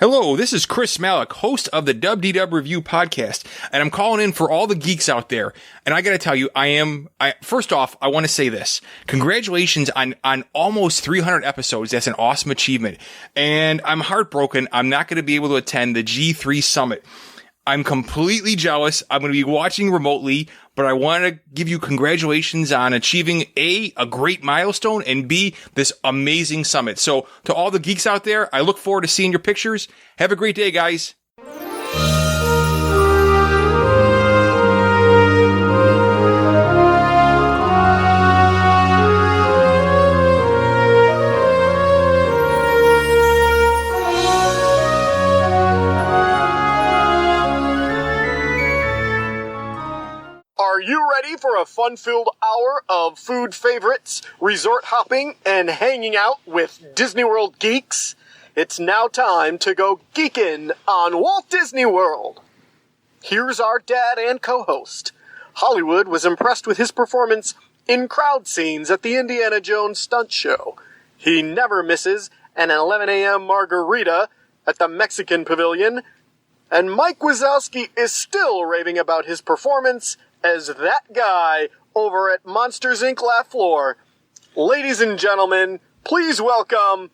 Hello, this is Chris Malick, host of the WDW Review podcast, and I'm calling in for all the geeks out there. And I gotta tell you, first off, I want to say this. Congratulations on almost 300 episodes. That's an awesome achievement. And I'm heartbroken. I'm not going to be able to attend the G3 Summit. I'm completely jealous. I'm going to be watching remotely, but I want to give you congratulations on achieving A, great milestone, and B, this amazing summit. So to all the geeks out there, I look forward to seeing your pictures. Have a great day, guys. Are you ready for a fun-filled hour of food favorites, resort hopping, and hanging out with Disney World geeks? It's now time to go geekin' on Walt Disney World. Here's our dad and co-host. Hollywood was impressed with his performance in crowd scenes at the Indiana Jones stunt show. He never misses an 11 a.m. margarita at the Mexican Pavilion. And Mike Wazowski is still raving about his performance as that guy over at Monsters, Inc. Laugh Floor. Ladies and gentlemen, please welcome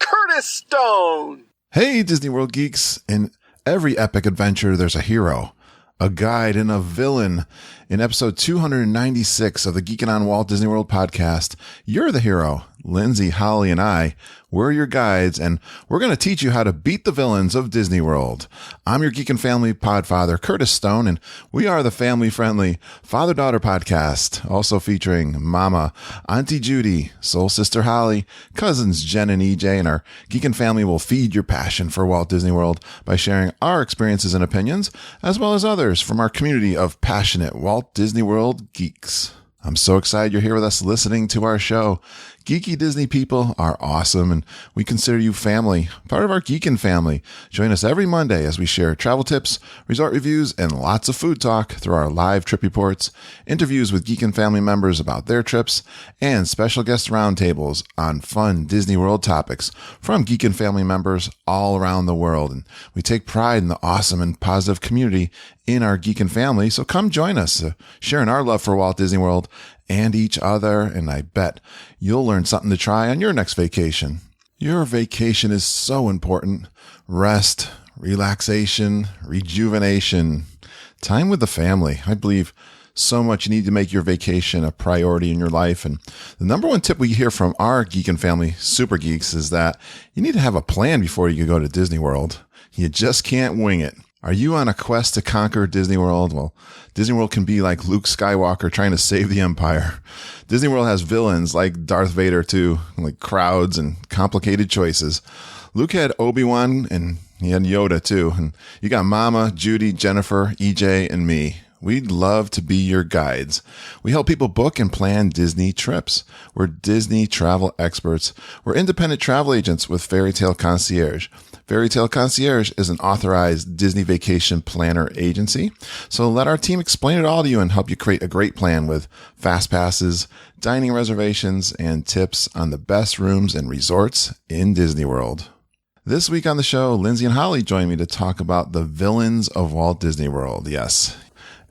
Curtis Stone. Hey, Disney World geeks. In every epic adventure, there's a hero, a guide, and a villain. In episode 296 of the Geekin' on Walt Disney World podcast, you're the hero. Lindsay, Holly, and I, we're your guides, and we're going to teach you how to beat the villains of Disney World. I'm your Geekin' Family podfather, Curtis Stone, and we are the family-friendly father-daughter podcast, also featuring Mama, Auntie Judy, soul sister Holly, cousins Jen and EJ, and our Geekin' Family will feed your passion for Walt Disney World by sharing our experiences and opinions, as well as others from our community of passionate Walt Disney World geeks. I'm so excited you're here with us listening to our show. Geeky Disney people are awesome, and we consider you family, part of our Geekin' family. Join us every Monday as we share travel tips, resort reviews, and lots of food talk through our live trip reports, interviews with Geekin' family members about their trips, and special guest roundtables on fun Disney World topics from Geekin' family members all around the world. And we take pride in the awesome and positive community in our Geekin' family, so come join us, sharing our love for Walt Disney World and each other, and I bet you'll learn something to try on your next vacation. Your vacation is so important. Rest, relaxation, rejuvenation, time with the family. I believe so much you need to make your vacation a priority in your life. And the number one tip we hear from our Geekin' family super geeks is that you need to have a plan before you go to Disney World. You just can't wing it. Are you on a quest to conquer Disney World? Well, Disney World can be like Luke Skywalker trying to save the Empire. Disney World has villains like Darth Vader too, like crowds and complicated choices. Luke had Obi-Wan and he had Yoda too. And you got Mama, Judy, Jennifer, EJ, and me. We'd love to be your guides. We help people book and plan Disney trips. We're Disney travel experts. We're independent travel agents with Fairy Tale Concierge. Fairy Tale Concierge is an authorized Disney vacation planner agency. So let our team explain it all to you and help you create a great plan with fast passes, dining reservations, and tips on the best rooms and resorts in Disney World. This week on the show, Lindsay and Holly join me to talk about the villains of Walt Disney World. Yes,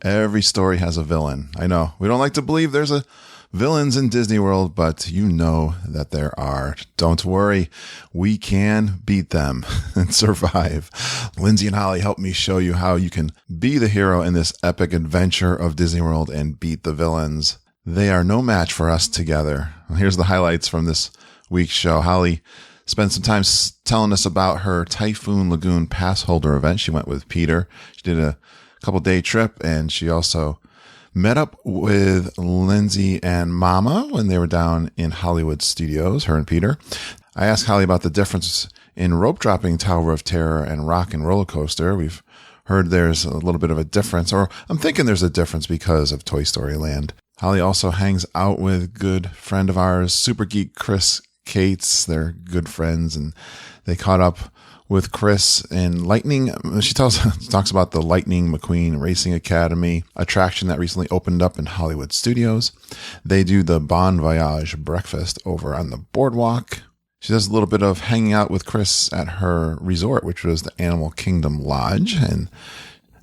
every story has a villain. I know we don't like to believe there's villains in Disney World, but you know that there are. Don't worry, we can beat them and survive. Lindsay and Holly help me show you how you can be the hero in this epic adventure of Disney World and beat the villains. They are no match for us together. Here's the highlights from this week's show. Holly spent some time telling us about her Typhoon Lagoon pass holder event. She went with Peter. She did a couple-day trip, and she also met up with Lindsay and Mama when they were down in Hollywood Studios, her and Peter. I asked Holly about the difference in rope dropping Tower of Terror and Rock and Roller Coaster. We've heard there's a little bit of a difference, or I'm thinking there's a difference because of Toy Story Land. Holly also hangs out with good friend of ours, super geek Chris Cates. They're good friends, and they caught up with Chris in Lightning. She talks about the Lightning McQueen Racing Academy attraction that recently opened up in Hollywood Studios. They do the Bon Voyage breakfast over on the boardwalk. She does a little bit of hanging out with Chris at her resort, which was the Animal Kingdom Lodge. And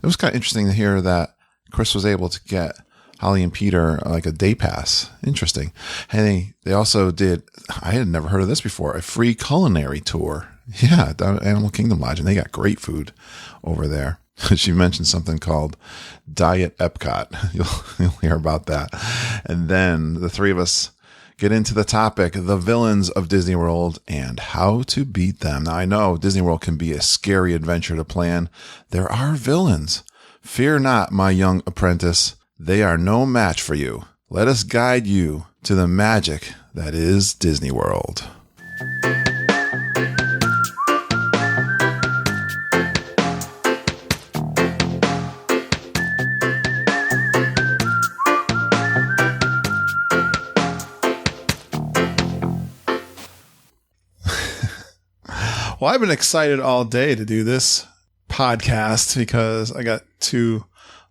it was kind of interesting to hear that Chris was able to get Holly and Peter like a day pass. Interesting. And they also did, I had never heard of this before, a free culinary tour. Yeah, down at Animal Kingdom Lodge. And they got great food over there. She mentioned something called Diet Epcot. You'll hear about that. And then the three of us get into the topic, the villains of Disney World and how to beat them. Now, I know Disney World can be a scary adventure to plan. There are villains. Fear not, my young apprentice. They are no match for you. Let us guide you to the magic that is Disney World. Well, I've been excited all day to do this podcast because I got two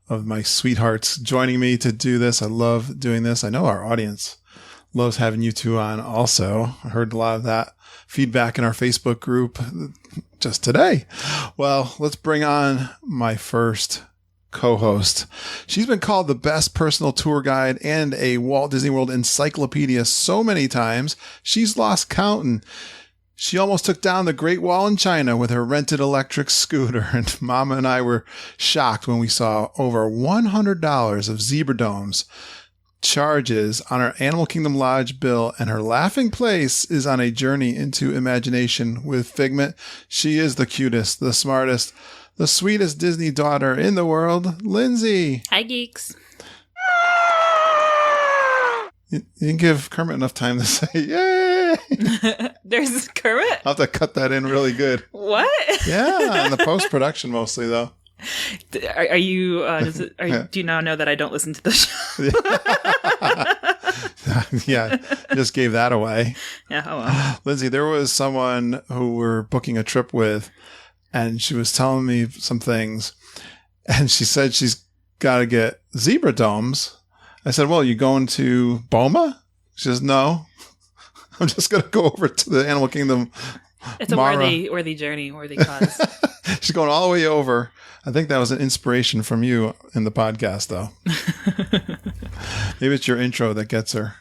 of my sweethearts joining me to do this. I love doing this. I know our audience loves having you two on also. I heard a lot of that feedback in our Facebook group just today. Well, let's bring on my first co-host. She's been called the best personal tour guide and a Walt Disney World encyclopedia so many times, she's lost counting. She almost took down the Great Wall in China with her rented electric scooter, and Mama and I were shocked when we saw over $100 of Zebra Domes charges on her Animal Kingdom Lodge bill, and her laughing place is on a journey into imagination with Figment. She is the cutest, the smartest, the sweetest Disney daughter in the world, Lindsay. Hi, geeks. You didn't give Kermit enough time to say, yay! There's Kermit? I'll have to cut that in really good. What? Yeah, in the post-production mostly, though. Are you, do you now know that I don't listen to the show? Yeah, just gave that away. Yeah, oh well. Lindsay, there was someone who we're booking a trip with, and she was telling me some things, and she said she's got to get Zebra Domes. I said, well, you going to Boma? She says, no. I'm just going to go over to the Animal Kingdom. It's a worthy journey, worthy cause. She's going all the way over. I think that was an inspiration from you in the podcast, though. Maybe it's your intro that gets her.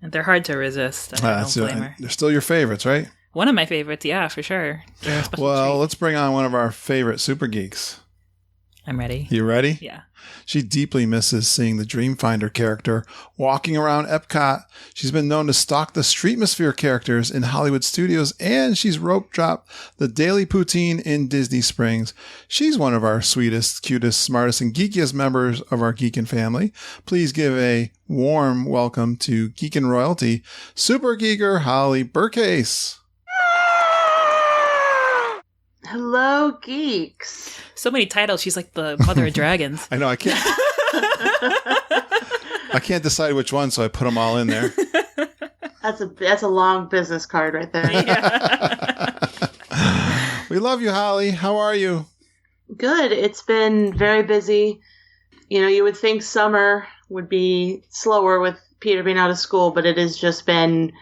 And they're hard to resist. I don't blame her. They're still your favorites, right? One of my favorites, yeah, for sure. Well, let's bring on one of our favorite super geeks. I'm ready. You ready? Yeah. She deeply misses seeing the Dreamfinder character walking around Epcot. She's been known to stalk the Streetmosphere characters in Hollywood Studios, and she's rope dropped the Daily Poutine in Disney Springs. She's one of our sweetest, cutest, smartest, and geekiest members of our Geekin' family. Please give a warm welcome to Geekin' Royalty, Super Geeker Holly Burcase. Hello, geeks. So many titles. She's like the mother of dragons. I know. I can't decide which one, so I put them all in there. That's a long business card right there. Yeah. We love you, Holly. How are you? Good. It's been very busy. You know, you would think summer would be slower with Peter being out of school, but it has just been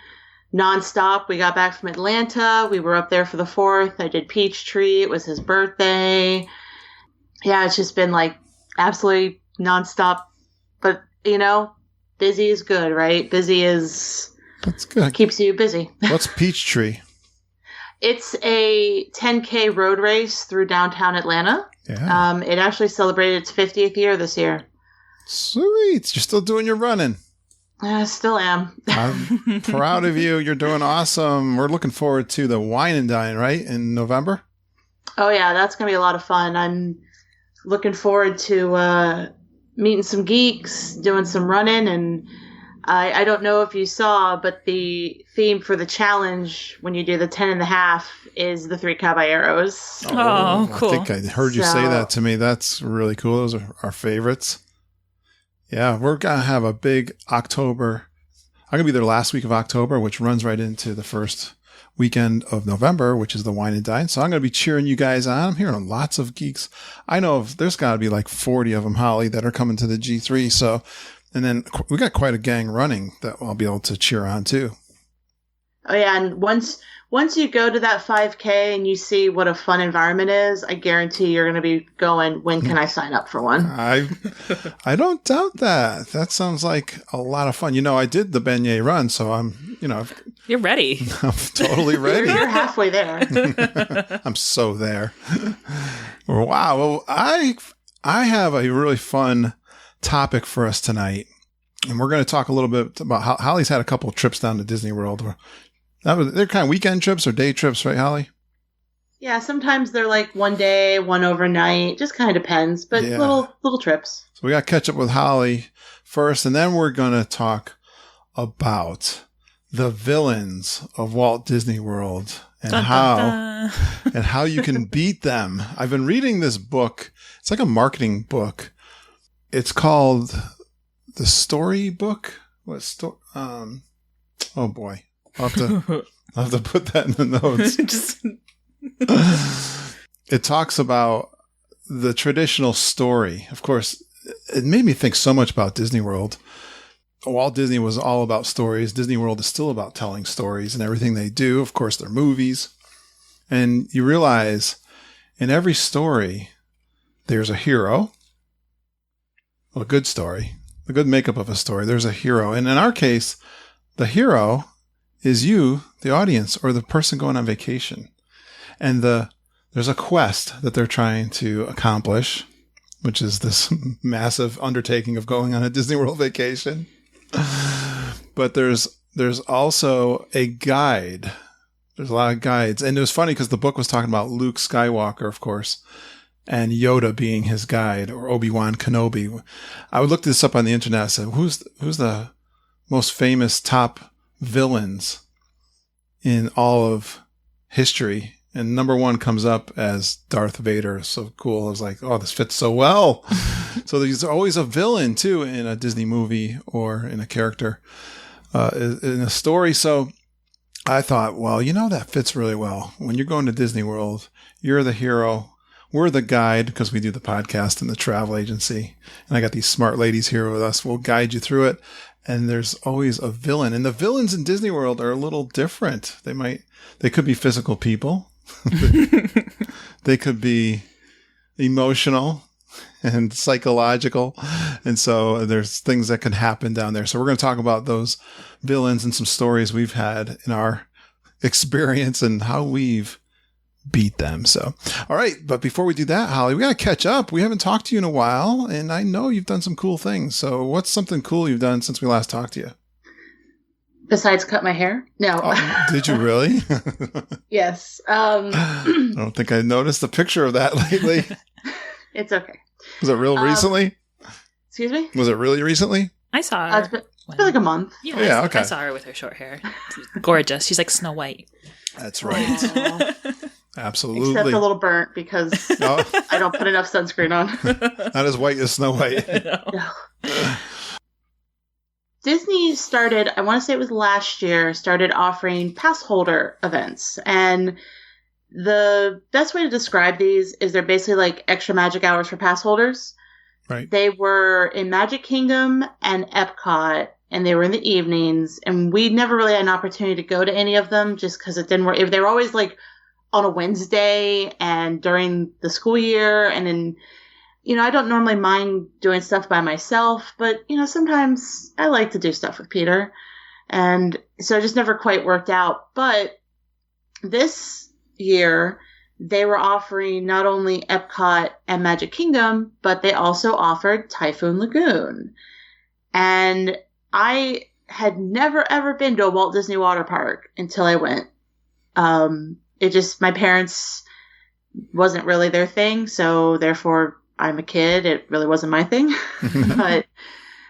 nonstop. We got back from Atlanta. We were up there for the 4th. I did Peachtree. It was his birthday. Yeah, it's just been like absolutely nonstop. But, you know, busy is good, right? That's good. Keeps you busy. What's Peachtree? It's a 10K road race through downtown Atlanta. Yeah. It actually celebrated its 50th year this year. Sweet. You're still doing your running. I still am. I'm proud of you. You're doing awesome. We're looking forward to the Wine and Dine, right, in November? Oh, yeah. That's going to be a lot of fun. I'm looking forward to meeting some geeks, doing some running. And I don't know if you saw, but the theme for the challenge when you do the 10.5 is the 3 Caballeros. Oh, cool. I think I heard you say that to me. That's really cool. Those are our favorites. Yeah, we're going to have a big October. I'm going to be there last week of October, which runs right into the first weekend of November, which is the Wine and Dine. So I'm going to be cheering you guys on. I'm hearing lots of geeks. I know there's got to be like 40 of them, Holly, that are coming to the G3. So, and then we got quite a gang running that I'll be able to cheer on too. Oh yeah, and once you go to that 5K and you see what a fun environment is, I guarantee you're going to be going, when can I sign up for one? I don't doubt that. That sounds like a lot of fun. I did the beignet run, so I'm, You're ready. I'm totally ready. You're halfway there. I'm so there. Wow. Well, I have a really fun topic for us tonight. And we're going to talk a little bit about how Holly's had a couple of trips down to Disney World. They're kind of weekend trips or day trips, right, Holly? Yeah, sometimes they're like one day, one overnight. Just kind of depends, but Yeah. little trips. So we got to catch up with Holly first, and then we're going to talk about the villains of Walt Disney World and Dun, how dun, dun. and how you can beat them. I've been reading this book. It's like a marketing book. It's called The Story Book. Oh boy. I'll have to put that in the notes. Just It talks about the traditional story. Of course, it made me think so much about Disney World. Walt Disney was all about stories. Disney World is still about telling stories and everything they do. Of course, they're movies. And you realize in every story, there's a hero. Well, a good story. The good makeup of a story. There's a hero. And in our case, the hero is you, the audience, or the person going on vacation. And there's a quest that they're trying to accomplish, which is this massive undertaking of going on a Disney World vacation. But there's also a guide. There's a lot of guides. And it was funny because the book was talking about Luke Skywalker, of course, and Yoda being his guide, or Obi-Wan Kenobi. I would look this up on the internet and said, who's the most famous top villains in all of history? And number one comes up as Darth Vader. So cool. I was like, oh, this fits so well. So there's always a villain too in a Disney movie or in a character, in a story. So I thought, well, that fits really well. When you're going to Disney World, you're the hero. We're the guide because we do the podcast and the travel agency. And I got these smart ladies here with us. We'll guide you through it. And there's always a villain. And the villains in Disney World are a little different. They could be physical people. They could be emotional and psychological. And so there's things that can happen down there. So we're going to talk about those villains and some stories we've had in our experience and how we've beat them. So, all right. But before we do that, Holly, we got to catch up. We haven't talked to you in a while, and I know you've done some cool things. So what's something cool you've done since we last talked to you? Besides cut my hair? No. Oh, did you really? Yes. I don't think I noticed a picture of that lately. It's okay. Was it real recently? Excuse me? Was it really recently? I saw her. It's been like a month. Yeah, Oh, yeah, I okay. saw her with her short hair. Gorgeous. She's like Snow White. That's right. Aw. Absolutely. Except a little burnt because No, I don't put enough sunscreen on. not as white as Snow White. No. Disney started, I want to say it was last year, started offering pass holder events. And the best way to describe these is they're basically like extra magic hours for pass holders. Right. They were in Magic Kingdom and Epcot, and they were in the evenings. And we never really had an opportunity to go to any of them just because it didn't work. They were always like on a Wednesday and during the school year. And then, I don't normally mind doing stuff by myself, but, sometimes I like to do stuff with Peter. And so it just never quite worked out. But this year, they were offering not only Epcot and Magic Kingdom, but they also offered Typhoon Lagoon. And I had never, ever been to a Walt Disney water park until I went. My parents wasn't really their thing, so therefore I'm a kid. It really wasn't my thing. But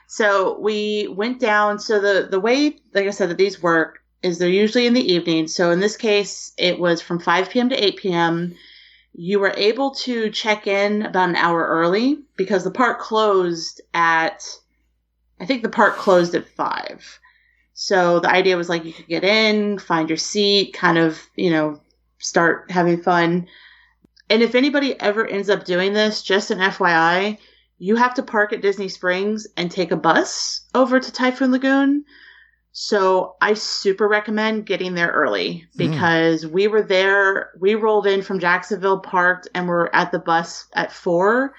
so we went down. So the way, like I said, that these work is they're usually in the evening. So in this case, it was from 5 p.m. to 8 p.m. You were able to check in about an hour early because the park closed at 5. So the idea was like you could get in, find your seat, kind of, start having fun. And if anybody ever ends up doing this, just an FYI, you have to park at Disney Springs and take a bus over to Typhoon Lagoon. So I super recommend getting there early because we were there. We rolled in from Jacksonville, parked, and we're at the bus at 4,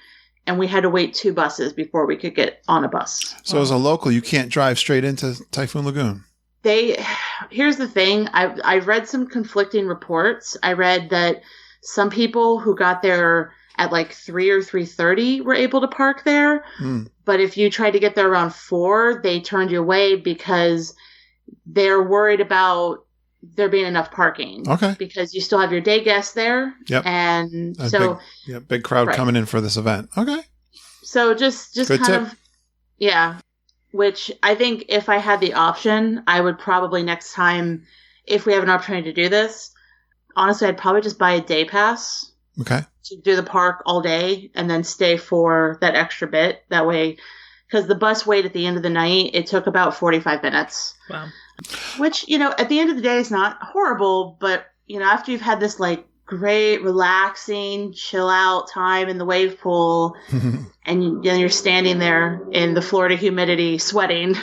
and we had to wait 2 buses before we could get on a bus. So as a local, you can't drive straight into Typhoon Lagoon. Here's the thing. I've read some conflicting reports. I read that some people who got there at like 3 or 3:30 were able to park there. But if you tried to get there around 4, they turned you away because they're worried about there being enough parking. Okay. Because you still have your day guests there. Yep. And big crowd coming in for this event. Okay. So just Good kind tip. of, yeah. Which I think if I had the option, I would probably next time, if we have an opportunity to do this, honestly, I'd probably just buy a day pass. Okay. To do the park all day and then stay for that extra bit. That way, because the bus wait at the end of the night, it took about 45 minutes. Wow. Which, at the end of the day is not horrible, but, after you've had this like great, relaxing, chill out time in the wave pool and then you're standing there in the Florida humidity sweating.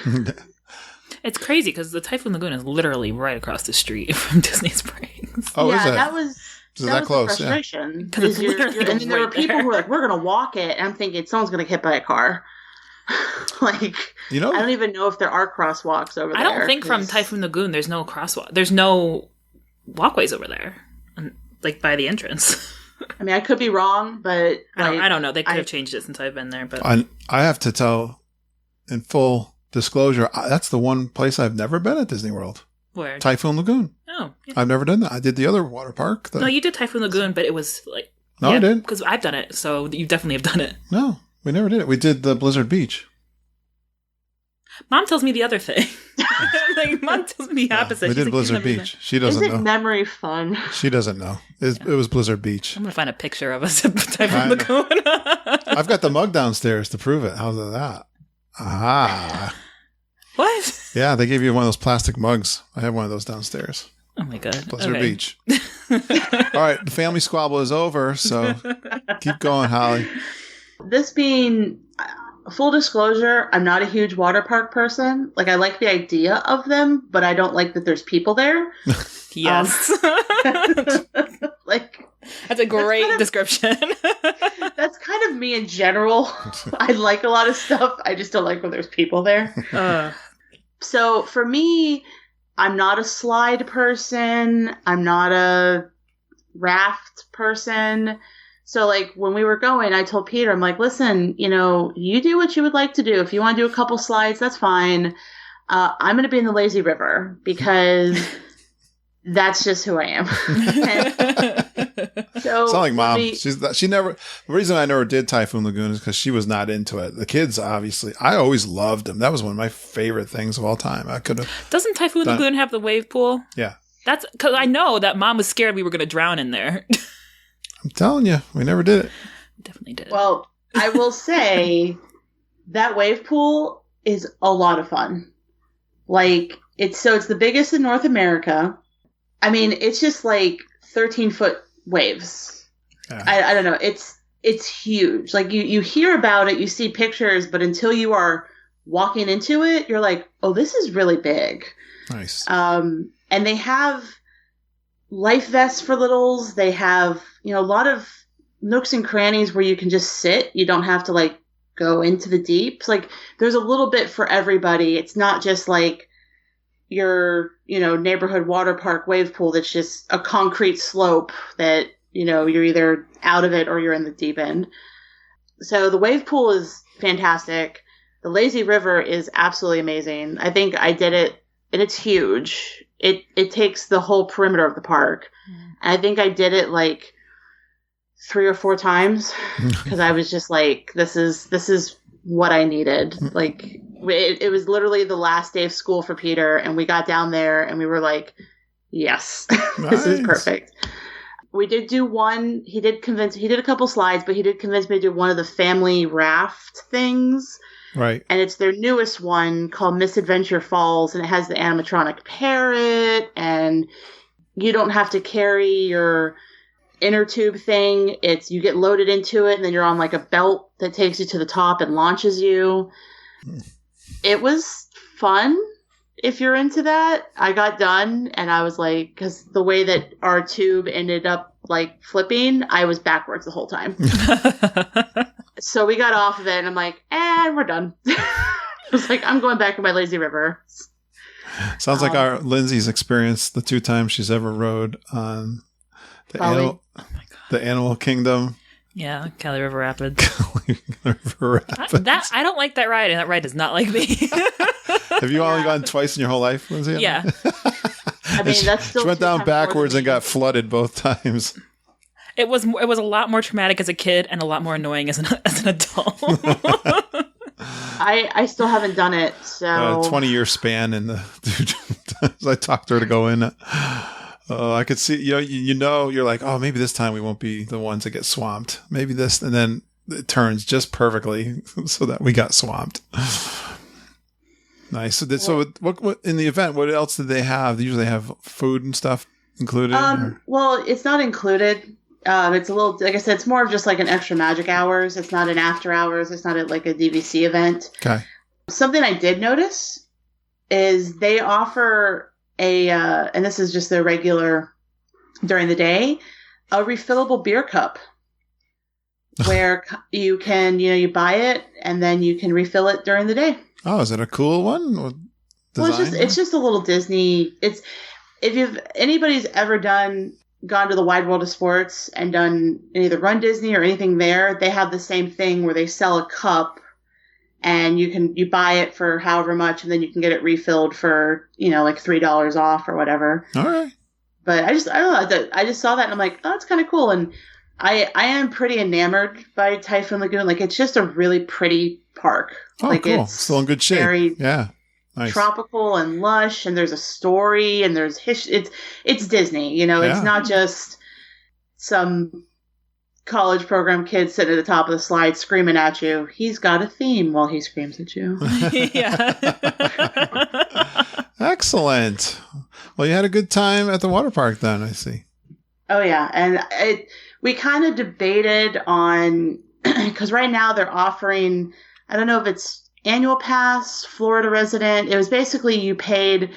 It's crazy because the Typhoon Lagoon is literally right across the street from Disney Springs. Oh, is it? That was... Is that close? The frustration. Because it's literally And then there were right people there. who were like, we're going to walk it. And I'm thinking, someone's going to get hit by a car. I don't even know if there are crosswalks over there. I don't think from Typhoon Lagoon there's no crosswalk. There's no walkways over there, like by the entrance. I mean, I could be wrong, but... I don't know. They could have changed it since I've been there. But I have to tell, in full disclosure, that's the one place I've never been at Disney World. where? Typhoon Lagoon. Oh. Yeah. I've never done that. I did the other water park. No, you did Typhoon Lagoon, but it was like... No, I didn't. Because I've done it, so you definitely have done it. No, we never did it. We did the Blizzard Beach. Mom tells me the other thing. Mom tells me the opposite. We She's did like, Blizzard "You've never Beach. She doesn't Isn't know. memory fun? She doesn't know. It was Blizzard Beach. I'm going to find a picture of us at Typhoon I know. Lagoon. I've got the mug downstairs to prove it. How's that? Ah. What? Yeah, they gave you one of those plastic mugs. I have one of those downstairs. Oh my God. Blizzard Okay. Beach. All right, the family squabble is over, so keep going, Holly. This being full disclosure, I'm not a huge water park person. Like, I like the idea of them, but I don't like that there's people there. Yes. Like, That's a great description. that's kind of me in general. I like a lot of stuff. I just don't like when there's people there. So for me, I'm not a slide person. I'm not a raft person. So, like, when we were going, I told Peter, I'm like, listen, you do what you would like to do. If you want to do a couple slides, that's fine. I'm going to be in the lazy river because that's just who I am. So Sound like Mom. we- She never. The reason I never did Typhoon Lagoon is because she was not into it. The kids, obviously, I always loved them. That was one of my favorite things of all time. I could have. Doesn't Typhoon Lagoon have the wave pool? Yeah, That's because I know that Mom was scared we were going to drown in there. I'm telling you, we never did it. Definitely did. Well, I will say that wave pool is a lot of fun. Like, it's the biggest in North America. I mean, it's just like 13-foot waves. Yeah. I don't know. It's huge. Like, you hear about it, you see pictures, but until you are walking into it, you're like, oh, this is really big. Nice. And they have life vests for littles. They have, a lot of nooks and crannies where you can just sit. You don't have to, like, go into the deep. Like, there's a little bit for everybody. It's not just like your, neighborhood water park wave pool that's just a concrete slope that, you're either out of it or you're in the deep end. So the wave pool is fantastic. The lazy river is absolutely amazing. I think I did it, and it's huge. It takes the whole perimeter of the park. And I think I did it like 3 or 4 times because I was just like, this is what I needed. Like, it was literally the last day of school for Peter, and we got down there and we were like, yes, this is Nice. perfect. We did do one. He did a couple slides, but he did convince me to do one of the family raft things. Right. And it's their newest one called Misadventure Falls, and it has the animatronic parrot, and you don't have to carry your inner tube thing. You get loaded into it, and then you're on like a belt that takes you to the top and launches you. It was fun. if you're into that. I got done and I was like, because the way that our tube ended up like flipping, I was backwards the whole time. So we got off of it and I'm like, and we're done. I was like, I'm going back to my lazy river. Sounds like our Lindsay's experience the 2 times she's ever rode on the Animal Kingdom. Yeah, Cali River Rapids. River Rapids. I don't like that ride, and that ride is not like me. Have you only gone twice in your whole life, Lindsay? Yeah. I mean, that's still she went down backwards and got flooded both times. It was a lot more traumatic as a kid and a lot more annoying as an adult. I still haven't done it, so 20-year span, and I talked to her to go in. I could see, you're like, oh, maybe this time we won't be the ones that get swamped. Maybe this, and then it turns just perfectly so that we got swamped. Nice. So what in the event? What else did they have? They usually have food and stuff included. Well, it's not included. It's a little, like I said, it's more of just like an extra magic hours. It's not an after hours. It's not like a DVC event. Okay. Something I did notice is they offer and this is just their regular during the day, a refillable beer cup where you can, you buy it and then you can refill it during the day. Oh, is it a cool one? Well, it's just a little Disney. It's, if anybody's ever gone to the wide world of sports and done either Run Disney or anything there, they have the same thing where they sell a cup and you buy it for however much and then you can get it refilled for, like $3 off or whatever. All right. But I don't know. I just saw that and I'm like, oh, that's kind of cool. And I am pretty enamored by Typhoon Lagoon. Like, it's just a really pretty park. Oh, like, cool. It's still in good shape. Very nice. Tropical and lush, and there's a story, and there's it's Disney. It's not just some college program kid sitting at the top of the slide screaming at you. He's got a theme while he screams at you. Yeah. Excellent. Well, you had a good time at the water park then, I see. Oh, yeah. And we kind of debated on, because right now they're offering, I don't know if it's annual pass, Florida resident. It was basically you paid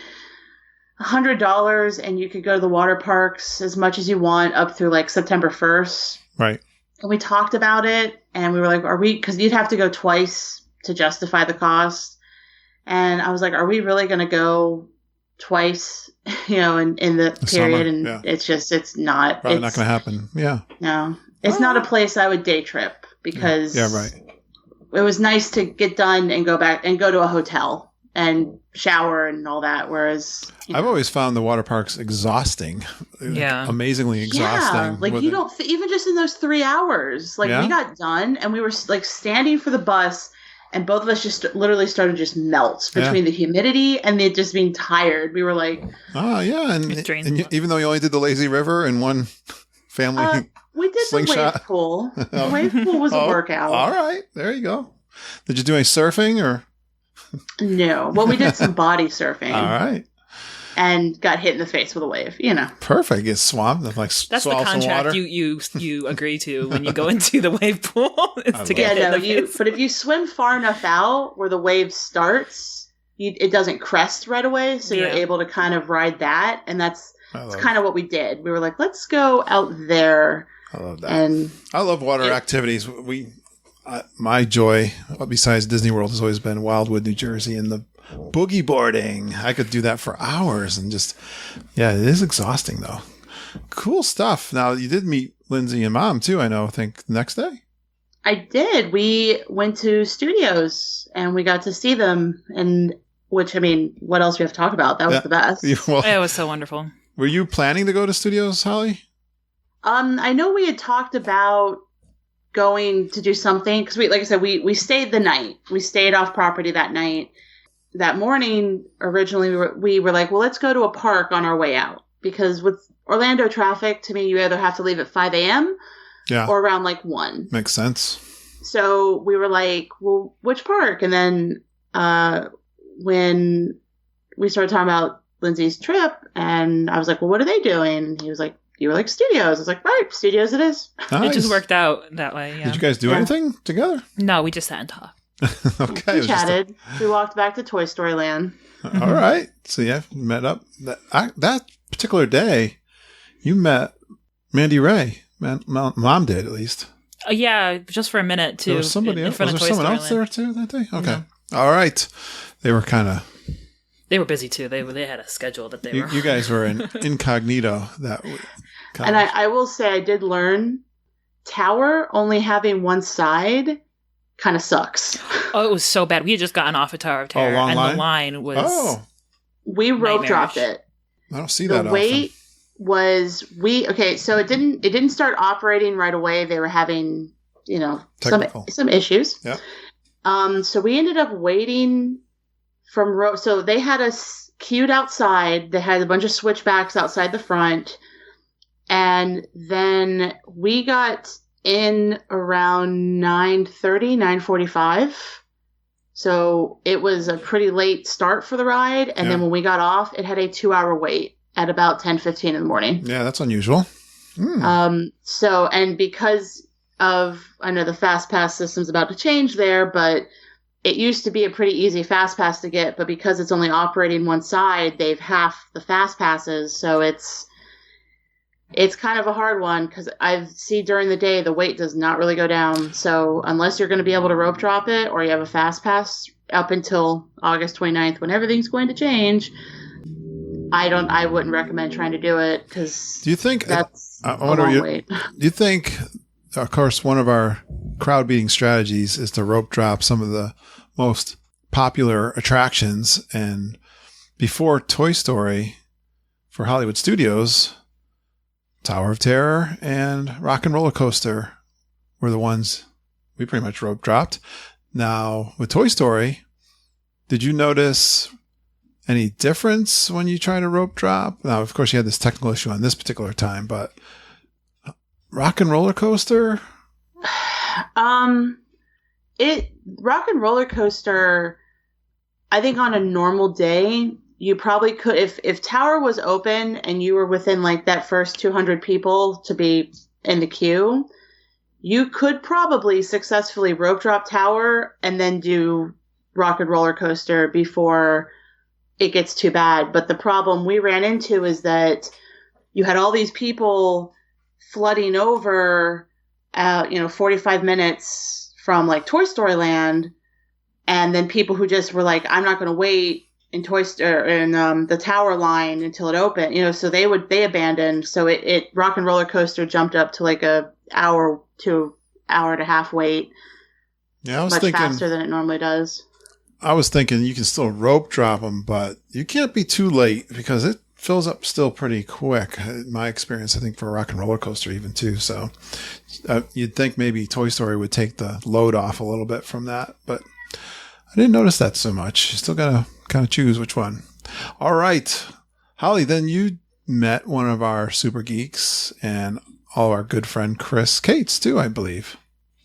$100 and you could go to the water parks as much as you want up through like September 1st. Right. And we talked about it and we were like, because you'd have to go twice to justify the cost. And I was like, are we really going to go twice, in the period? Summer, and it's not. Probably not going to happen. Yeah. No. It's not a place I would day trip because right. It was nice to get done and go back and go to a hotel and shower and all that. Whereas I've always found the water parks exhausting. Yeah. Amazingly exhausting. Yeah. Like you don't, even just in those 3 hours, like we got done and we were like standing for the bus and both of us just literally started just melt between the humidity and it just being tired. We were like, oh yeah. And even though you only did the lazy river in one family, we did slingshot. The wave pool. The wave pool was a workout. All right. There you go. Did you do any surfing or? No. Well, we did some body surfing. All right. And got hit in the face with a wave, Perfect. Get swamped. That's the contract you agree to when you go into the wave pool. To get hit in the face. But if you swim far enough out where the wave starts, it doesn't crest right away. So you're able to kind of ride that. And that's kind of what we did. We were like, let's go out there. I love that. And I love water activities. My joy, besides Disney World, has always been Wildwood, New Jersey, and the boogie boarding. I could do that for hours and just, it is exhausting though. Cool stuff. Now, you did meet Lindsay and Mom too, I think the next day. I did. We went to studios and we got to see them. And what else do we have to talk about? That was the best. It was so wonderful. Were you planning to go to studios, Holly? I know we had talked about going to do something because like I said, we stayed the night. We stayed off property that night. That morning, originally, we were like, well, let's go to a park on our way out. Because with Orlando traffic, to me, you either have to leave at 5 a.m. Or around like 1. Makes sense. So we were like, well, which park? And then when we started talking about Lindsay's trip, and I was like, well, what are they doing? And he was like, you were like, studios. I was like, right, studios it is. Nice. It just worked out that way, yeah. Did you guys do anything together? No, we just sat and talked. Okay. We chatted. We walked back to Toy Story Land. All right. So yeah, met up that particular day. You met Mandy Ray. Mom did, at least. Yeah, just for a minute too. There was somebody in else. front Was of there Toy someone Story else Land. there too that day? Okay. All right. They were kind of. They were busy too. They had a schedule that they were. You guys were in incognito that week. And I will say I did learn Tower only having one side kind of sucks. Oh, it was so bad. We had just gotten off a Tower of Terror, long and line? the line was. Oh, We rope dropped Nightmarish. it. I don't see The that wait was so it didn't start operating right away. They were having Technical. some issues. Yep. So we ended up waiting from rope. So they had us queued outside. They had a bunch of switchbacks outside the front, and then we got in around 9:30, 9:45. So it was a pretty late start for the ride. And then when we got off, it had a 2-hour wait at about 10:15 in the morning. Yeah, that's unusual. So, and because of, I know the Fast Pass system's about to change there, but it used to be a pretty easy Fast Pass to get, but because it's only operating one side, they've half the Fast Passes. So it's kind of a hard one because I see during the day the wait does not really go down. So unless you're going to be able to rope drop it or you have a Fast Pass up until August 29th when everything's going to change, I wouldn't recommend trying to do it because Do you think? that's I a wonder. long wait. Do you think? Of course, one of our crowd beating strategies is to rope drop some of the most popular attractions. And before Toy Story, for Hollywood Studios, Tower of Terror and Rock and Roller Coaster were the ones we pretty much rope dropped. Now, with Toy Story, did you notice any difference when you try to rope drop? Now, of course, you had this technical issue on this particular time, but Rock and Roller Coaster? Rock and Roller Coaster, I think on a normal day, you probably could, if Tower was open and you were within like that first 200 people to be in the queue, you could probably successfully rope drop Tower and then do Rock and Roller Coaster before it gets too bad. But the problem we ran into is that you had all these people flooding over, 45 minutes from like Toy Story Land, and then people who just were like, I'm not going to wait in the Tower line until it opened, so they abandoned. So it Rock and Roller Coaster jumped up to like a hour to hour and a half wait. Yeah, I was much thinking faster than it normally does. I was thinking you can still rope drop them, but you can't be too late because it fills up still pretty quick. In my experience, I think for a Rock and Roller Coaster even too. So you'd think maybe Toy Story would take the load off a little bit from that, but I didn't notice that so much. You still got to kind of choose which one. All right. Holly, then you met one of our super geeks and all our good friend Chris Cates too, I believe.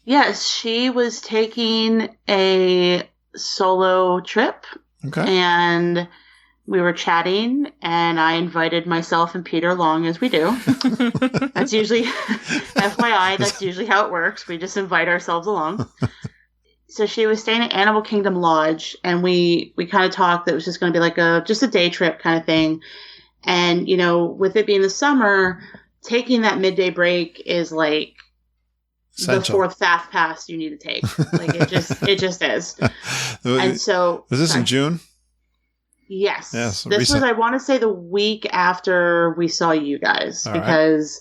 Yes, she was taking a solo trip. Okay. And we were chatting, and I invited myself and Peter along, as we do. That's usually, FYI, that's usually how it works. We just invite ourselves along. So she was staying at Animal Kingdom Lodge, and we kind of talked that it was just going to be like just a day trip kind of thing. And, with it being the summer, taking that midday break is like essential. The fourth Fast Pass you need to take. Like it just is. And so was this in June? Yes. Yes. This was, I want to say, the week after we saw you guys, all because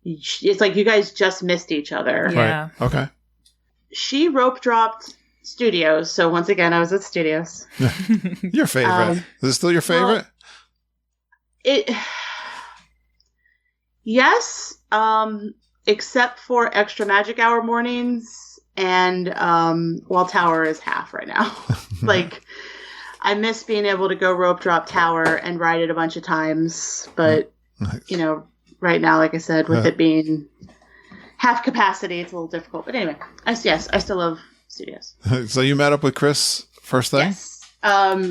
it's like you guys just missed each other. Yeah. Right. Okay. She rope dropped Studios. So once again, I was at Studios. Your favorite. Is it still your favorite? Yes. Except for extra magic hour mornings and while Tower is half right now. Like I miss being able to go rope drop Tower and ride it a bunch of times, but right now, like I said, with it being half capacity, it's a little difficult. But anyway, I still love Studios. So you met up with Chris first thing? Yes.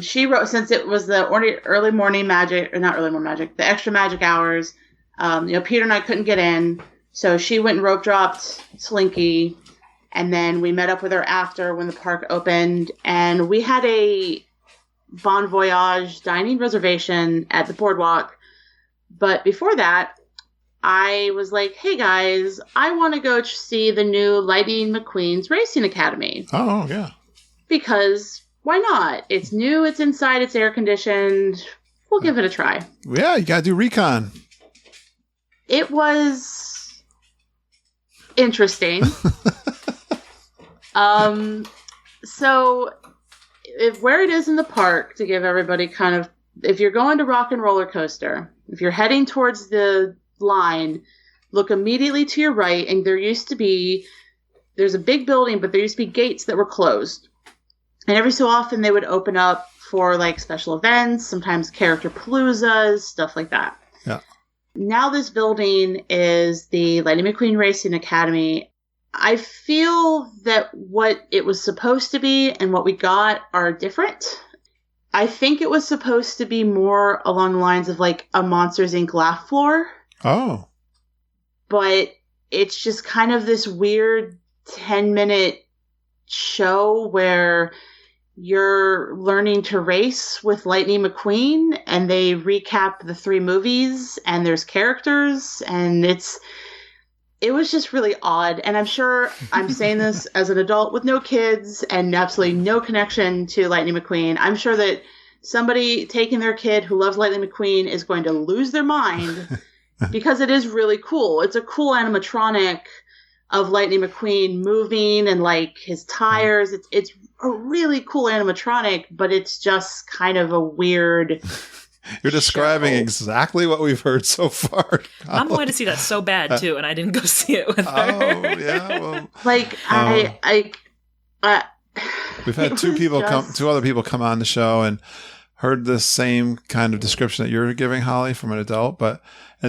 She wrote, since it was the early morning magic, or not early morning magic, the extra magic hours. Peter and I couldn't get in. So she went and rope dropped Slinky, And then we met up with her after when the park opened, and we had a Bon Voyage dining reservation at the boardwalk. But before that, I was like, hey guys, I want to go see the new Lightning McQueen's Racing Academy. Oh, yeah. Because why not? It's new, it's inside, it's air conditioned. We'll give it a try. Yeah, you got to do recon. It was interesting. So where it is in the park, to give everybody kind of, if you're going to Rock and Roller Coaster, if you're heading towards the line, look immediately to your right, and there's a big building, but there used to be gates that were closed. And every so often they would open up for like special events, sometimes character paloozas, stuff like that. Yeah. Now this building is the Lightning McQueen Racing Academy. I feel that what it was supposed to be and what we got are different. I think it was supposed to be more along the lines of like a Monsters Inc. laugh floor. Oh. But it's just kind of this weird 10-minute show where you're learning to race with Lightning McQueen, and they recap the 3 movies, and there's characters, and it was just really odd. And I'm sure I'm saying this as an adult with no kids and absolutely no connection to Lightning McQueen. I'm sure that somebody taking their kid who loves Lightning McQueen is going to lose their mind because it is really cool. It's a cool animatronic of Lightning McQueen moving and like his tires. It's a really cool animatronic, but it's just kind of a weird You're describing show. Exactly what we've heard so far. I'm going to see that so bad too, and I didn't go see it with her. Oh, yeah. Well, like we've had two other people come on the show and heard the same kind of description that you're giving, Holly, from an adult. And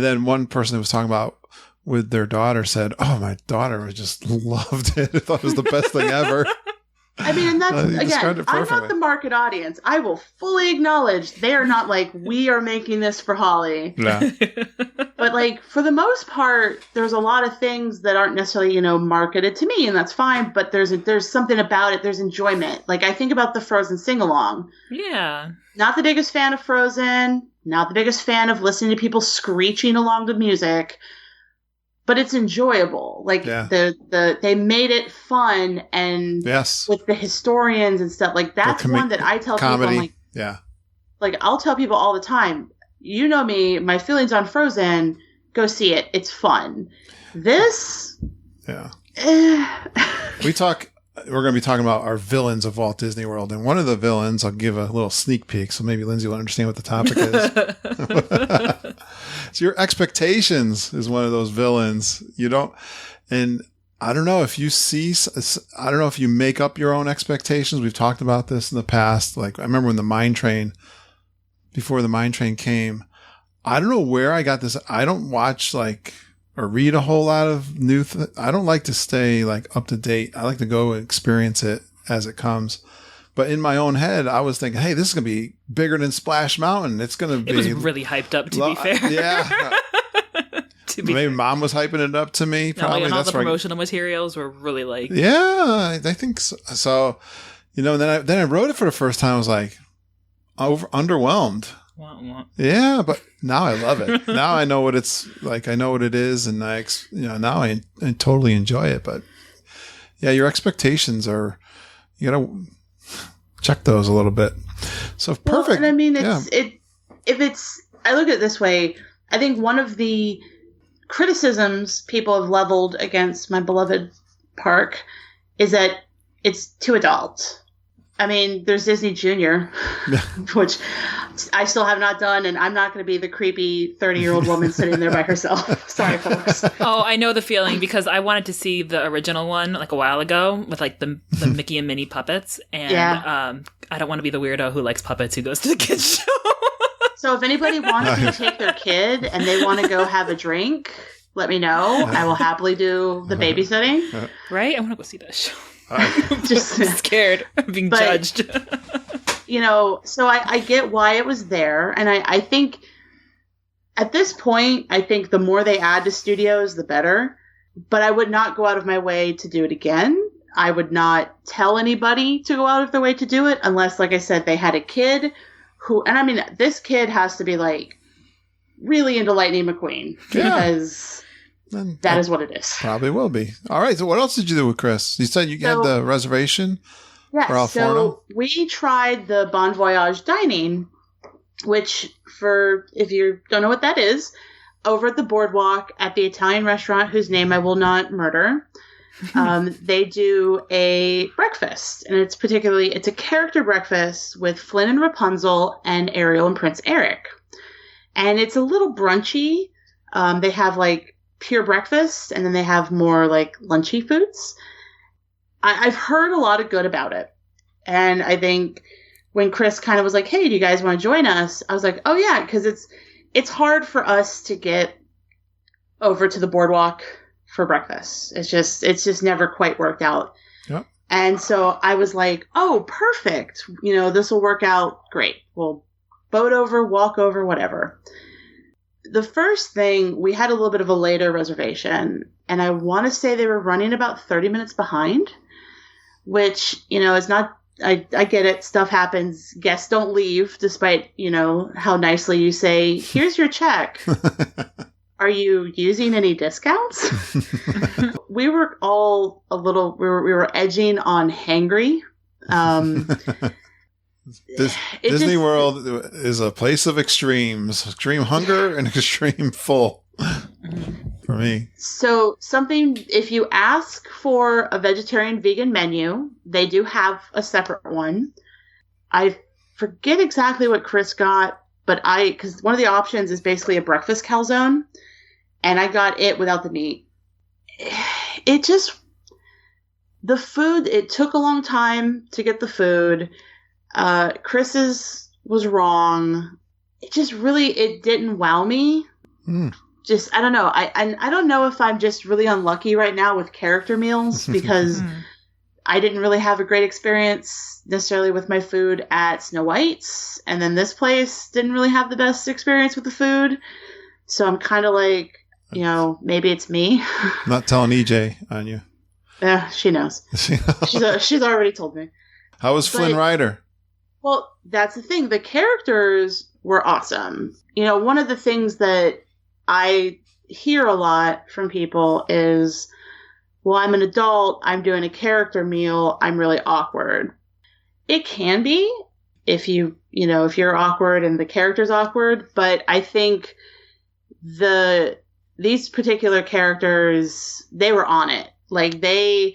then one person who was talking about with their daughter said, "Oh, my daughter just loved it. I thought it was the best thing ever." I mean, and that's, again, I'm not the market audience. I will fully acknowledge they are not like, we are making this for Holly. Yeah. But, like, for the most part, there's a lot of things that aren't necessarily, marketed to me, and that's fine, but there's something about it. There's enjoyment. Like, I think about the Frozen sing-along. Yeah. Not the biggest fan of Frozen, not the biggest fan of listening to people screeching along to music, but it's enjoyable. Like, they made it fun, and with the historians and stuff, like, that's one that I tell people, like, like, I'll tell people all the time, you know me, my feelings on Frozen, go see it. It's fun. This? Yeah. We're going to be talking about our villains of Walt Disney World. And one of the villains, I'll give a little sneak peek, so maybe Lindsay will understand what the topic is. So your expectations is one of those villains. And I don't know if you make up your own expectations. We've talked about this in the past. Like, I remember when before the Mine Train came, I don't know where I got this. I don't watch or read a whole lot of new I don't like to stay up to date. I like to go and experience it as it comes. But in my own head, I was thinking, hey, this is going to be bigger than Splash Mountain. It's going to be... It was really hyped up, to be fair. Yeah. Maybe Mom was hyping it up to me. Probably. And all the promotional materials were really Yeah, I think so. So, then I wrote it for the first time. I was like, underwhelmed. Yeah, but now I love it. Now I know what it's like. I know what it is, and now I totally enjoy it. But yeah, your expectations are, you gotta check those a little bit. So perfect. Well, and I mean, I look at it this way. I think one of the criticisms people have leveled against my beloved park is that it's too adult. I mean, there's Disney Junior, which I still have not done, and I'm not going to be the creepy 30-year-old woman sitting there by herself. Sorry, folks. Oh, I know the feeling, because I wanted to see the original one a while ago with the Mickey and Minnie puppets, and I don't want to be the weirdo who likes puppets who goes to the kids show. So if anybody wants to take their kid and they want to go have a drink, let me know. I will happily do the babysitting. Right? I want to go see that show. I'm scared of being judged. So I get why it was there. And I think at this point, I think the more they add to studios, the better. But I would not go out of my way to do it again. I would not tell anybody to go out of their way to do it unless, like I said, they had a kid who, and I mean, this kid has to be like really into Lightning McQueen because that is what it is. Probably will be. All right. So what else did you do with Chris? You said you had the reservation for Al Forno? So we tried the Bon Voyage dining, which if you don't know what that is, over at the boardwalk at the Italian restaurant whose name I will not murder, they do a breakfast, and it's a character breakfast with Flynn and Rapunzel and Ariel and Prince Eric. And it's a little brunchy. They have like pure breakfast, and then they have more like lunchy foods. I've heard a lot of good about it. And I think when Chris kind of was like, hey, do you guys want to join us? I was like, oh yeah, because it's hard for us to get over to the boardwalk for breakfast. It's just never quite worked out. Yep. And so I was like, oh, perfect. This will work out great. We'll boat over, walk over, whatever. The first thing, we had a little bit of a later reservation, and I want to say they were running about 30 minutes behind, which, is not, I get it. Stuff happens. Guests don't leave despite, how nicely you say, here's your check. Are you using any discounts? We were all we were edging on hangry. Disney World is a place of extremes, extreme hunger and extreme full for me. So if you ask for a vegetarian vegan menu, they do have a separate one. I forget exactly what Chris got, but because one of the options is basically a breakfast calzone, and I got it without the meat. The food, it took a long time to get the food. Chris's was wrong. It didn't wow me. I don't know. I don't know if I'm just really unlucky right now with character meals because I didn't really have a great experience necessarily with my food at Snow White's. And then this place didn't really have the best experience with the food. So I'm kind of like, maybe it's me. I'm not telling EJ on you. Yeah, she knows. She's already told me. How was Flynn Rider? Well, that's the thing. The characters were awesome. One of the things that I hear a lot from people is, well, I'm an adult, I'm doing a character meal, I'm really awkward. It can be if if you're awkward and the character's awkward, but I think these particular characters, they were on it. Like they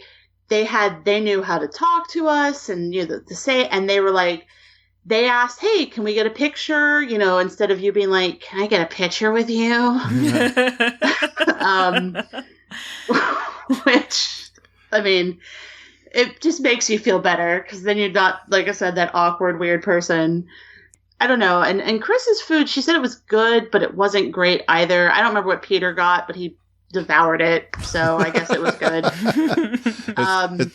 knew how to talk to us and to say, and they were like, they asked, hey, can we get a picture? Instead of you being like, can I get a picture with you? Which, I mean, it just makes you feel better because then you're not, like I said, that awkward, weird person. I don't know. And Chris's food, she said it was good, but it wasn't great either. I don't remember what Peter got, but he devoured it. So I guess it was good.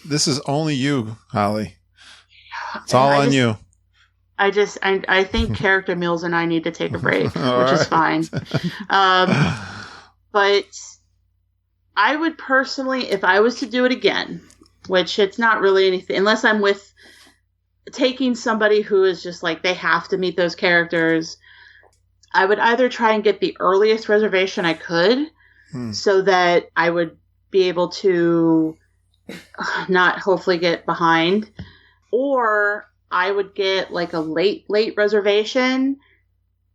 This is only you, Holly. It's all on you. I think character meals and I need to take a break, which is fine. But I would personally, if I was to do it again, which it's not really anything, unless I'm taking somebody who is just like, they have to meet those characters, I would either try and get the earliest reservation I could so that I would be able to not hopefully get behind, or I would get like a late reservation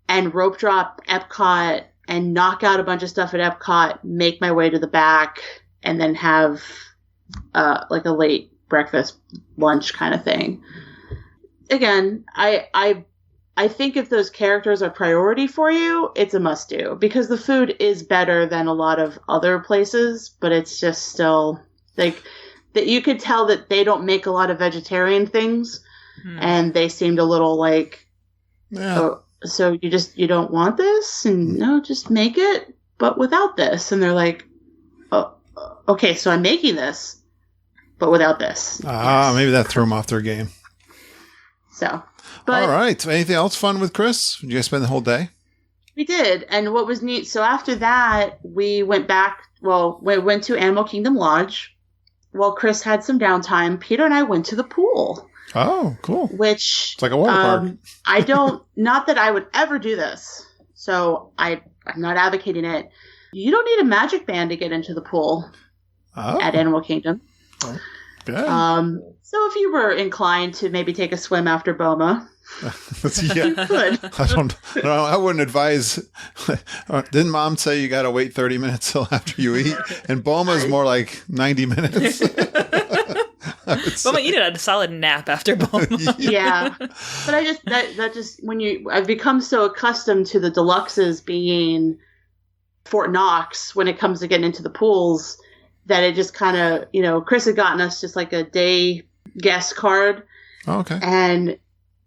and rope drop Epcot and knock out a bunch of stuff at Epcot, make my way to the back, and then have like a late breakfast lunch kind of thing. Again, I think if those characters are priority for you, it's a must do because the food is better than a lot of other places, but it's just still like that you could tell that they don't make a lot of vegetarian things. And they seemed a little like, so you don't want this? And no, just make it, but without this. And they're like, oh, okay, so I'm making this, but without this. Maybe that threw them off their game. So, but all right. Anything else fun with Chris? Did you guys spend the whole day? We did. And what was neat, so after that, we went back, we went to Animal Kingdom Lodge, while Chris had some downtime, Peter and I went to the pool. Oh, cool. Which it's like a water park. Not that I would ever do this. So I'm not advocating it. You don't need a magic band to get into the pool at Animal Kingdom. Oh, good. So if you were inclined to maybe take a swim after Boma, you could. I wouldn't advise. Didn't Mom say you got to wait 30 minutes till after you eat? And Boma's more like 90 minutes. Boma, you did a solid nap after Boma. Yeah, but that just I've become so accustomed to the deluxes being Fort Knox when it comes to getting into the pools that it just kind of, Chris had gotten us just like a day guest card. Oh, okay. And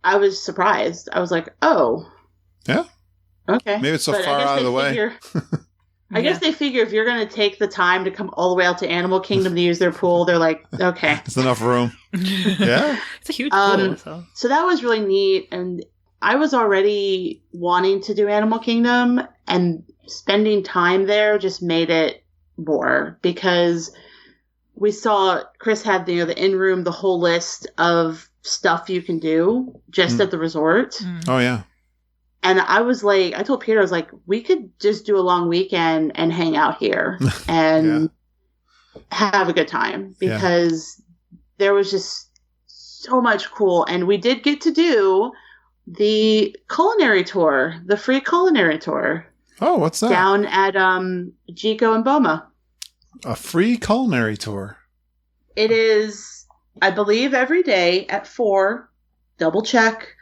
I was surprised. I was like, oh. Yeah. Okay. Maybe it's so far out of the way. I guess they figure if you're going to take the time to come all the way out to Animal Kingdom to use their pool, they're like, okay. It's enough room. Yeah. It's a huge pool. So that was really neat. And I was already wanting to do Animal Kingdom, and spending time there just made it more, because we saw Chris had the in-room, the whole list of stuff you can do just at the resort. Oh, yeah. And I was like, I told Peter, I was like, we could just do a long weekend and hang out here and have a good time, because there was just so much cool. And we did get to do the culinary tour, the free culinary tour. Oh, what's that? Down at Jico and Boma. A free culinary tour. It is, I believe, every day at 4. Double check.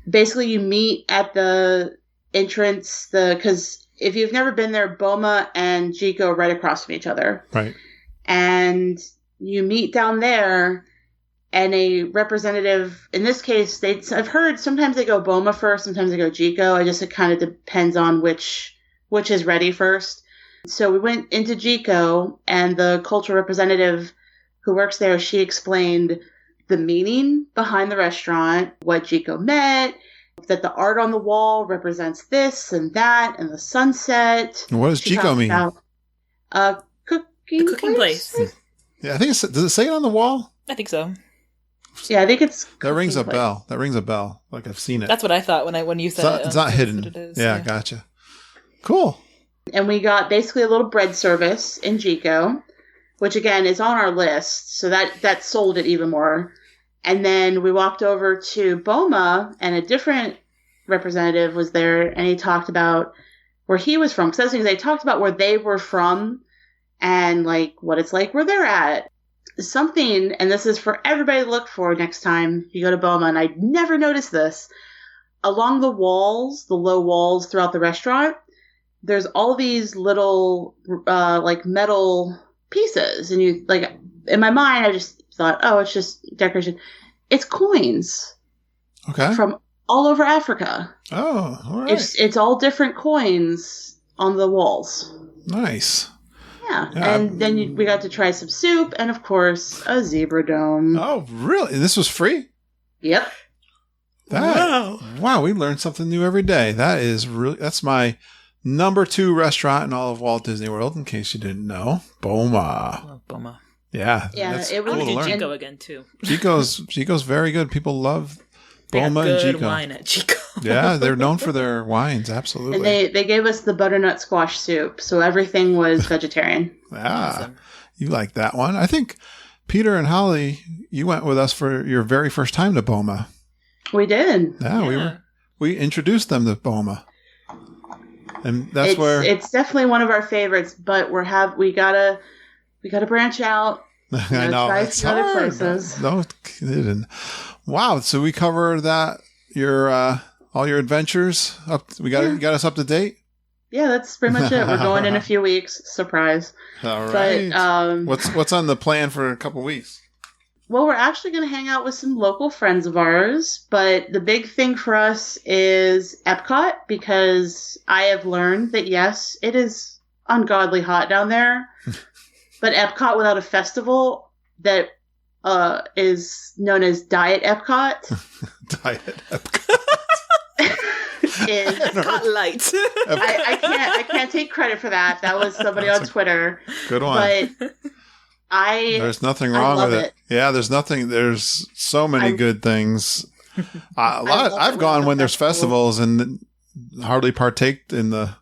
Basically, you meet at the entrance, because if you've never been there, Boma and Jico are right across from each other. Right. And you meet down there, and a representative, in this case, I've heard sometimes they go Boma first, sometimes they go Jico. It kind of depends on which is ready first. So we went into Jico, and the cultural representative who works there, she explained the meaning behind the restaurant, what Jico meant, that the art on the wall represents this and that, and the sunset. What does Jico mean? Cooking place. Yeah, I think does it say it on the wall? I think so. Yeah, I think it's. That rings a bell. That rings a bell. Like I've seen it. That's what I thought when you said it. It's not hidden. It is. Yeah, gotcha. Cool. And we got basically a little bread service in Jico, which again is on our list, so that sold it even more. And then we walked over to Boma, and a different representative was there, and he talked about where he was from. Because they talked about where they were from and like what it's like where they're at. Something, and this is for everybody to look for next time you go to Boma, and I never noticed this, along the walls, the low walls throughout the restaurant, there's all these little like metal pieces, and you like in my mind I just thought, oh, it's just decoration. It's coins. Okay. From all over Africa. Oh, all right. It's all different coins on the walls. Nice. Yeah. And then we got to try some soup, and of course a zebra dome. Oh, really? And this was free? Yep. Wow, we learn something new every day. That's my number 2 restaurant in all of Walt Disney World, in case you didn't know. Boma. Boma. Yeah. Yeah, it was cool cool to Jico again too. Jico's very good. People love Boma and Jico. Wine at Jico. Yeah, they're known for their wines, absolutely. And they gave us the butternut squash soup, so everything was vegetarian. Awesome. You like that one. I think Peter and Holly, you went with us for your very first time to Boma. We did. Yeah. We introduced them to Boma. And that's where it's definitely one of our favorites, but we gotta branch out. I know. Try It's some other hard. places. No kidding. Wow. So we covered that, all your adventures you got us up to date? Yeah, that's pretty much it. We're going in a few weeks. Surprise. All right. But, what's on the plan for a couple weeks? Well, we're actually going to hang out with some local friends of ours, but the big thing for us is Epcot, because I have learned that, yes, it is ungodly hot down there, but Epcot without a festival that is known as Diet Epcot. Diet Epcot. is Epcot Light. I can't take credit for that. That was somebody on Twitter. Good one. But There's nothing wrong with it. Yeah, there's so many good things. I've gone when there's festivals and hardly partaked in the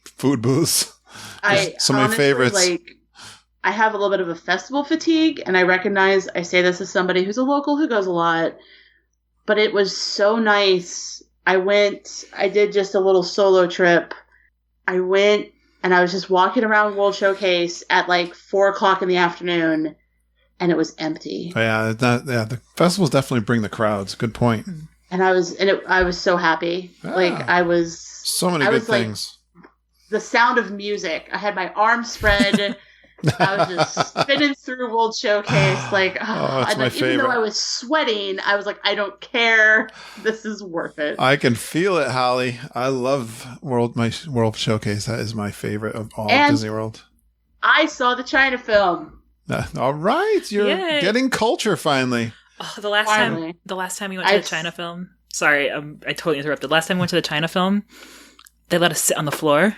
food booths. So many favorites. Like, I have a little bit of a festival fatigue, and I recognize I say this as somebody who's a local who goes a lot, but it was so nice. I did just a little solo trip. I went and I was just walking around World Showcase at like 4:00 in the afternoon, and it was empty. Yeah, the festivals definitely bring the crowds. Good point. And I was so happy. Yeah. Like I was so many good things. Like, the sound of music. I had my arms spread. I was just spinning through World Showcase, like, it's my favorite. Even though I was sweating, I was like, I don't care. This is worth it. I can feel it, Holly. I love my World Showcase. That is my favorite of all Disney World. I saw the China film. All right, you're getting culture finally. Oh, the last time we went to the China film. Sorry, I totally interrupted. Last time we went to the China film, they let us sit on the floor.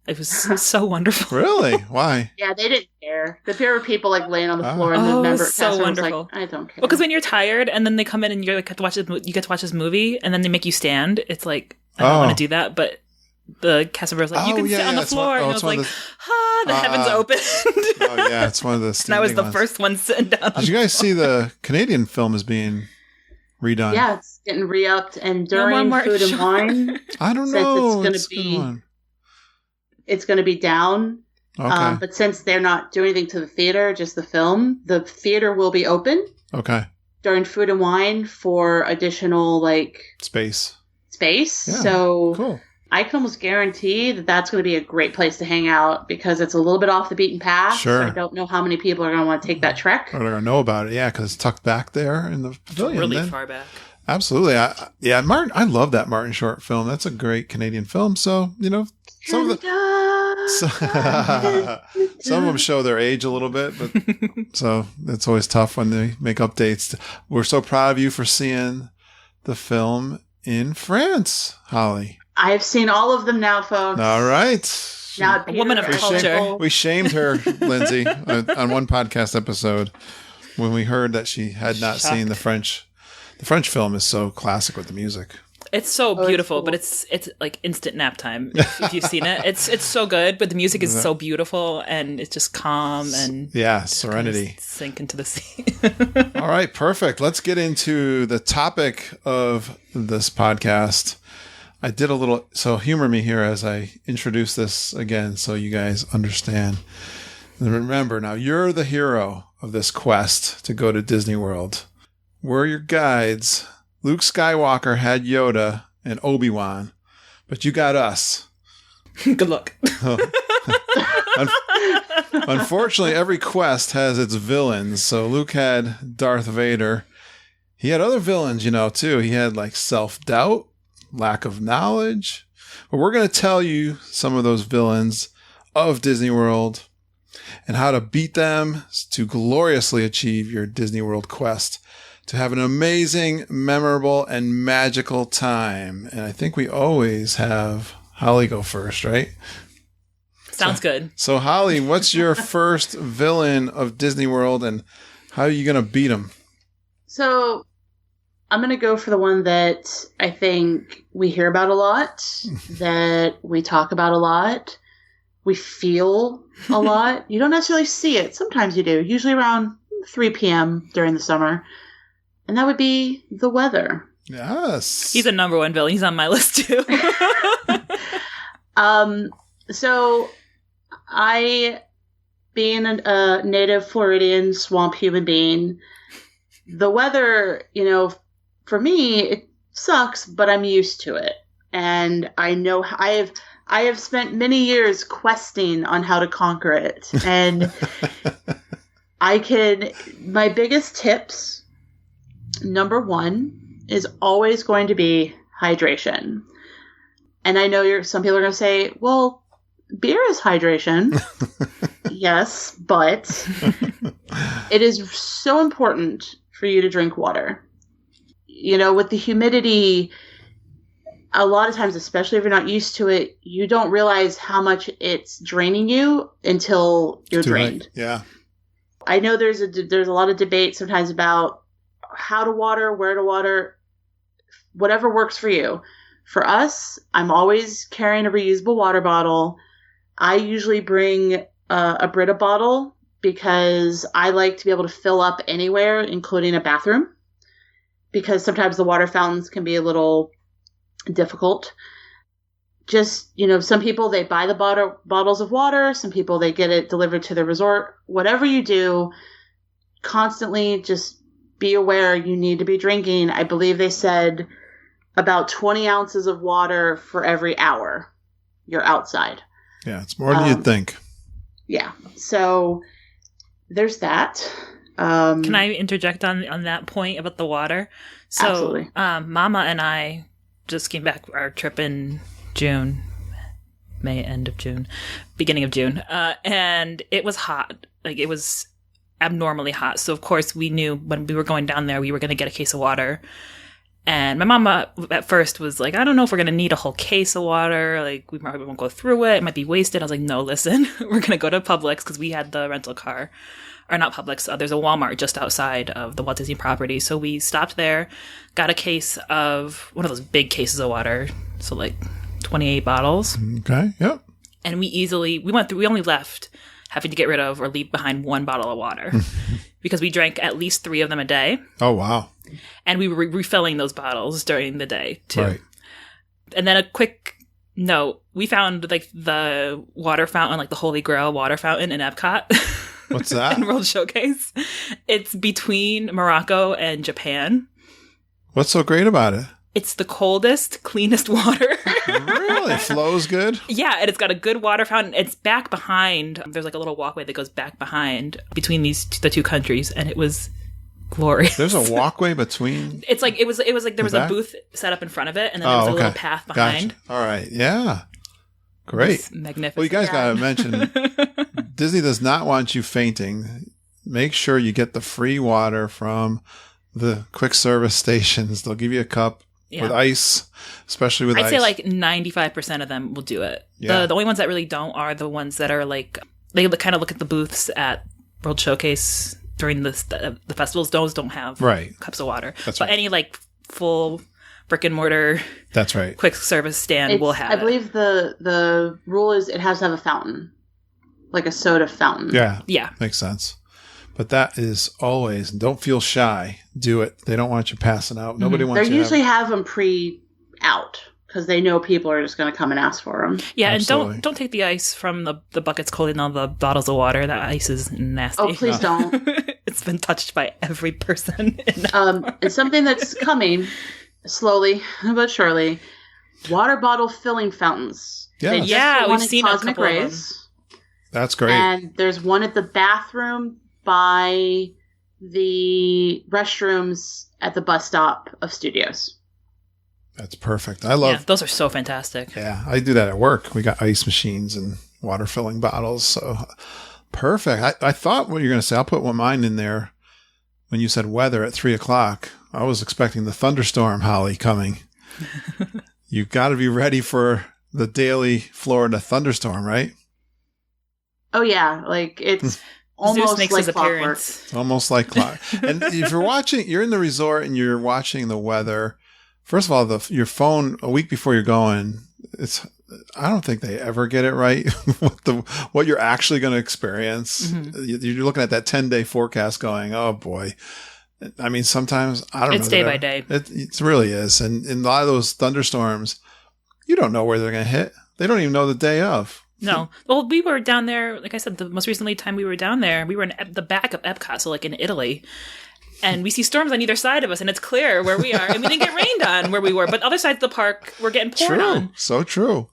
It was so wonderful. Really? Why? Yeah, they didn't care. There were people like laying on the floor, and the member so wonderful. Was like, I don't care. Well, because when you're tired, and then they come in and you get to watch this movie, and then they make you stand. It's like I don't want to do that, but the cast member was like, "You can sit on the floor," and I was like, the heavens opened. Oh yeah, it's one of the. And I was the first one sitting down. Did you guys see the Canadian film is being redone? Yeah, it's getting re-upped, and during Food and Wine, I don't know. It's going to be down. Okay. But since they're not doing anything to the theater, just the film, the theater will be open. Okay. During Food and Wine for additional space. Yeah, so cool. I can almost guarantee that that's going to be a great place to hang out because it's a little bit off the beaten path. Sure. So I don't know how many people are going to want to take that trek. Or they're going to know about it. Yeah, because it's tucked back there in the pavilion. Really far back. Absolutely. Martin. I love that Martin Short film. That's a great Canadian film. So some of them show their age a little bit, but so it's always tough when they make updates. We're so proud of you for seeing the film in France, Holly. I've seen all of them now, folks. All right. Now, a woman of culture. We shamed her, Lindsay, on one podcast episode when we heard that she had not seen the French. The French film is so classic with the music. It's so beautiful, but it's like instant nap time if you've seen it. It's so good, but the music is so beautiful and it's just calm and serenity. Kind of sink into the sea. All right, perfect. Let's get into the topic of this podcast. I did a little, so humor me here as I introduce this again so you guys understand. And remember, now you're the hero of this quest to go to Disney World. We're your guides. Luke Skywalker had Yoda and Obi-Wan, but you got us. Good luck. Unfortunately, every quest has its villains. So Luke had Darth Vader. He had other villains, too. He had self-doubt, lack of knowledge. But we're going to tell you some of those villains of Disney World and how to beat them to gloriously achieve your Disney World quest. To have an amazing, memorable, and magical time. And I think we always have Holly go first, right? Sounds good. So, Holly, what's your first villain of Disney World, and how are you going to beat him? So, I'm going to go for the one that I think we hear about a lot, that we talk about a lot, we feel a lot. You don't necessarily see it. Sometimes you do. Usually around 3 p.m. during the summer. And that would be the weather. Yes. He's a number one villain. He's on my list too. So I, being a native Floridian swamp human being, the weather, for me, it sucks, but I'm used to it. And I know I have spent many years questing on how to conquer it. And my biggest tips, number one is always going to be hydration. And I know some people are going to say, well, beer is hydration. Yes, but it is so important for you to drink water. With the humidity, a lot of times, especially if you're not used to it, you don't realize how much it's draining you until you're drained. Yeah. I know there's a lot of debate sometimes about how to water, where to water, whatever works for you. For us, I'm always carrying a reusable water bottle. I usually bring a Brita bottle because I like to be able to fill up anywhere, including a bathroom, because sometimes the water fountains can be a little difficult. Just, some people, they buy the bottles of water. Some people, they get it delivered to the resort. Whatever you do, constantly just be aware you need to be drinking. I believe they said about 20 ounces of water for every hour you're outside. Yeah, it's more than you'd think. Yeah. So there's that. Can I interject on that point about the water? So, absolutely. Mama and I just came back our trip in June, end of June, beginning of June, and it was hot. Like, it was abnormally hot. So of course we knew when we were going down there we were going to get a case of water. And my mama at first was like, I don't know if we're going to need a whole case of water. Like, we probably won't go through it. It might be wasted. I was like, no, listen, we're going to go to Publix because we had the rental car. Or not Publix. There's a Walmart just outside of the Walt Disney property. So we stopped there, got a case of one of those big cases of water. So like 28 bottles. Okay. Yep. And we only left having to get rid of or leave behind one bottle of water because we drank at least 3 of them a day. Oh, wow. And we were refilling those bottles during the day too. Right. And then a quick note, we found like the water fountain, like the Holy Grail water fountain in Epcot. What's that? In World Showcase. It's between Morocco and Japan. What's so great about it? It's the coldest, cleanest water. Really? It flows good? Yeah, and it's got a good water fountain. It's back behind. There's like a little walkway that goes back behind between the two countries, and it was glorious. There's a walkway between? It's like, it was like there was a booth set up in front of it, and then there was a little path behind. Gotcha. All right, yeah. Great. It's magnificent. Well, you guys got to mention, Disney does not want you fainting. Make sure you get the free water from the quick service stations. They'll give you a cup with ice, especially with ice. I'd say like 95% of them will do it. Yeah. The only ones that really don't are the ones that are like, they kind of look at the booths at World Showcase during the festivals. Those don't have cups of water. That's but right. any like full brick and mortar That's right. quick service stand will have I believe the rule is it has to have a fountain, like a soda fountain. Yeah. Makes sense. But that is always, don't feel shy. Do it. They don't want you passing out. Nobody wants They you usually have them out because they know people are just going to come and ask for them. Yeah, Absolutely. and don't take the ice from the buckets holding all the bottles of water. That ice is nasty. Oh, please don't. It's been touched by every person. And something that's coming slowly but surely, water bottle filling fountains. Yes. We've seen a couple of them. That's great. And there's one at the bathroom by the restrooms at the bus stop of Studios. That's perfect. I love those are so fantastic. Yeah, I do that at work. We got ice machines and water filling bottles. So perfect. I thought what you were going to say, I'll put one mine in there. When you said weather at 3:00, I was expecting the thunderstorm, Holly, coming. You've got to be ready for the daily Florida thunderstorm, right? Oh yeah, like it's almost makes like his clockwork. appearance. Almost like clock. And if you're in the resort and you're watching the weather, first of all, your phone a week before you're going, I don't think they ever get it right what you're actually going to experience. Mm-hmm. You're looking at that 10-day forecast going, oh boy. I mean, sometimes I don't know. It's day by day. It really is. And in a lot of those thunderstorms, you don't know where they're going to hit. They don't even know the day of. No. Well, we were down there, like I said, the most recently time we were down there, we were in the back of Epcot, so like in Italy. And we see storms on either side of us, and it's clear where we are. And we didn't get rained on where we were. But other sides of the park, we're getting poured on. So true.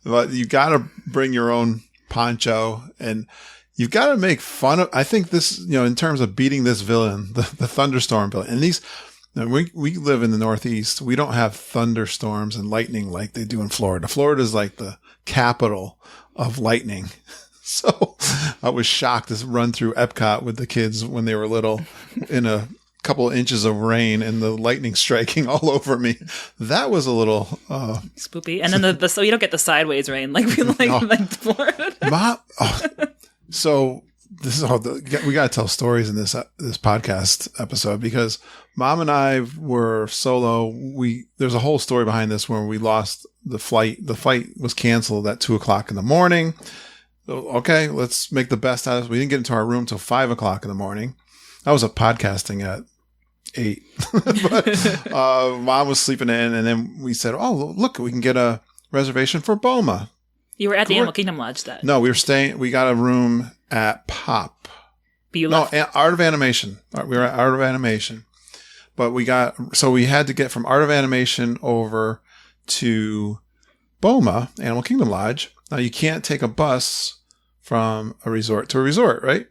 But you got to bring your own poncho, and you've got to make fun of, I think this, in terms of beating this villain, the thunderstorm villain. And these, we live in the Northeast. We don't have thunderstorms and lightning like they do in Florida. Florida is like the capital of lightning. So I was shocked to run through Epcot with the kids when they were little in a couple of inches of rain and the lightning striking all over me. That was a little spoopy. And then so you don't get the sideways rain like we like Florida. So this is all we got to tell stories in this podcast episode because Mom and I were solo. There's a whole story behind this where we lost the flight. The flight was canceled at 2:00 in the morning. So, okay, let's make the best out of it. We didn't get into our room till 5:00 in the morning. I was up podcasting at 8. But Mom was sleeping in, and then we said, "Oh, look, we can get a reservation for Boma." You were at the Animal Kingdom Lodge then. No, we got a room at Pop. But you no, left. Art of Animation. We were at Art of Animation. But we had to get from Art of Animation over to Boma, Animal Kingdom Lodge. Now, you can't take a bus from a resort to a resort, right?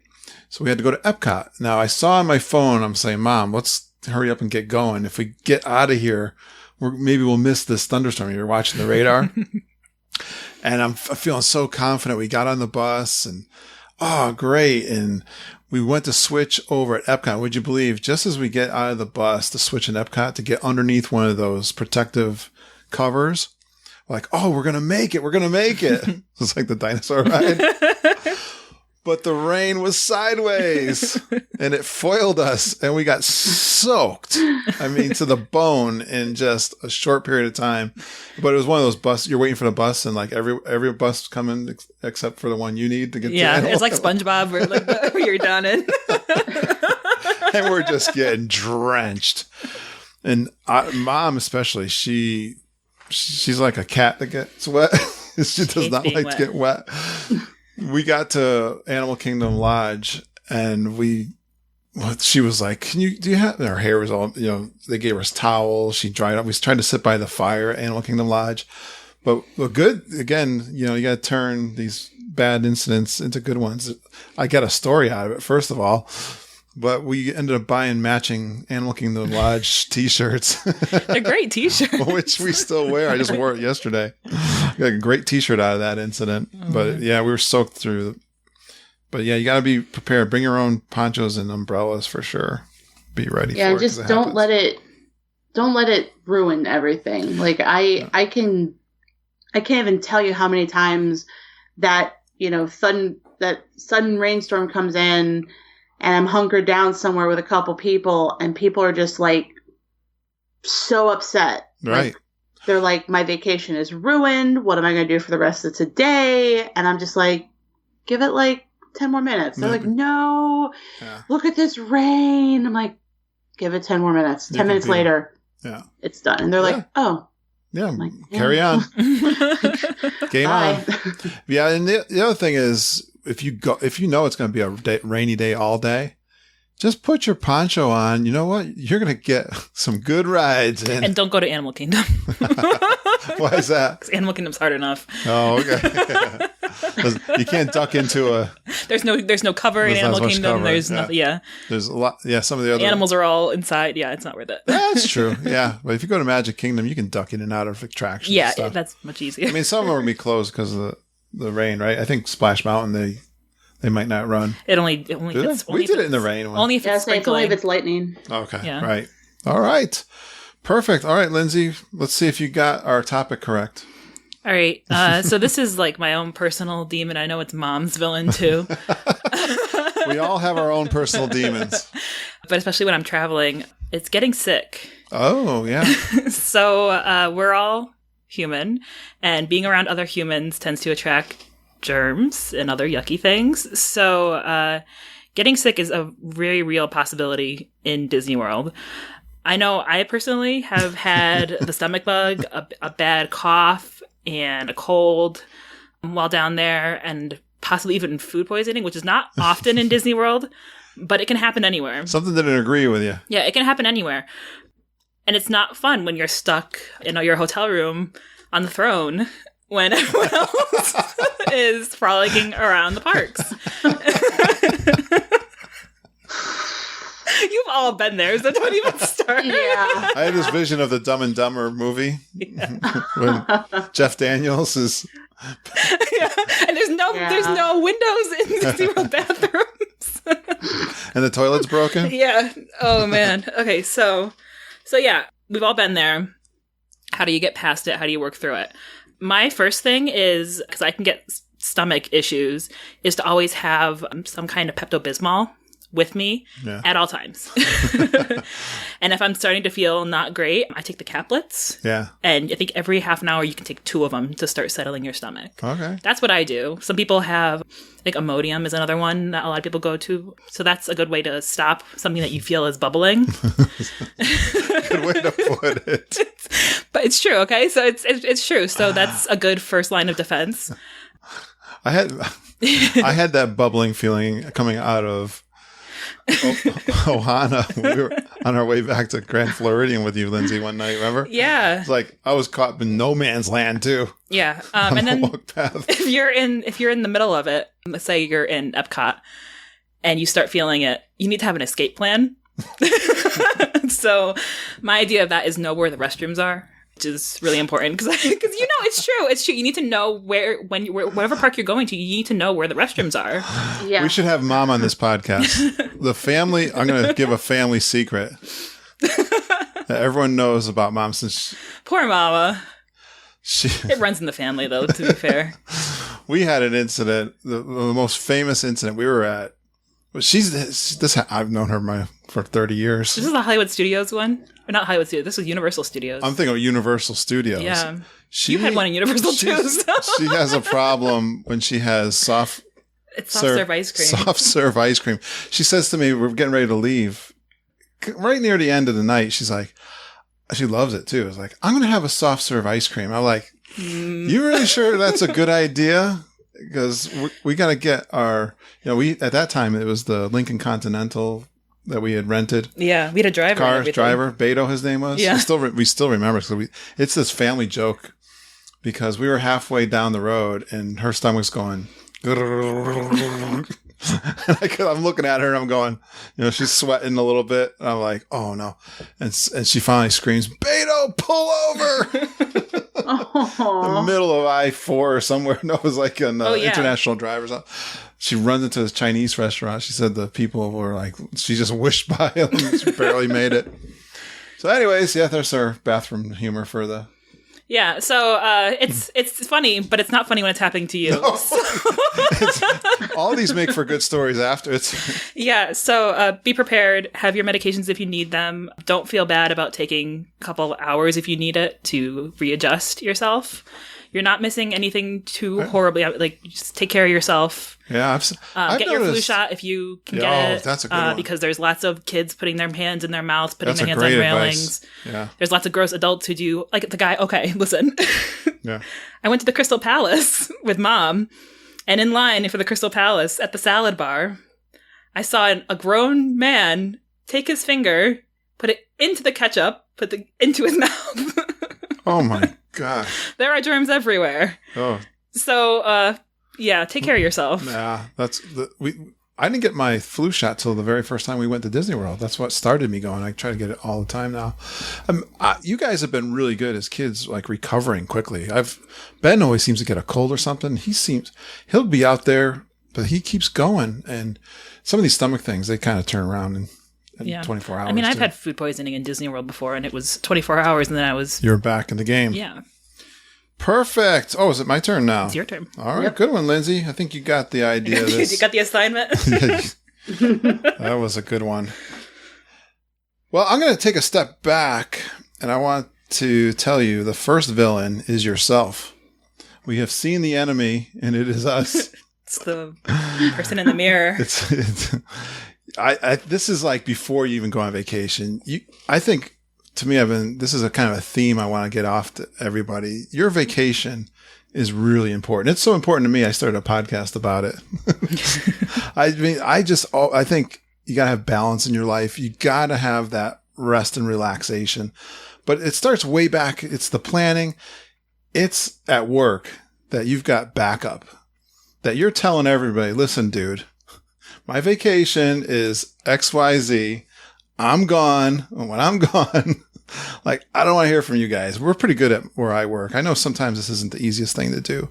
So we had to go to Epcot. Now, I saw on my phone, I'm saying, Mom, let's hurry up and get going. If we get out of here, maybe we'll miss this thunderstorm. You were watching the radar. And I'm feeling so confident. We got on the bus and, oh, great. And we went to switch over at Epcot. Would you believe, just as we get out of the bus to switch in Epcot to get underneath one of those protective covers, we're like, oh, we're going to make it. We're going to make it. It's like the dinosaur ride. But the rain was sideways and it foiled us and we got soaked. I mean, to the bone in just a short period of time. But it was one of those buses. You're waiting for the bus and like every bus coming except for the one you need to get to. Yeah, it's like SpongeBob where you're done in. And we're just getting drenched. And Mom especially, she's like a cat that gets wet. She does not like to get wet. We got to Animal Kingdom Lodge and she was like, do you have, her hair was all, they gave us towels. She dried up. We tried to sit by the fire at Animal Kingdom Lodge, but good. Again, you got to turn these bad incidents into good ones. I got a story out of it, first of all, but we ended up buying matching Animal Kingdom Lodge t-shirts. They're great t-shirts. Which we still wear. I just wore it yesterday. Got a great t-shirt out of that incident. But yeah, we were soaked through. But yeah, you got to be prepared. Bring your own ponchos and umbrellas for sure. Be ready for it. Yeah, just don't let it ruin everything. Like I can't even tell you how many times that, sudden rainstorm comes in and I'm hunkered down somewhere with a couple people and people are just like so upset. Right. Like, they're like, my vacation is ruined. What am I going to do for the rest of today? And I'm just like, give it like 10 more minutes. They're like, no, look at this rain. I'm like, give it 10 more minutes. 10 minutes later, it's done. And they're like, oh. Yeah, like, carry on. Game Bye. on. Yeah, and the other thing is, if you know it's going to be a rainy day all day, just put your poncho on. You know what? You're going to get some good rides. And don't go to Animal Kingdom. Why is that? Because Animal Kingdom's hard enough. Oh, okay. You can't duck into a... There's no cover in Animal Kingdom. There's nothing. Yeah. There's a lot. Yeah, some of the other... Animals are all inside. Yeah, it's not worth it. That's true. Yeah. But if you go to Magic Kingdom, you can duck in and out of attractions. Yeah, and stuff. that's much easier. I mean, some of them will be closed because of the rain, right? I think Splash Mountain, they might not run. It only we did it in the rain. Only if it's sprinkling. Only if it's lightning. Okay. Yeah. Right. All right. Perfect. All right, Lindsay. Let's see if you got our topic correct. All right. So this is like my own personal demon. I know it's Mom's villain too. We all have our own personal demons. But especially when I'm traveling, it's getting sick. Oh, yeah. So we're all human, and being around other humans tends to attract germs and other yucky things. So getting sick is a very real possibility in Disney World. I know I personally have had the stomach bug, a bad cough, and a cold while down there, and possibly even food poisoning, which is not often in Disney World, but it can happen anywhere. Something didn't agree with you. Yeah, it can happen anywhere. And it's not fun when you're stuck in your hotel room on the throne when everyone else is frolicking around the parks. You've all been there, so don't even start. Yeah. I had this vision of the Dumb and Dumber movie when Jeff Daniels is... Yeah. And there's no windows in Disney World bathrooms. And the toilet's broken? Yeah. Oh, man. Okay, so yeah, we've all been there. How do you get past it? How do you work through it? My first thing is, because I can get stomach issues is to always have some kind of Pepto-Bismol with me at all times. And if I'm starting to feel not great, I take the caplets. Yeah. And I think every half an hour you can take 2 of them to start settling your stomach. Okay. That's what I do. Some people have, I think Imodium is another one that a lot of people go to. So that's a good way to stop something that you feel is bubbling. Good way to put it. But it's true, okay? So it's true. So that's a good first line of defense. I had that bubbling feeling coming out of Ohana. We were on our way back to Grand Floridian with you, Lindsay, one night, remember? Yeah. It's like I was caught in no man's land too. Yeah. On And the then walk path. if you're in the middle of it, let's say you're in Epcot and you start feeling it, you need to have an escape plan. So my idea of that is know where the restrooms are, which is really important because it's true. You need to know whatever park you're going to, you need to know where the restrooms are. Yeah. We should have Mom on this podcast. The family, I'm going to give a family secret that everyone knows about Mom since Poor Mama. she It runs in the family, though, to be fair. we had an incident, the most famous incident we were at. I've known her for 30 years. This is the Hollywood Studios one? Or not Hollywood Studios, this was Universal Studios. I'm thinking of Universal Studios. Yeah. You had one in Universal too. So. She has a problem when she has soft serve ice cream. Soft serve ice cream. She says to me, we're getting ready to leave. Right near the end of the night, she's like, she loves it too. It's like, I'm going to have a soft serve ice cream. I'm like, you really sure that's a good idea? Because we got to get our, at that time, it was the Lincoln Continental that we had rented. Yeah, we had a driver. Driver, Beto, his name was. Yeah. We still remember. So it's this family joke because we were halfway down the road and her stomach's going. I'm looking at her and I'm going, she's sweating a little bit. And I'm like, oh no. And she finally screams, Beto, pull over. In the middle of I-4 or somewhere. No, it was like an international driver's. She runs into this Chinese restaurant. She said the people were like, she just wished by them. She barely made it. So anyways, there's our bathroom humor for the... Yeah, so it's funny, but it's not funny when it's happening to you. No. All these make for good stories after. Yeah, so be prepared. Have your medications if you need them. Don't feel bad about taking a couple hours if you need it to readjust yourself. You're not missing anything too horribly. Like, just take care of yourself. Yeah, I've get your flu shot if you can get it. That's a good one. Because there's lots of kids putting their hands in their mouths, putting their hands on great railings. Advice. Yeah. There's lots of gross adults who do, like the guy, okay, listen. Yeah. I went to the Crystal Palace with Mom, and in line for the Crystal Palace at the salad bar, I saw a grown man take his finger, put it into the ketchup, into his mouth. Oh my gosh. There are germs everywhere. Oh. So, take care of yourself. Yeah, I didn't get my flu shot till the very first time we went to Disney World. That's what started me going. I try to get it all the time now. You guys have been really good as kids, like recovering quickly. Ben always seems to get a cold or something. He'll be out there, but he keeps going. And some of these stomach things, they kind of turn around in 24 hours. I mean, I've had food poisoning in Disney World before, and it was 24 hours, and then You're back in the game. Yeah. Perfect. Oh, is it my turn now? It's your turn. All right. Good one, Lindsay. I think you got the idea of this. You got the assignment? That was a good one. Well, I'm going to take a step back, and I want to tell you the first villain is yourself. We have seen the enemy, and it is us. It's the person in the mirror. This is like before you even go on vacation. I think, to me, this is a kind of a theme I want to get off to everybody. Your vacation is really important. It's so important to me. I started a podcast about it. I mean, I think you got to have balance in your life. You got to have that rest and relaxation, but it starts way back. It's the planning. It's at work that you've got backup, that you're telling everybody, listen, dude, my vacation is XYZ. I'm gone. And when I'm gone, like, I don't want to hear from you guys. We're pretty good at where I work. I know sometimes this isn't the easiest thing to do,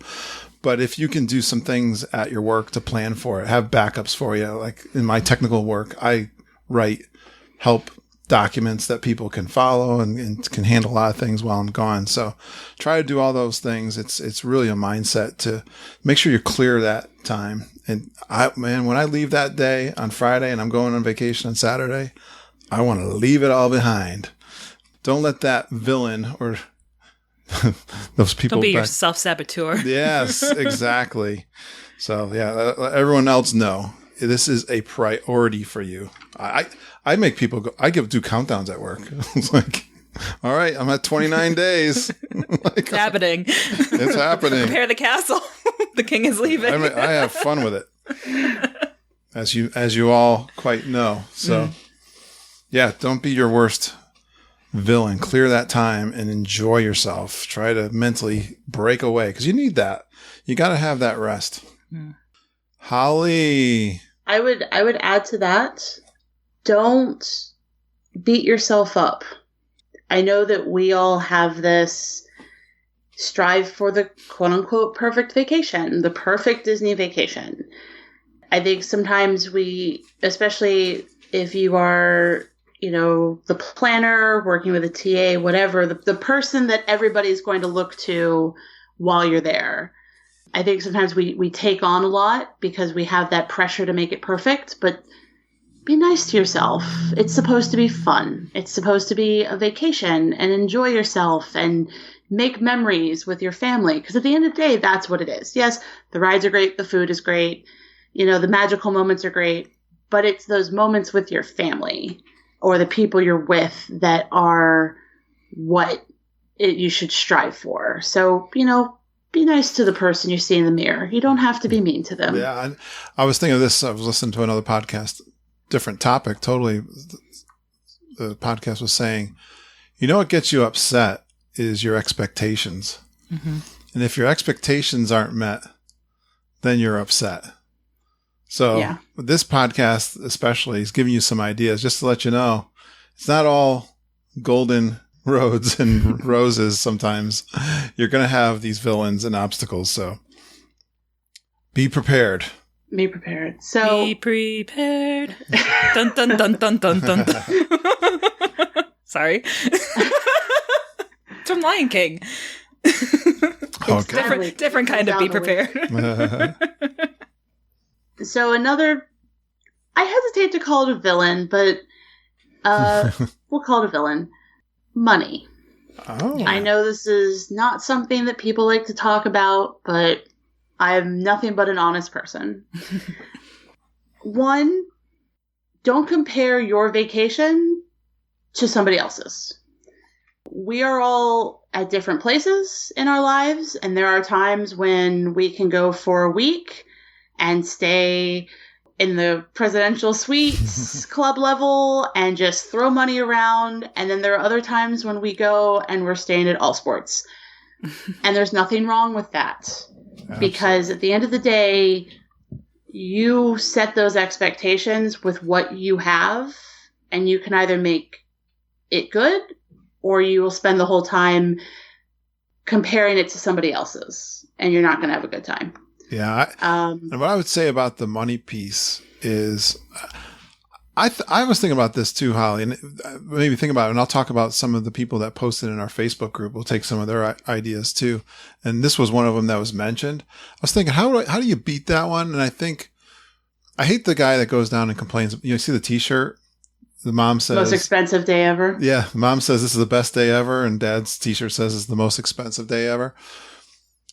but if you can do some things at your work to plan for it, have backups for you. Like in my technical work, I help documents that people can follow and can handle a lot of things while I'm gone. So try to do all those things. It's really a mindset to make sure you're clear that time. And when I leave that day on Friday and I'm going on vacation on Saturday, I want to leave it all behind. Don't let that villain or those people. Don't be your self-saboteur. Yes, exactly. So yeah, let everyone else know this is a priority for you. I make people go. I do countdowns at work. It's like, all right, I'm at 29 days. Like, It's happening. It's happening. Prepare the castle. The king is leaving. I have fun with it, as you all quite know. So, yeah, don't be your worst villain. Clear that time and enjoy yourself. Try to mentally break away because you need that. You got to have that rest. Holly, I would add to that. Don't beat yourself up. I know that we all have this strive for the quote unquote perfect vacation, the perfect Disney vacation. I think sometimes we, especially if you are, the planner, working with a TA, whatever, the person that everybody's going to look to while you're there. I think sometimes we take on a lot because we have that pressure to make it perfect, but be nice to yourself. It's supposed to be fun. It's supposed to be a vacation and enjoy yourself and make memories with your family. Because at the end of the day, that's what it is. Yes, the rides are great. The food is great. The magical moments are great. But it's those moments with your family or the people you're with that are what you should strive for. So, be nice to the person you see in the mirror. You don't have to be mean to them. Yeah, I was thinking of this. I was listening to another podcast, different topic, totally. The podcast was saying, what gets you upset is your expectations. Mm-hmm. And if your expectations aren't met, then you're upset. So this podcast especially is giving you some ideas just to let you know it's not all golden roads and roses. Sometimes you're going to have these villains and obstacles. So be prepared. Be prepared. So be prepared. Dun dun dun dun dun dun. Sorry. It's from Lion King. Okay. Different kind of be prepared. So I hesitate to call it a villain, but we'll call it a villain. Money. Oh. I know this is not something that people like to talk about, but I'm nothing but an honest person. One, don't compare your vacation to somebody else's. We are all at different places in our lives, and there are times when we can go for a week and stay in the presidential suites club level and just throw money around. And then there are other times when we go and we're staying at All Sports. And there's nothing wrong with that. Absolutely. Because at the end of the day, you set those expectations with what you have, and you can either make it good or you will spend the whole time comparing it to somebody else's, and you're not going to have a good time. Yeah. And what I would say about the money piece is I was thinking about this too, Holly, and maybe think about it. And I'll talk about some of the people that posted in our Facebook group. We'll take some of their ideas too. And this was one of them that was mentioned. I was thinking, how do you beat that one? And I think I hate the guy that goes down and complains. You see the T-shirt? The mom says, most expensive day ever. Yeah. Mom says this is the best day ever. And dad's T-shirt says it's the most expensive day ever.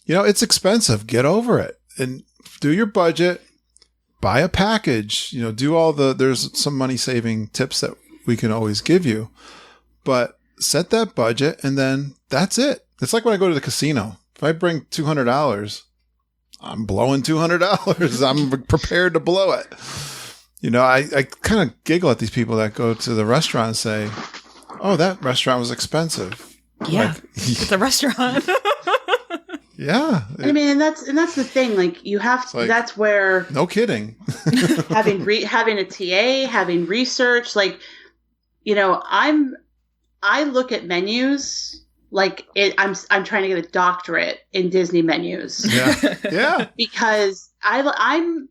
It's expensive. Get over it and do your budget. Buy a package, do there's some money saving tips that we can always give you, but set that budget and then that's it. It's like when I go to the casino. If I bring $200, I'm blowing $200. I'm prepared to blow it. I kind of giggle at these people that go to the restaurant and say, oh, that restaurant was expensive. Yeah. It's a restaurant. Yeah. I mean, and that's the thing. Like you have to, that's where no kidding. having a TA, having research, I look at menus like I'm trying to get a doctorate in Disney menus. Yeah. Yeah. Because I'm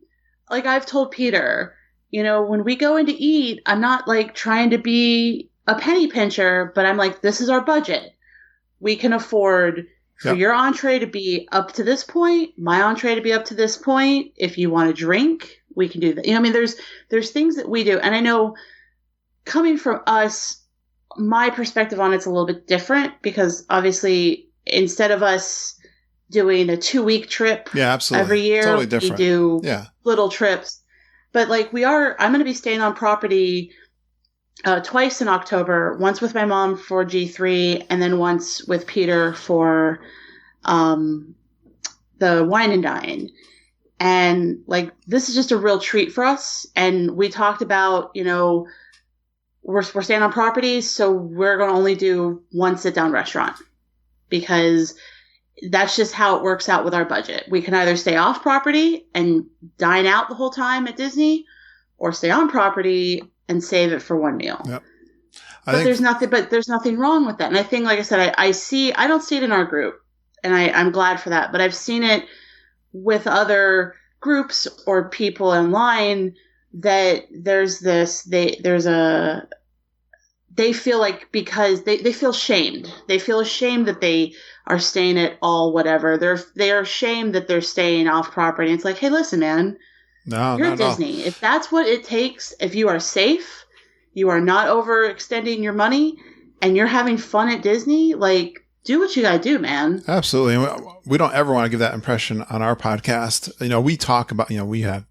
like I've told Peter, when we go in to eat, I'm not like trying to be a penny pincher, but I'm like, this is our budget. We can afford for your entree to be up to this point, my entree to be up to this point. If you want to drink, we can do that. You know, I mean, there's things that we do. And I know coming from us, my perspective on it's a little bit different because obviously instead of us doing a 2-week trip every year, totally different. We do little trips. But like I'm going to be staying on property twice in October, once with my mom for G3 and then once with Peter for the wine and dine. And like, this is just a real treat for us. And we talked about, you know, we're staying on property, so we're going to only do one sit down restaurant because that's just how it works out with our budget. We can either stay off property and dine out the whole time at Disney or stay on property and save it for one meal. Yep. There's nothing wrong with that. And I think, like I said, I don't see it in our group, and I'm glad for that, but I've seen it with other groups or people online that they feel like because they feel shamed. They feel ashamed that they are staying at all whatever. They are ashamed that they're staying off property. It's like, hey, listen, man. No, you're at Disney. If that's what it takes, if you are safe, you are not overextending your money, and you're having fun at Disney, like, do what you gotta do, man. Absolutely. We don't ever want to give that impression on our podcast. You know, we talk about, you know, we have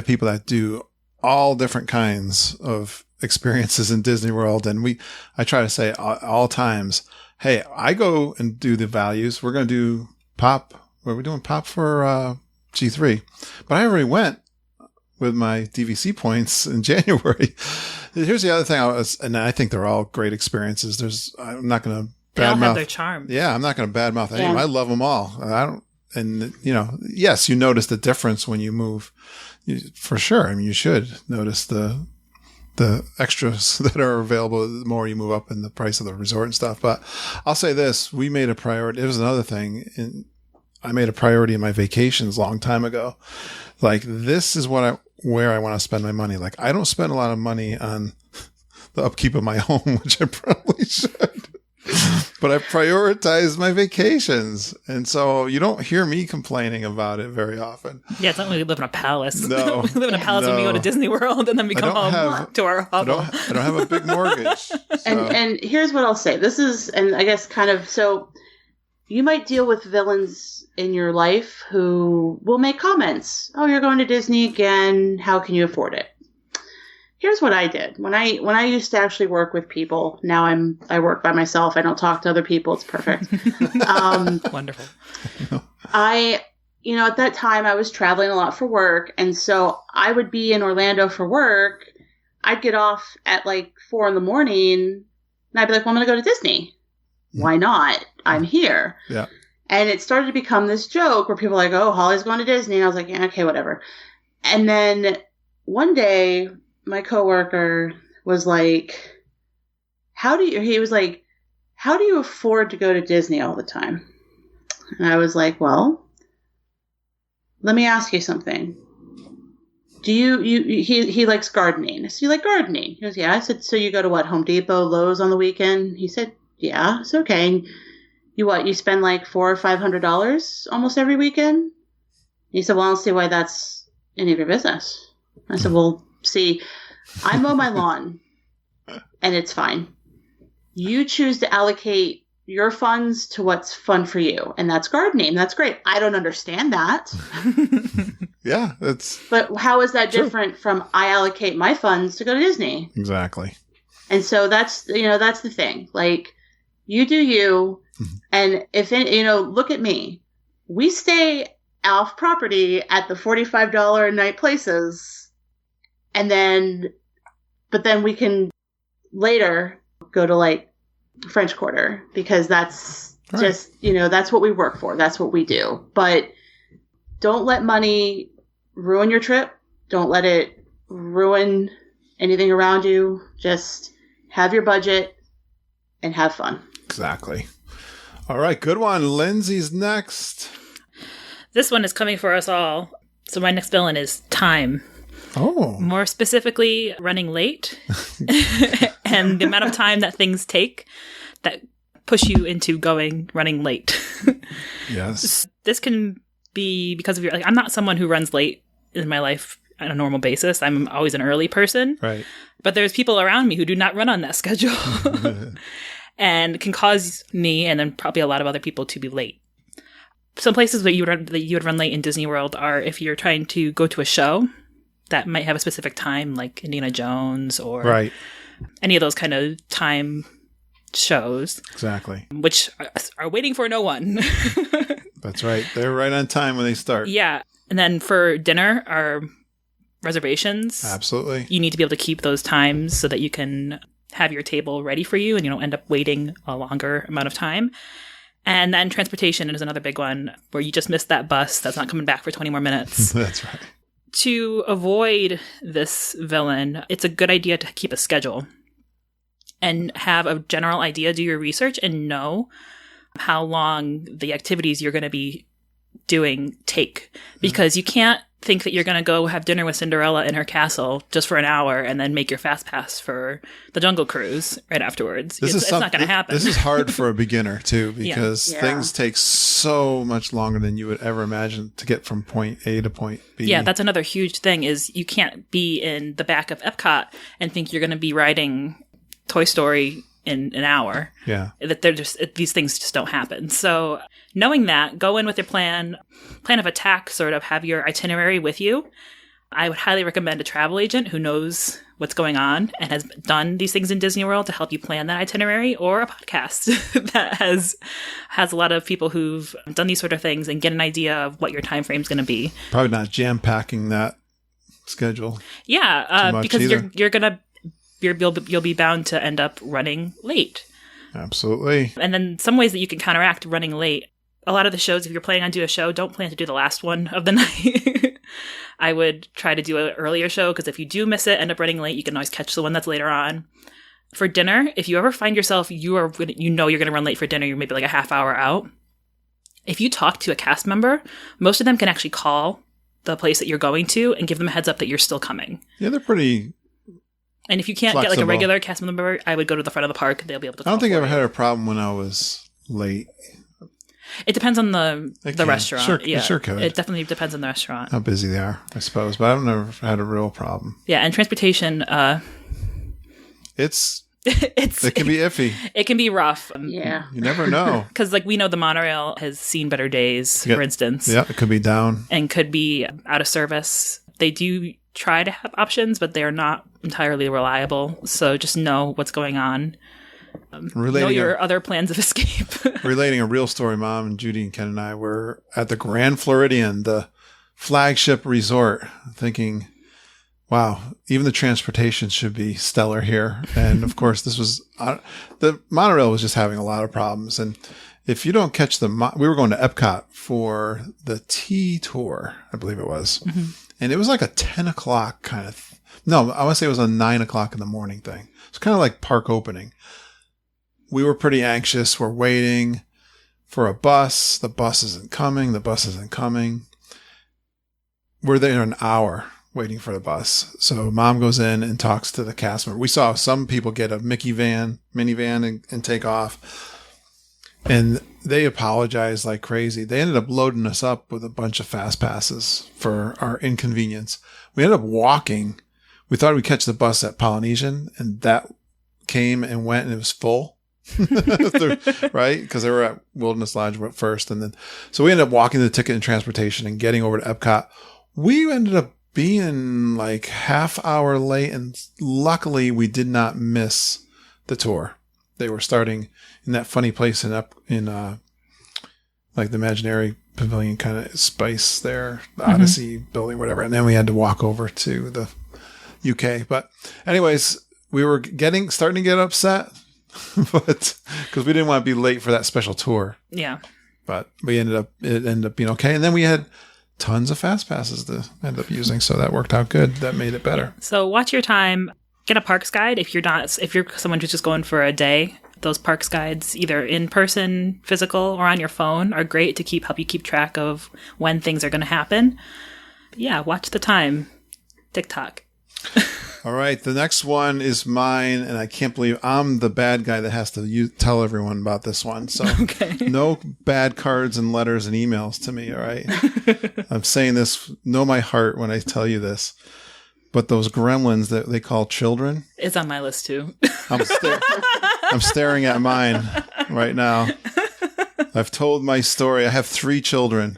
people that do all different kinds of experiences in Disney World. And I try to say all times, hey, I go and do the values. We're going to do pop. What are we doing? Pop for G3. But I already went with my DVC points in January. Here's the other thing. And I think they're all great experiences. I'm not going to they all have badmouth. Their charm. Yeah, I'm not going to badmouth anyone. I love them all. And you know, yes, you notice the difference when you move. For sure. I mean, you should notice the extras that are available the more you move up in the price of the resort and stuff. But I'll say this, we made a priority. It was another thing. I made a priority in my vacations a long time ago. Like, this is where I want to spend my money. Like, I don't spend a lot of money on the upkeep of my home, which I probably should. But I prioritize my vacations. And so you don't hear me complaining about it very often. Yeah, it's not like we live in a palace. No. We live in a palace when we go to Disney World and then we come home to our hovel. I don't have a big mortgage. So. And here's what I'll say. This is, and I guess kind of, so you might deal with villains in your life who will make comments. Oh, you're going to Disney again. How can you afford it? Here's what I did. When I used to actually work with people, now I work by myself. I don't talk to other people. It's perfect. Wonderful. At that time I was traveling a lot for work. And so I would be in Orlando for work. I'd get off at like 4 a.m. and I'd be like, well, I'm going to go to Disney. Why not? I'm here. Yeah. And it started to become this joke where people are like, oh, Holly's going to Disney. And I was like, yeah, okay, whatever. And then one day, my coworker was like, how do you afford to go to Disney all the time? And I was like, well, let me ask you something. He likes gardening. I said, you like gardening? He goes, yeah. I said, so you go to what, Home Depot, Lowe's on the weekend? He said, yeah. It's okay. And you spend like $400 or $500 almost every weekend? He said, well, I don't see why that's any of your business. I said, well, see, I mow my lawn, and it's fine. You choose to allocate your funds to what's fun for you, and that's gardening. That's great. I don't understand that. Yeah, But how is that different from I allocate my funds to go to Disney? Exactly. And so that's the thing. Like, you do you, and look at me. We stay off property at the $45 a night places. But then we can later go to like French Quarter because that's right. Just, that's what we work for. That's what we do. But don't let money ruin your trip. Don't let it ruin anything around you. Just have your budget and have fun. Exactly. All right. Good one. Lindsay's next. This one is coming for us all. So my next villain is time. Oh. More specifically, running late and the amount of time that things take that push you into running late. Yes. This can be because of I'm not someone who runs late in my life on a normal basis. I'm always an early person. Right. But there's people around me who do not run on that schedule and can cause me and then probably a lot of other people to be late. Some places that you would run late in Disney World are if you're trying to go to a show that might have a specific time, like Indiana Jones or any of those kind of time shows. Exactly. Which are waiting for no one. That's right. They're right on time when they start. Yeah. And then for dinner, our reservations. Absolutely. You need to be able to keep those times so that you can have your table ready for you and you don't end up waiting a longer amount of time. And then transportation is another big one where you just missed that bus that's not coming back for 20 more minutes. That's right. To avoid this villain, it's a good idea to keep a schedule and have a general idea, do your research, and know how long the activities you're going to be doing take. Because you can't think that you're going to go have dinner with Cinderella in her castle just for an hour and then make your fast pass for the Jungle Cruise right afterwards. It's not going to happen. This is hard for a beginner too, because Yeah. things take so much longer than you would ever imagine to get from point A to point B. Yeah, that's another huge thing is you can't be in the back of Epcot and think you're going to be riding Toy Story in an hour. Yeah. That these things just don't happen. So knowing that, go in with your plan of attack, sort of have your itinerary with you. I would highly recommend a travel agent who knows what's going on and has done these things in Disney World to help you plan that itinerary, or a podcast that has a lot of people who've done these sort of things and get an idea of what your time frame is going to be. Probably not jam-packing that schedule. Yeah, because either. you'll be bound to end up running late. Absolutely. And then some ways that you can counteract running late. A lot of the shows, if you're planning on doing a show, don't plan to do the last one of the night. I would try to do an earlier show, because if you do miss it, end up running late, you can always catch the one that's later on. For dinner, if you ever find yourself, you're going to run late for dinner, you're maybe like a half hour out. If you talk to a cast member, most of them can actually call the place that you're going to and give them a heads up that you're still coming. Yeah, they're pretty. And if you can't get like a regular cast member, I would go to the front of the park. They'll be able to call. I don't think I for ever you. had a problem when I was late. It depends on the restaurant. Sure, yeah, it sure could. It definitely depends on the restaurant. How busy they are, I suppose. But I've never had a real problem. Yeah, and transportation, It it can be iffy. It can be rough. Yeah. You never know. Because we know the monorail has seen better days, for instance. Yeah, it could be down. And could be out of service. They do try to have options, but they're not entirely reliable. So just know what's going on. Know your other plans of escape. Relating a real story, Mom and Judy and Ken and I were at the Grand Floridian, the flagship resort, thinking, wow, even the transportation should be stellar here. And of course, this was the monorail was just having a lot of problems. And if you don't catch we were going to Epcot for the Tea Tour, I believe it was. Mm-hmm. And it was like a 10 o'clock kind of, no, I want to say it was a 9 o'clock in the morning thing. It's kind of like park opening. We were pretty anxious. We're waiting for a bus. The bus isn't coming. We're there an hour waiting for the bus. So Mom goes in and talks to the cast member. We saw some people get a minivan and take off. And they apologized like crazy. They ended up loading us up with a bunch of fast passes for our inconvenience. We ended up walking. We thought we'd catch the bus at Polynesian, and that came and went, and it was full. Right? Because they were at Wilderness Lodge first. And then, so we ended up walking the ticket and transportation and getting over to Epcot. We ended up being like half hour late, and luckily we did not miss the tour. They were starting in that funny place in like the Imaginary Pavilion kind of space there, the Odyssey building, whatever. And then we had to walk over to the UK. But anyways, we were starting to get upset, but because we didn't want to be late for that special tour. Yeah. But it ended up being okay. And then we had tons of fast passes to end up using. So that worked out good. That made it better. So watch your time. Get a parks guide if you're someone who's just going for a day. Those parks guides, either in person, physical, or on your phone, are great to help you keep track of when things are going to happen. But yeah, watch the time. TikTok. All right. The next one is mine, and I can't believe I'm the bad guy that has to tell everyone about this one. So no bad cards and letters and emails to me. All right. I'm saying this, know my heart when I tell you this. But those gremlins that they call children. It's on my list too. I'm staring at mine right now. I've told my story. I have 3 children.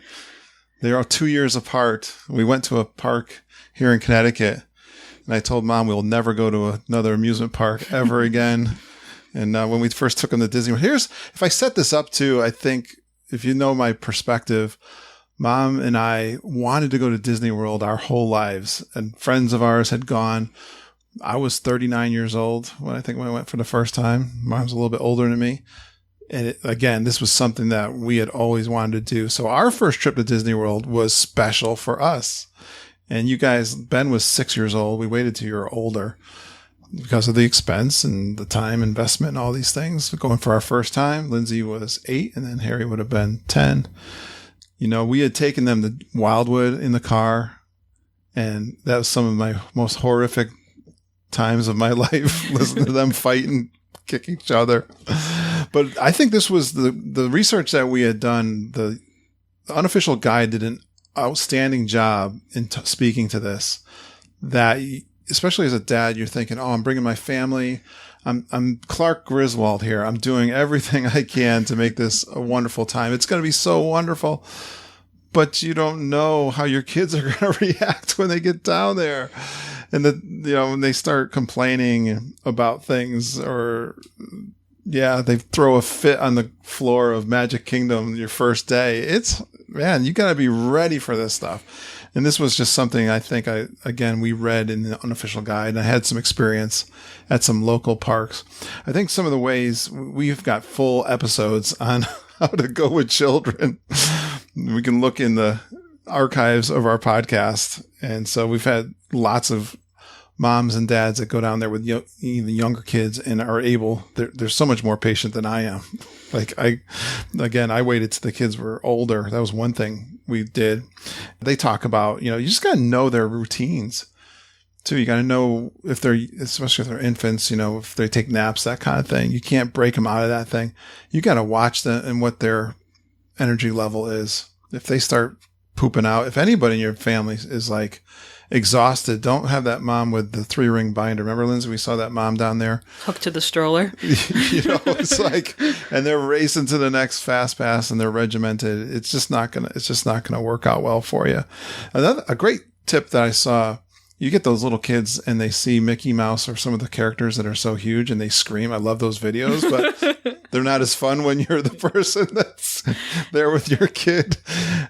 They are 2 years apart. We went to a park here in Connecticut. And I told Mom we'll never go to another amusement park ever again. And when we first took them to Disney, if I set this up too, I think if you know my perspective, Mom and I wanted to go to Disney World our whole lives, and friends of ours had gone. I was 39 years old when I went for the first time. Mom's a little bit older than me. And again, this was something that we had always wanted to do. So our first trip to Disney World was special for us. And you guys, Ben was 6 years old. We waited till you were older because of the expense and the time investment and all these things. Going for our first time, Lindsay was 8, and then Harry would have been 10. You know, we had taken them to Wildwood in the car, and that was some of my most horrific times of my life, listening to them fight and kick each other. But I think this was the research that we had done. The unofficial guide did an outstanding job in speaking to this, that especially as a dad, you're thinking, oh, I'm bringing my family. I'm Clark Griswold here. I'm doing everything I can to make this a wonderful time. It's going to be so wonderful, but you don't know how your kids are going to react when they get down there. And when they start complaining about things, or they throw a fit on the floor of Magic Kingdom your first day. You got to be ready for this stuff. And this was just something I think we read in the unofficial guide, and I had some experience at some local parks. I think some of the ways we've got full episodes on how to go with children. We can look in the archives of our podcast. And so we've had lots of moms and dads that go down there with even younger kids and are able, they're so much more patient than I am. Like I waited till the kids were older. That was one thing we did. They talk about, you just got to know their routines too. You got to know especially if they're infants, if they take naps, that kind of thing. You can't break them out of that thing. You got to watch them and what their energy level is. If they start pooping out, if anybody in your family is like exhausted, don't have that mom with the 3-ring binder. Remember, Lindsay, we saw that mom down there hooked to the stroller. It's like, and they're racing to the next fast pass and they're regimented. It's just not gonna work out well for you. A great tip that I saw, you get those little kids and they see Mickey Mouse or some of the characters that are so huge and they scream. I love those videos, but they're not as fun when you're the person that's there with your kid.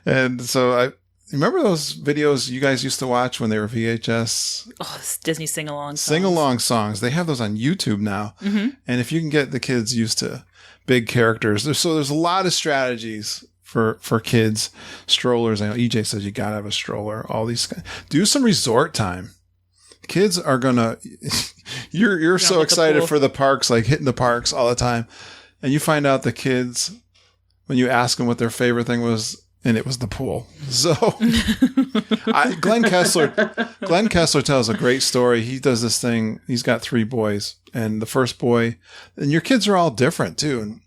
And so remember those videos you guys used to watch when they were VHS? Oh, it's Disney sing-along songs. Sing-along songs. They have those on YouTube now. Mm-hmm. And if you can get the kids used to big characters, there's a lot of strategies for kids. Strollers. I know EJ says you got to have a stroller. All these guys. Do some resort time. Kids are going to... You're so excited for the parks, like hitting the parks all the time. And you find out the kids, when you ask them what their favorite thing was, and it was the pool. So Glenn Kessler tells a great story. He does this thing. He's got 3 boys, and the first boy, and your kids are all different too. And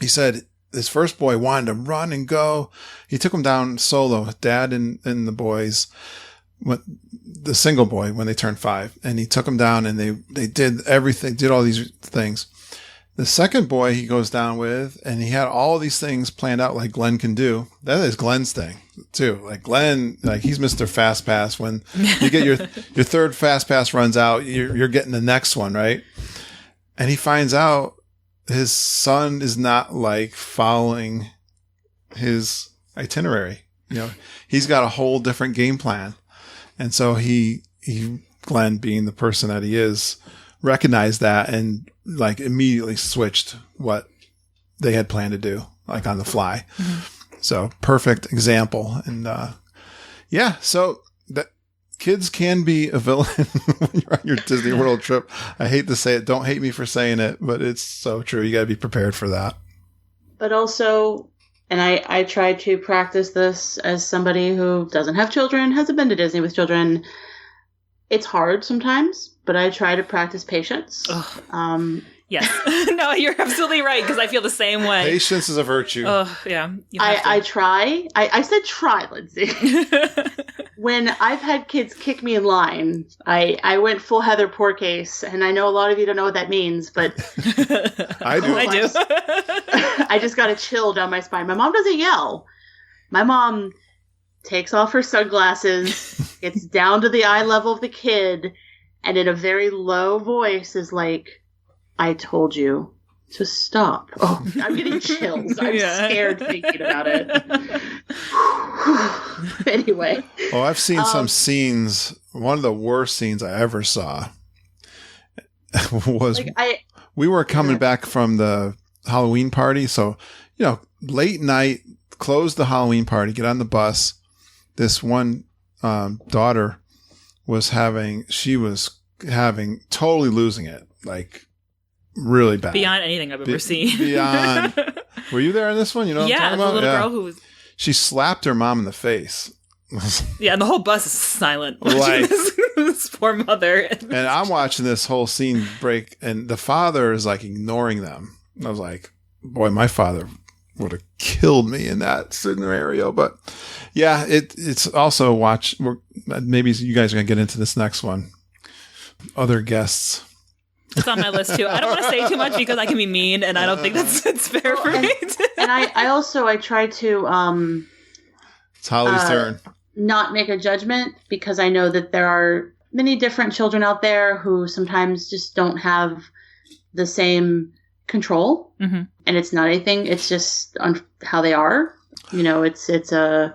he said his first boy wanted to run and go. He took him down solo, dad and the boys, the single boy when they turned 5, and he took him down and they did everything, did all these things. The second boy he goes down with, and he had all these things planned out like Glenn can do. That is Glenn's thing too. Like Glenn, like he's Mr. Fast Pass. When you get your third Fast Pass runs out, you're getting the next one, right? And he finds out his son is not like following his itinerary. He's got a whole different game plan. And so Glenn, being the person that he is, recognized that and like immediately switched what they had planned to do, like on the fly. Mm-hmm. So perfect example. And so that kids can be a villain when you're on your Disney World trip. I hate to say it. Don't hate me for saying it, but it's so true. You got to be prepared for that. But also, and I try to practice this as somebody who doesn't have children, hasn't been to Disney with children. It's hard sometimes, but I try to practice patience. Yes. No, you're absolutely right, because I feel the same way. Patience is a virtue. Oh, yeah. I try. I said try, Lindsay. When I've had kids kick me in line, I went full Heather Porcase, and I know a lot of you don't know what that means, but I do. I do. I just got a chill down my spine. My mom doesn't yell. My mom takes off her sunglasses, gets down to the eye level of the kid, and in a very low voice is like, I told you to stop. Oh, I'm getting chills. I'm scared thinking about it. Anyway. Oh, I've seen some scenes. One of the worst scenes I ever saw was we were coming back from the Halloween party. So, late night, close the Halloween party, get on the bus. This one daughter was totally losing it. Like, really bad. Beyond anything I've ever seen. Beyond. Were you there in this one? You know what I'm talking about? The little girl who was... She slapped her mom in the face. Yeah, and the whole bus is silent. Like, this poor mother. And I'm watching this whole scene break, and the father is like ignoring them. I was like, boy, my father would have killed me in that scenario. But yeah, it's also maybe you guys are going to get into this next one. Other guests. It's on my list too. I don't want to say too much because I can be mean, and I don't think it's fair for me. And I try to it's Holly's turn. Not make a judgment, because I know that there are many different children out there who sometimes just don't have the same control, and it's not anything. It's just on how they are. It's a.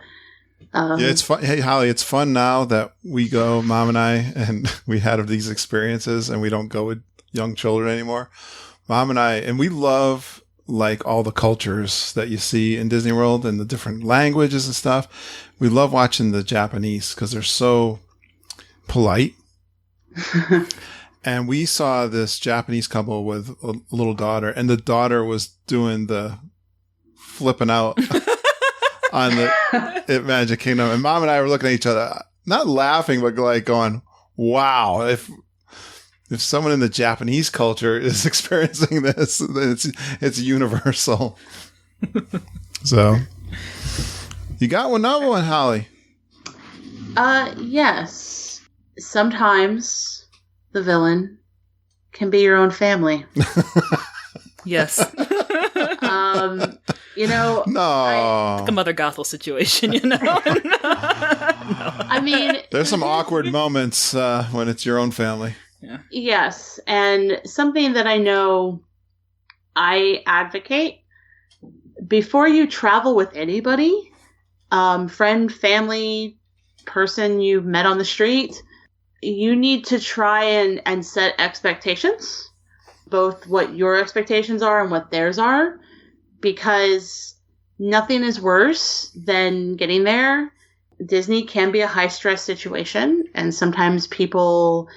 Yeah, it's fun. Hey, Holly, it's fun now that we go, Mom and I, and we had these experiences, and we don't go with young children anymore. Mom and I, and we love like all the cultures that you see in Disney World and the different languages and stuff. We love watching the Japanese because they're so polite. And we saw this Japanese couple with a little daughter, and the daughter was doing the flipping out on the Magic Kingdom. And Mom and I were looking at each other, not laughing, but like going, wow, if someone in the Japanese culture is experiencing this, then it's universal. So, you got another one, Holly? Yes. Sometimes the villain can be your own family. Yes. No. Like a Mother Gothel situation, No. I mean, there's some awkward moments when it's your own family. Yeah. Yes, and something that I know I advocate, before you travel with anybody, friend, family, person you've met on the street, you need to try and set expectations, both what your expectations are and what theirs are, because nothing is worse than getting there. Disney can be a high-stress situation, and sometimes people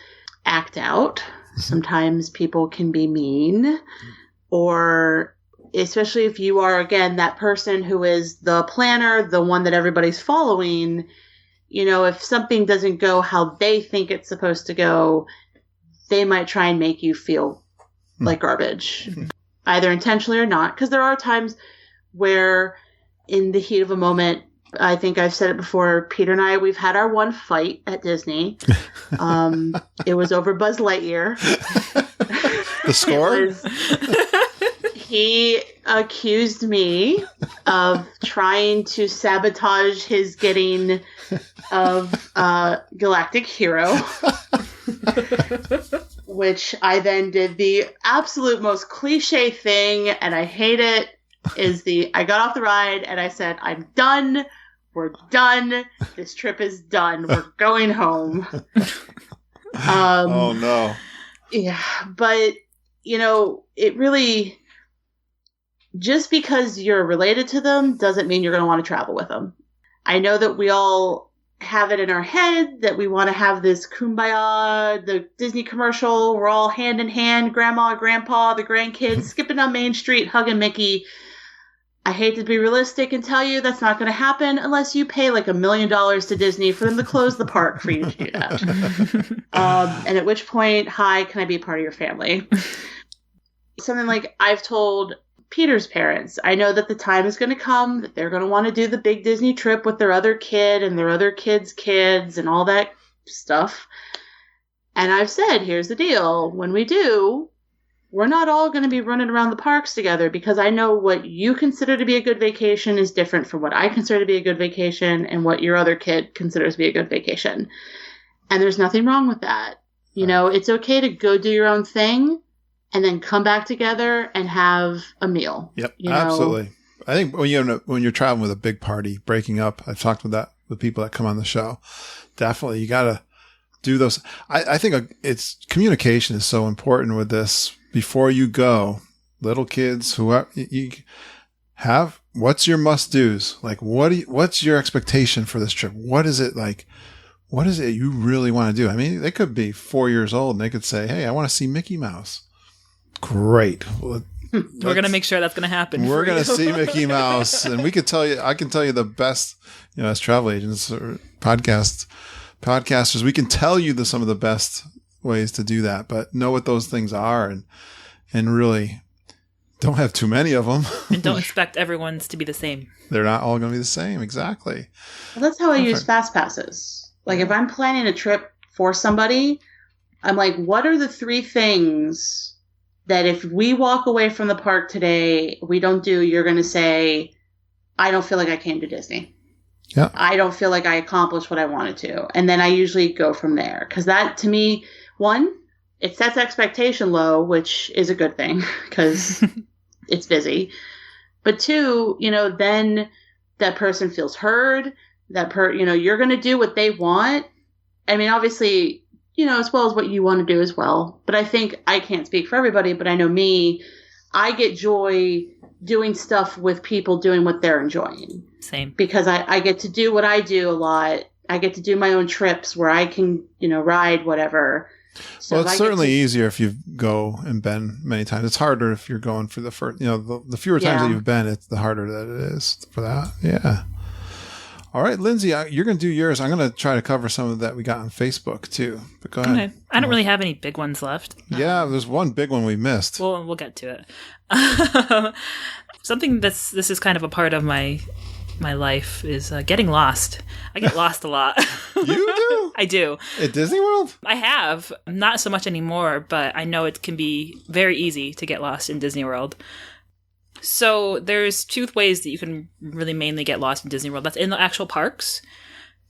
act out. Sometimes people can be mean, or especially if you are, again, that person who is the planner, the one that everybody's following, if something doesn't go how they think it's supposed to go, they might try and make you feel like garbage, either intentionally or not. Because there are times where in the heat of a moment, I think I've said it before, Peter and I, we've had our one fight at Disney. It was over Buzz Lightyear. The score? He accused me of trying to sabotage his getting of Galactic Hero. Which I then did the absolute most cliche thing, and I hate it, I got off the ride and I said, I'm done. We're done. This trip is done. We're going home. Oh, no. Yeah, but, it really, just because you're related to them doesn't mean you're going to want to travel with them. I know that we all have it in our head that we want to have this kumbaya, the Disney commercial, we're all hand in hand, grandma, grandpa, the grandkids, skipping down Main Street, hugging Mickey. I hate to be realistic and tell you that's not going to happen unless you pay like $1 million to Disney for them to close the park for you to do that. And at which point, hi, can I be a part of your family? Something like I've told Peter's parents, I know that the time is going to come that they're going to want to do the big Disney trip with their other kid and their other kids' kids and all that stuff. And I've said, here's the deal. When we do, we're not all going to be running around the parks together because I know what you consider to be a good vacation is different from what I consider to be a good vacation and what your other kid considers to be a good vacation. And there's nothing wrong with that. You know, it's okay to go do your own thing and then come back together and have a meal. Yep, you know? absolutely. I think when you're traveling with a big party, breaking up, I've talked with that with people that come on the show. Definitely, you got to do those. I think it's communication is so important with this. Before you go, little kids, whoever you have, what's your must-dos? Like, what's your expectation for this trip? What is it like? What is it you really want to do? I mean, they could be 4 years old and they could say, hey, I want to see Mickey Mouse. Great. Well, we're going to make sure that's going to happen. We're going to see Mickey Mouse. And I can tell you the best, as travel agents or podcasters, we can tell you some of the best ways to do that, but know what those things are and really don't have too many of them. And don't expect everyone's to be the same. They're not all going to be the same. Exactly. Well, that's how I use fast passes. Like if I'm planning a trip for somebody, I'm like, what are the 3 things that if we walk away from the park today, we don't do, you're going to say, I don't feel like I came to Disney. Yeah. I don't feel like I accomplished what I wanted to. And then I usually go from there. Because that, to me, one, it sets expectation low, which is a good thing because it's busy. But 2, then that person feels heard. You're going to do what they want. I mean, obviously, as well as what you want to do as well. But I think I can't speak for everybody, but I know me, I get joy doing stuff with people doing what they're enjoying. Same. Because I get to do what I do a lot. I get to do my own trips where I can, ride whatever. So well, it's certainly easier if you go and been many times. It's harder if you're going for the first, the fewer times that you've been, it's the harder that it is for that. Yeah. All right, Lindsay, you're going to do yours. I'm going to try to cover some of that we got on Facebook too. But go ahead. Okay. I don't really have any big ones left. Yeah, there's one big one we missed. Well, we'll get to it. Something this is kind of a part of my life is getting lost. I get lost a lot. You do? I do. At Disney World? I have. Not so much anymore, but I know it can be very easy to get lost in Disney World. So there's 2 ways that you can really mainly get lost in Disney World. That's in the actual parks.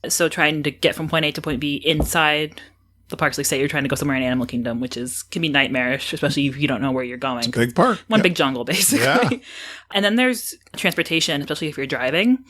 So trying to get from point A to point B inside the parks. Like say you're trying to go somewhere in Animal Kingdom, which can be nightmarish, especially if you don't know where you're going. It's a big park. One big jungle, basically. Yeah. And then there's transportation, especially if you're driving.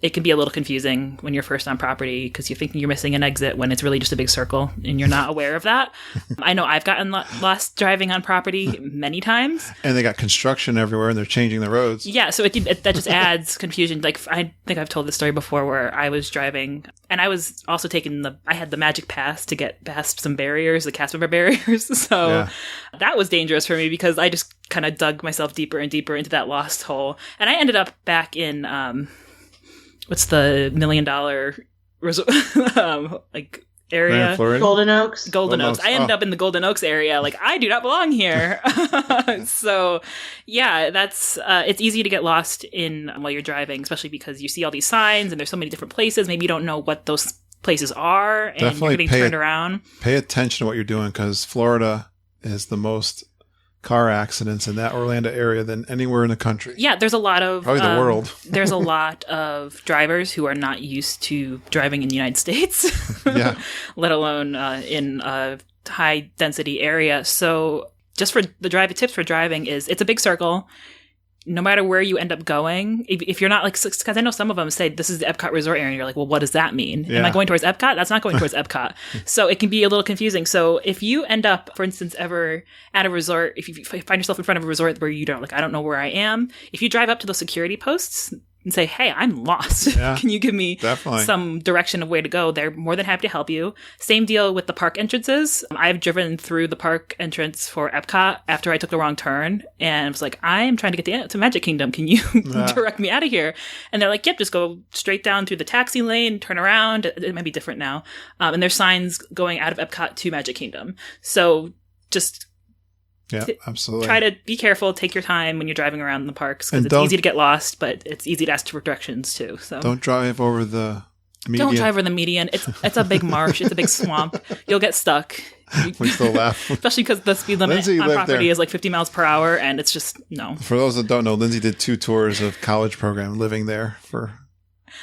It can be a little confusing when you're first on property because you're thinking you're missing an exit when it's really just a big circle and you're not aware of that. I know I've gotten lost driving on property many times. And they got construction everywhere and they're changing the roads. Yeah, so that just adds confusion. Like I think I've told this story before where I was driving and I was also I had the magic pass to get past some barriers, the cast member barriers. So that was dangerous for me because I just kind of dug myself deeper and deeper into that lost hole. And I ended up back in what's the $1 million area? Golden Oaks. Golden Oaks. I ended up in the Golden Oaks area. Like, I do not belong here. So, yeah, that's it's easy to get lost in while you're driving, especially because you see all these signs and there's so many different places. Maybe you don't know what those places are, and definitely you're getting turned around. Pay attention to what you're doing because Florida is the most car accidents in that Orlando area than anywhere in the country. Yeah, there's a lot of probably the world. There's a lot of drivers who are not used to driving in the United States, let alone in a high density area. So just for the tips for driving is it's a big circle. No matter where you end up going, if you're not like, because I know some of them say this is the Epcot resort area, and you're like, well, what does that mean? Yeah. Am I going towards Epcot? That's not going towards Epcot. So it can be a little confusing. So if you end up, for instance, ever at a resort, if you find yourself in front of a resort where you don't, like, I don't know where I am, if you drive up to those security posts, and say, hey, I'm lost. Yeah, Can you give me definitely some direction of where to go? They're more than happy to help you. Same deal with the park entrances. I've driven through the park entrance for Epcot after I took the wrong turn and was like, I'm trying to get to Magic Kingdom. Can you direct me out of here? And they're like, yep, just go straight down through the taxi lane, turn around. It might be different now. And there's signs going out of Epcot to Magic Kingdom. So just absolutely. Try to be careful. Take your time when you're driving around in the parks because it's easy to get lost, but it's easy to ask for directions too. So don't drive over the median. Don't drive over the median. It's a big marsh. It's a big swamp. You'll get stuck. We still laugh. Especially because the speed limit Lindsay on property there. is like 50 miles per hour, and it's just no. For those that don't know, Lindsay did 2 tours of college program living there for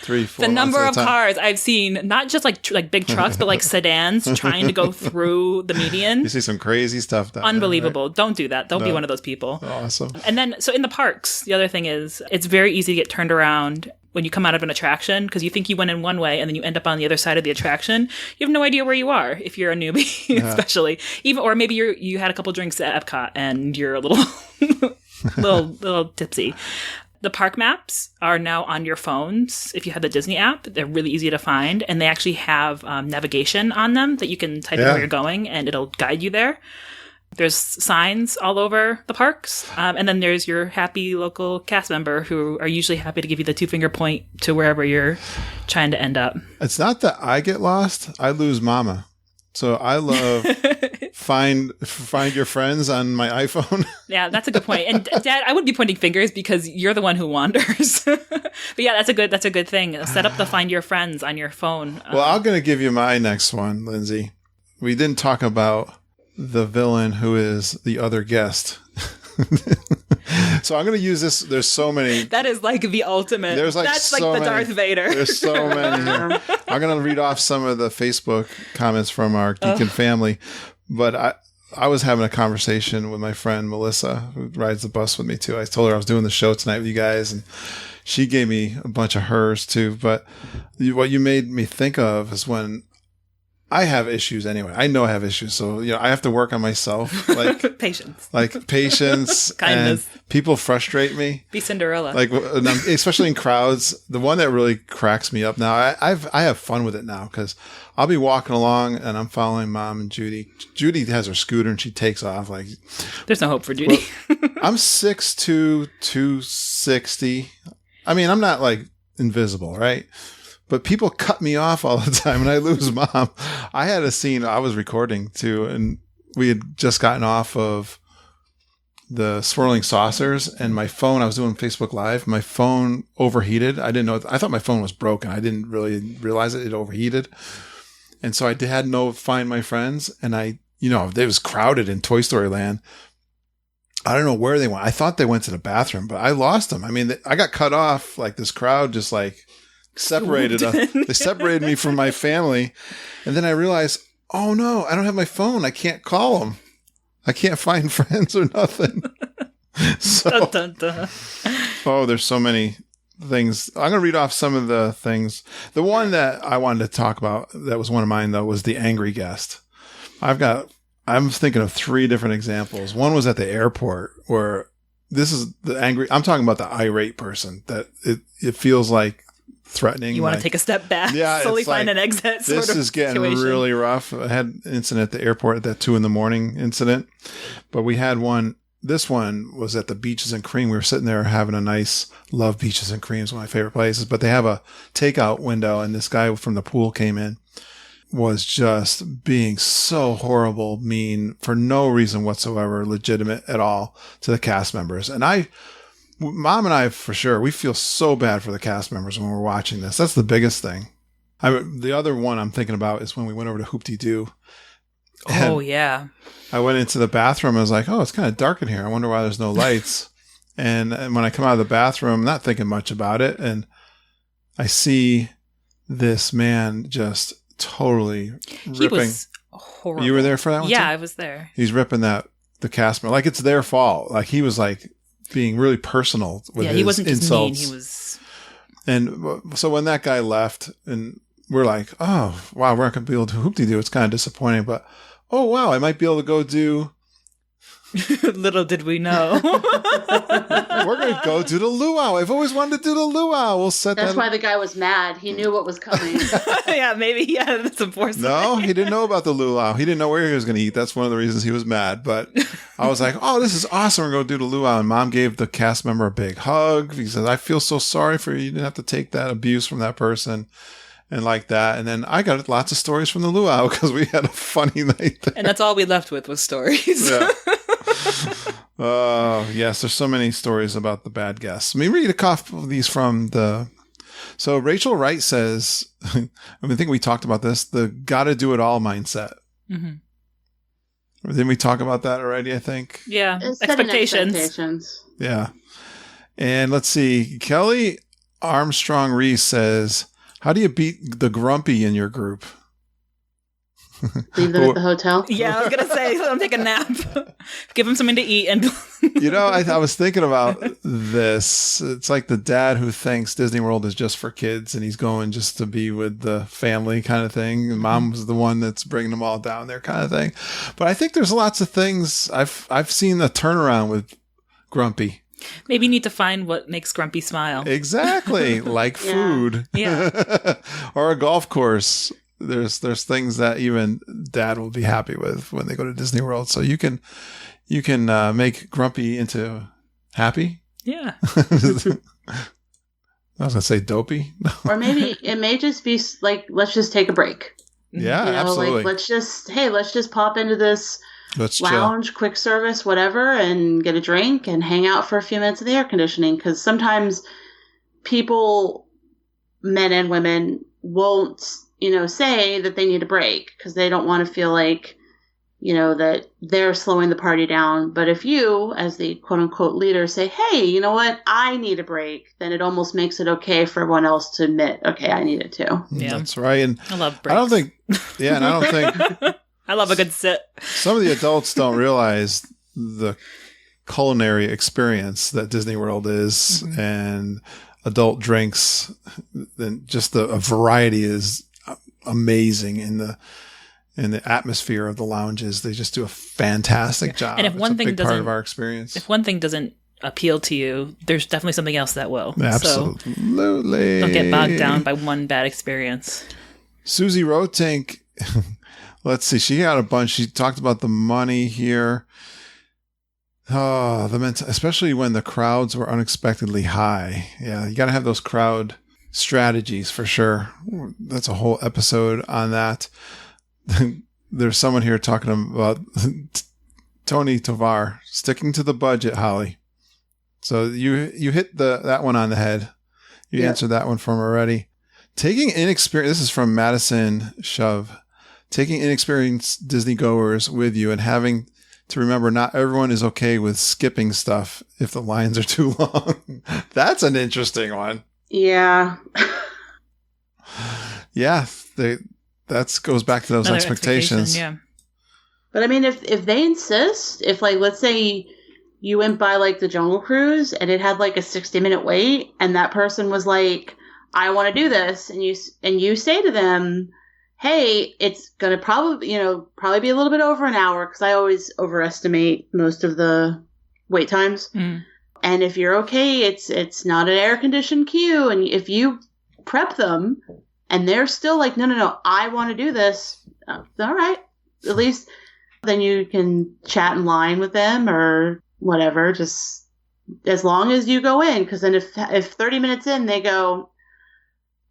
3-4 the number months of cars I've seen, not just like big trucks, but like sedans trying to go through the median. You see some crazy stuff down Unbelievable. there, right? Don't do that. Don't be one of those people. Awesome. And then, so in the parks, the other thing is it's very easy to get turned around when you come out of an attraction because you think you went in one way and then you end up on the other side of the attraction. You have no idea where you are if you're a newbie, especially. Or maybe you had a couple drinks at Epcot and you're a little little tipsy. The park maps are now on your phones. If you have the Disney app, they're really easy to find. And they actually have navigation on them that you can type in where you're going and it'll guide you there. There's signs all over the parks. And then there's your happy local cast member who are usually happy to give you the 2-finger point to wherever you're trying to end up. It's not that I get lost. I lose mama. So I love find your friends on my iPhone. Yeah, that's a good point. And Dad, I wouldn't be pointing fingers because you're the one who wanders. But yeah, that's a good thing. Set up the find your friends on your phone. Well, I'm going to give you my next one, Lindsay. We didn't talk about the villain who is the other guest. So I'm going to use this. There's so many. That is like the ultimate. That's so like the many. Darth Vader. There's so many here. I'm going to read off some of the Facebook comments from our Geekin family. But I was having a conversation with my friend Melissa, who rides the bus with me too. I told her I was doing the show tonight with you guys, and she gave me a bunch of hers too. But what you made me think of is when I have issues anyway. I know I have issues. So, I have to work on myself. Like patience. Like patience. Kindness. And people frustrate me. Be Cinderella. Like, especially in crowds. The one that really cracks me up now, I have fun with it now because I'll be walking along and I'm following Mom and Judy. Judy has her scooter and she takes off. Like, there's no hope for Judy. Well, I'm 6'2", 260. I mean, I'm not like invisible, right? But people cut me off all the time and I lose Mom. I had a scene I was recording too, and we had just gotten off of the swirling saucers and my phone, I was doing Facebook Live. My phone overheated. I didn't know. I thought my phone was broken. I didn't really realize it. It overheated. And so I had no Find My Friends. And it was crowded in Toy Story Land. I don't know where they went. I thought they went to the bathroom, but I lost them. I mean, I got cut off. Like this crowd just like separated us. They separated me from my family. And then I realized, oh no, I don't have my phone. I can't call them. I can't find friends or nothing. So, dun, dun, dun. Oh, there's so many things. I'm going to read off some of the things. The one that I wanted to talk about that was one of mine though was the angry guest. I'm thinking of 3 different examples. One was at the airport where this is the angry, I'm talking about the irate person that it feels like threatening. You want to take a step back, slowly find an exit. This is getting really rough. I had an incident at the airport at that 2 a.m. incident, but we had one. This one was at the Beaches and Cream. We were sitting there having a nice, love Beaches and Cream, is one of my favorite places, but they have a takeout window and this guy from the pool came in, was just being so horrible, mean for no reason whatsoever, legitimate at all to the cast members. And Mom and I, for sure, we feel so bad for the cast members when we're watching this. That's the biggest thing. The other one I'm thinking about is when we went over to Hoop-Dee-Doo. Oh, yeah. I went into the bathroom. I was like, oh, it's kind of dark in here. I wonder why there's no lights. And when I come out of the bathroom, not thinking much about it, and I see this man just totally ripping. He was horrible. You were there for that one Yeah, too? I was there. He's ripping the cast member. Like it's their fault. Like he was like being really personal with his he wasn't just insults. mean. He was. And so when that guy left, and we're like, oh, wow, we're not going to be able to Hoop-Dee-Doo. It's kind of disappointing, but oh, wow, I might be able to go do. Little did we know. We're Sure, go do the luau. I've always wanted to do the luau. We'll set That's that. why the guy was mad. He knew what was coming. Yeah, maybe he had some foresight. No, he didn't know about the luau. He didn't know where he was going to eat. That's one of the reasons he was mad. But I was like, oh, this is awesome. We're going to do the luau. And Mom gave the cast member a big hug. He says, I feel so sorry for you. You didn't have to take that abuse from that person. And like that. And then I got lots of stories from the luau because we had a funny night there. And that's all we left with was stories. Yeah. Oh, yes. There's so many stories about the bad guests. Let me read a couple of these from the... So Rachel Wright says, I think we talked about this, the gotta do it all mindset. Mm-hmm. Didn't we talk about that already, I think? Yeah. It's setting Expectations. Yeah. And let's see. Kelly Armstrong Reese says, how do you beat the grumpy in your group? Leave them at the hotel. Yeah, I was going to say, let them take a nap. Give them something to eat. And I was thinking about this. It's like the dad who thinks Disney World is just for kids and he's going just to be with the family kind of thing. And Mom's the one that's bringing them all down there kind of thing. But I think there's lots of things. I've seen the turnaround with Grumpy. Maybe you need to find what makes Grumpy smile. Exactly. Like food. Yeah. Or a golf course. There's things that even Dad will be happy with when they go to Disney World. So you can make Grumpy into happy. Yeah. I was gonna say dopey. Or maybe it may just be like, let's just take a break. Yeah, absolutely. Like let's just pop into this Let's lounge, quick service, whatever, and get a drink and hang out for a few minutes in the air conditioning. Because sometimes people, men and women, won't, say that they need a break because they don't want to feel like, that they're slowing the party down. But if you, as the quote unquote leader, say, hey, you know what, I need a break, then it almost makes it okay for everyone else to admit, okay, I need it too. Yeah. That's right. And I love breaks. I don't think I love a good sit. some of the adults don't realize the culinary experience that Disney World is, and adult drinks, and just a variety is amazing in the atmosphere of the lounges. They just do a fantastic job. And if one thing big part of our experience. If one thing doesn't appeal to you, there's definitely something else that will. Absolutely. So don't get bogged down by one bad experience. Susie Rotink, let's see. She had a bunch. She talked about the money here. Oh, especially when the crowds were unexpectedly high. Yeah, you got to have those crowd strategies for sure. That's a whole episode on that. There's someone here talking about Tony Tovar sticking to the budget, Holly. So you hit that one on the head. You answered that one from already. Taking inexperienced, this is from Madison Shove, taking inexperienced Disney goers with you and having to remember not everyone is okay with skipping stuff if the lines are too long. That's an interesting one. Yeah. Yeah. That goes back to those expectations. Yeah. But I mean, if they insist, if like, let's say you went by like the Jungle Cruise and it had like a 60-minute wait and that person was like, I want to do this. And you say to them, hey, it's going to probably be a little bit over an hour. Cause I always overestimate most of the wait times. Mm. And if you're okay, it's not an air conditioned queue. And if you prep them and they're still like, no, I want to do this. All right. At least then you can chat in line with them or whatever, just as long as you go in. Cause then if 30 minutes in, they go,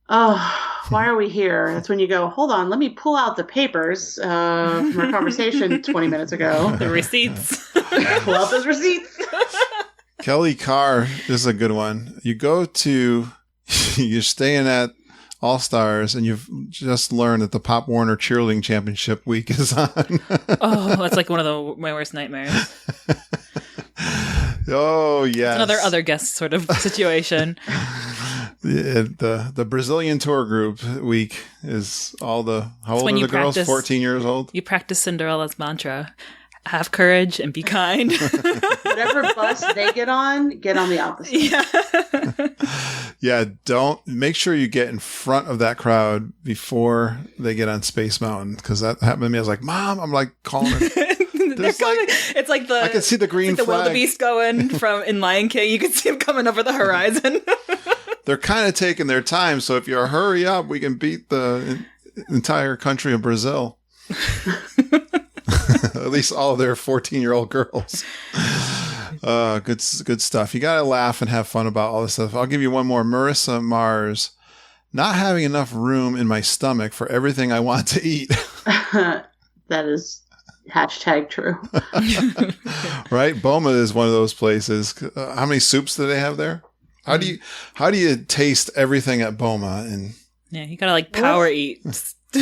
oh, why are we here? That's when you go, hold on, let me pull out the papers from our conversation 20 minutes ago. The receipts. Pull out those receipts. Kelly Carr is a good one. You're staying at All Stars and you've just learned that the Pop Warner Cheerleading Championship week is on. Oh, that's like one of my worst nightmares. Oh, yes. It's another other guest sort of situation. The Brazilian tour group week is how old are the girls? 14 years old? You practice Cinderella's mantra. Have courage and be kind. Whatever bus they get on the opposite. Yeah. Yeah, don't make sure you get in front of that crowd before they get on Space Mountain, because that happened to me. I was like, Mom, I'm like calling her. They're coming. It's like I can see the green it's like flag. The wildebeest going from in Lion King. You can see them coming over the horizon. They're kind of taking their time, so if you hurry up, we can beat the entire country of Brazil. At least all of their 14-year-old girls. Good stuff. You got to laugh and have fun about all this stuff. I'll give you one more. Marissa Mars. Not having enough room in my stomach for everything I want to eat. That is #true. Right? Boma is one of those places. How many soups do they have there? How do you taste everything at Boma? And yeah, you gotta like power eat. Well,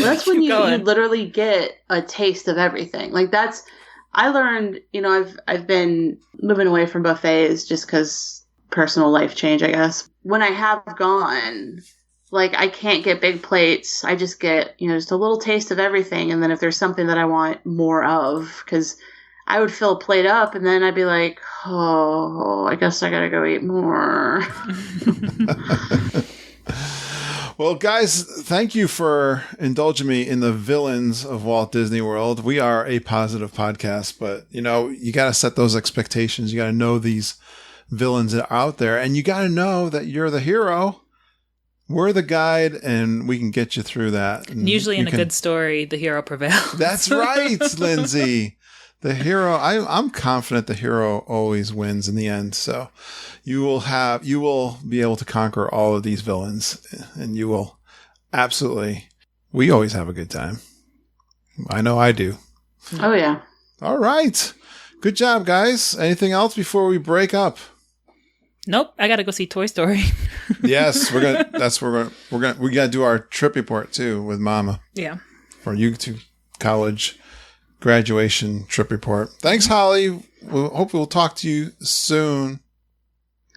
that's when you literally get a taste of everything. Like I learned, I've been moving away from buffets just because personal life change, I guess. When I have gone, like I can't get big plates. I just get, just a little taste of everything. And then if there's something that I want more of, because I would fill a plate up and then I'd be like, oh, I guess I gotta go eat more. Well, guys, thank you for indulging me in the villains of Walt Disney World. We are a positive podcast, but you got to set those expectations. You got to know these villains that are out there, and you got to know that you're the hero. We're the guide, and we can get you through that. And usually in a good story, the hero prevails. That's right, Lindsay. The hero, I'm confident the hero always wins in the end. So you will be able to conquer all of these villains, and you will we always have a good time. I know I do. Oh yeah. All right. Good job, guys. Anything else before we break up? Nope. I got to go see Toy Story. Yes, we got to do our trip report too with Mama. Yeah. For you to college graduation trip report. Thanks, Holly. Hope we'll talk to you soon.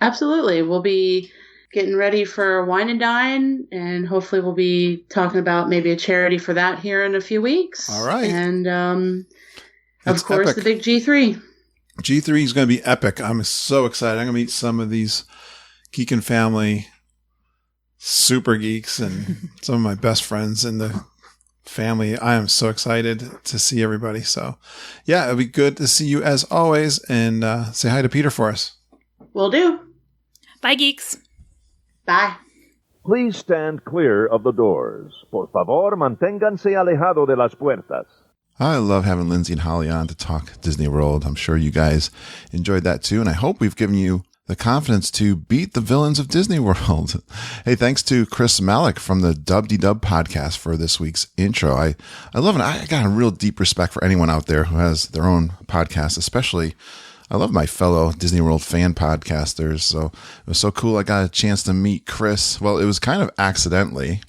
Absolutely. We'll be getting ready for Wine and Dine, and hopefully we'll be talking about maybe a charity for that here in a few weeks. All right. And of course, epic. the big G3. G3 is going to be epic. I'm so excited. I'm going to meet some of these Geek and Family super geeks and some of my best friends in the family. I am so excited to see everybody. So, yeah, it'll be good to see you as always. And say hi to Peter for us. Will do. Bye, geeks. Bye. Please stand clear of the doors. Por favor, manténganse alejado de las puertas. I love having Lindsay and Holly on to talk Disney World. I'm sure you guys enjoyed that too. And I hope we've given you the confidence to beat the villains of Disney World. Hey, thanks to Chris Malick from the Dub podcast for this week's intro. I love it. I got a real deep respect for anyone out there who has their own podcast, especially I love my fellow Disney World fan podcasters. So it was so cool. I got a chance to meet Chris. Well, it was kind of accidentally.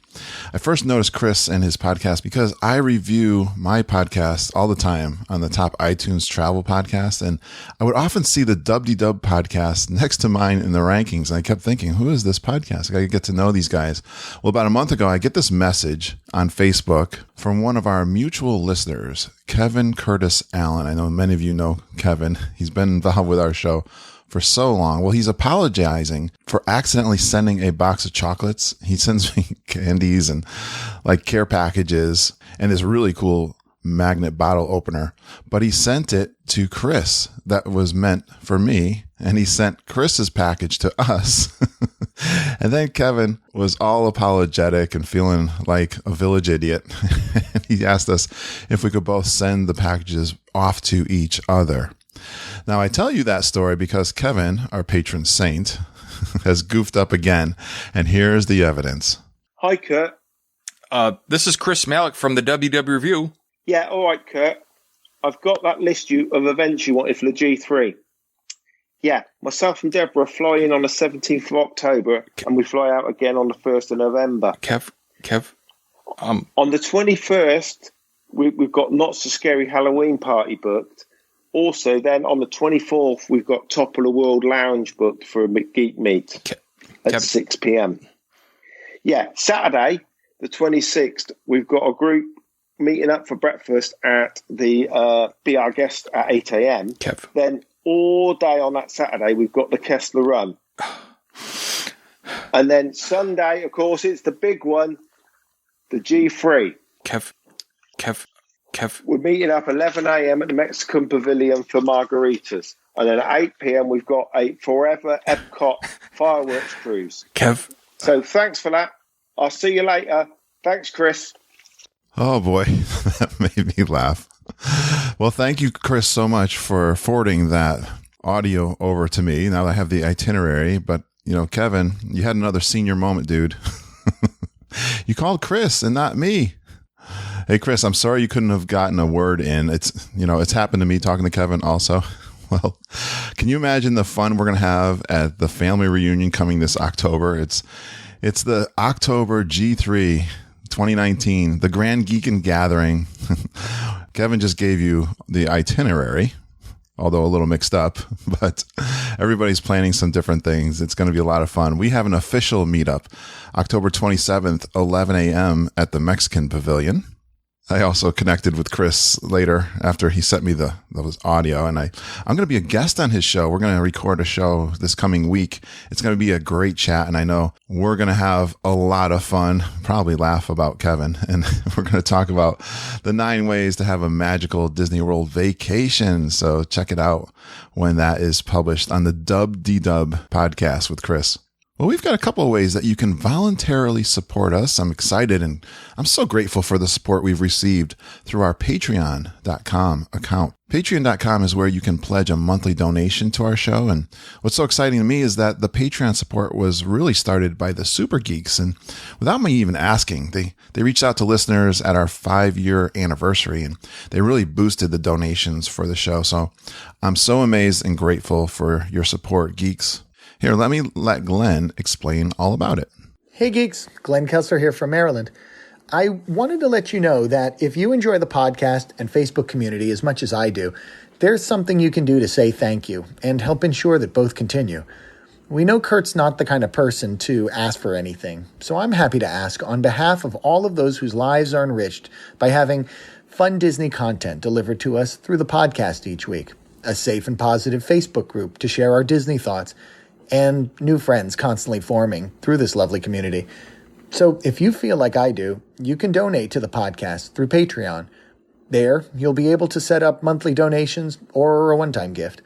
I first noticed Chris and his podcast because I review my podcast all the time on the top iTunes travel podcast. And I would often see the Dub podcast next to mine in the rankings. And I kept thinking, who is this podcast? I got to get to know these guys. Well, about a month ago, I get this message on Facebook from one of our mutual listeners, Kevin Curtis Allen. I know many of you know Kevin. He's been involved with our show for so long. Well, he's apologizing for accidentally sending a box of chocolates. He sends me candies and like care packages and this really cool magnet bottle opener, but he sent it to Chris that was meant for me. And he sent Chris's package to us. And then Kevin was all apologetic and feeling like a village idiot. He asked us if we could both send the packages off to each other. Now, I tell you that story because Kevin, our patron saint, has goofed up again, and here's the evidence. Hi, Kurt. This is Chris Malick from the WW Review. Yeah, all right, Kurt. I've got that list of events you wanted for the G3. Yeah, myself and Deborah fly in on the 17th of October, and we fly out again on the 1st of November. Kev. On the 21st, we've got Not So Scary Halloween party booked. Also, then on the 24th, we've got Top of the World Lounge booked for a Geek Meet at 6 p.m. Yeah, Saturday, the 26th, we've got a group meeting up for breakfast at the Be Our Guest at 8 a.m. Then all day on that Saturday, we've got the Kessler Run. And then Sunday, of course, it's the big one, the G3. Kev, Kev. We're meeting up 11 a.m. at the Mexican Pavilion for margaritas. And then at 8 p.m., we've got a Forever Epcot fireworks cruise. Kev. So thanks for that. I'll see you later. Thanks, Chris. Oh, boy. That made me laugh. Well, thank you, Chris, so much for forwarding that audio over to me. Now I have the itinerary. But, you know, Kevin, you had another senior moment, dude. You called Chris and not me. Hey, Chris, I'm sorry you couldn't have gotten a word in. It's happened to me talking to Kevin also. Well, can you imagine the fun we're going to have at the family reunion coming this October? It's the October G3 2019, the Grand Geekin' Gathering. Kevin just gave you the itinerary, although a little mixed up, but everybody's planning some different things. It's going to be a lot of fun. We have an official meetup, October 27th, 11 a.m. at the Mexican Pavilion. I also connected with Chris later after he sent me those audio, and I'm going to be a guest on his show. We're going to record a show this coming week. It's going to be a great chat, and I know we're going to have a lot of fun, probably laugh about Kevin, and we're going to talk about the 9 ways to have a magical Disney World vacation. So check it out when that is published on the Dub podcast with Chris. Well, we've got a couple of ways that you can voluntarily support us. I'm excited and I'm so grateful for the support we've received through our Patreon.com account. Patreon.com is where you can pledge a monthly donation to our show. And what's so exciting to me is that the Patreon support was really started by the Super Geeks. And without me even asking, they reached out to listeners at our 5-year anniversary and they really boosted the donations for the show. So I'm so amazed and grateful for your support, geeks. Here, let Glenn explain all about it. Hey geeks, Glenn Kessler here from Maryland. I wanted to let you know that if you enjoy the podcast and Facebook community as much as I do, there's something you can do to say thank you and help ensure that both continue. We know Kurt's not the kind of person to ask for anything, so I'm happy to ask on behalf of all of those whose lives are enriched by having fun Disney content delivered to us through the podcast each week, a safe and positive Facebook group to share our Disney thoughts, and new friends constantly forming through this lovely community. So if you feel like I do, you can donate to the podcast through Patreon. There, you'll be able to set up monthly donations or a one-time gift.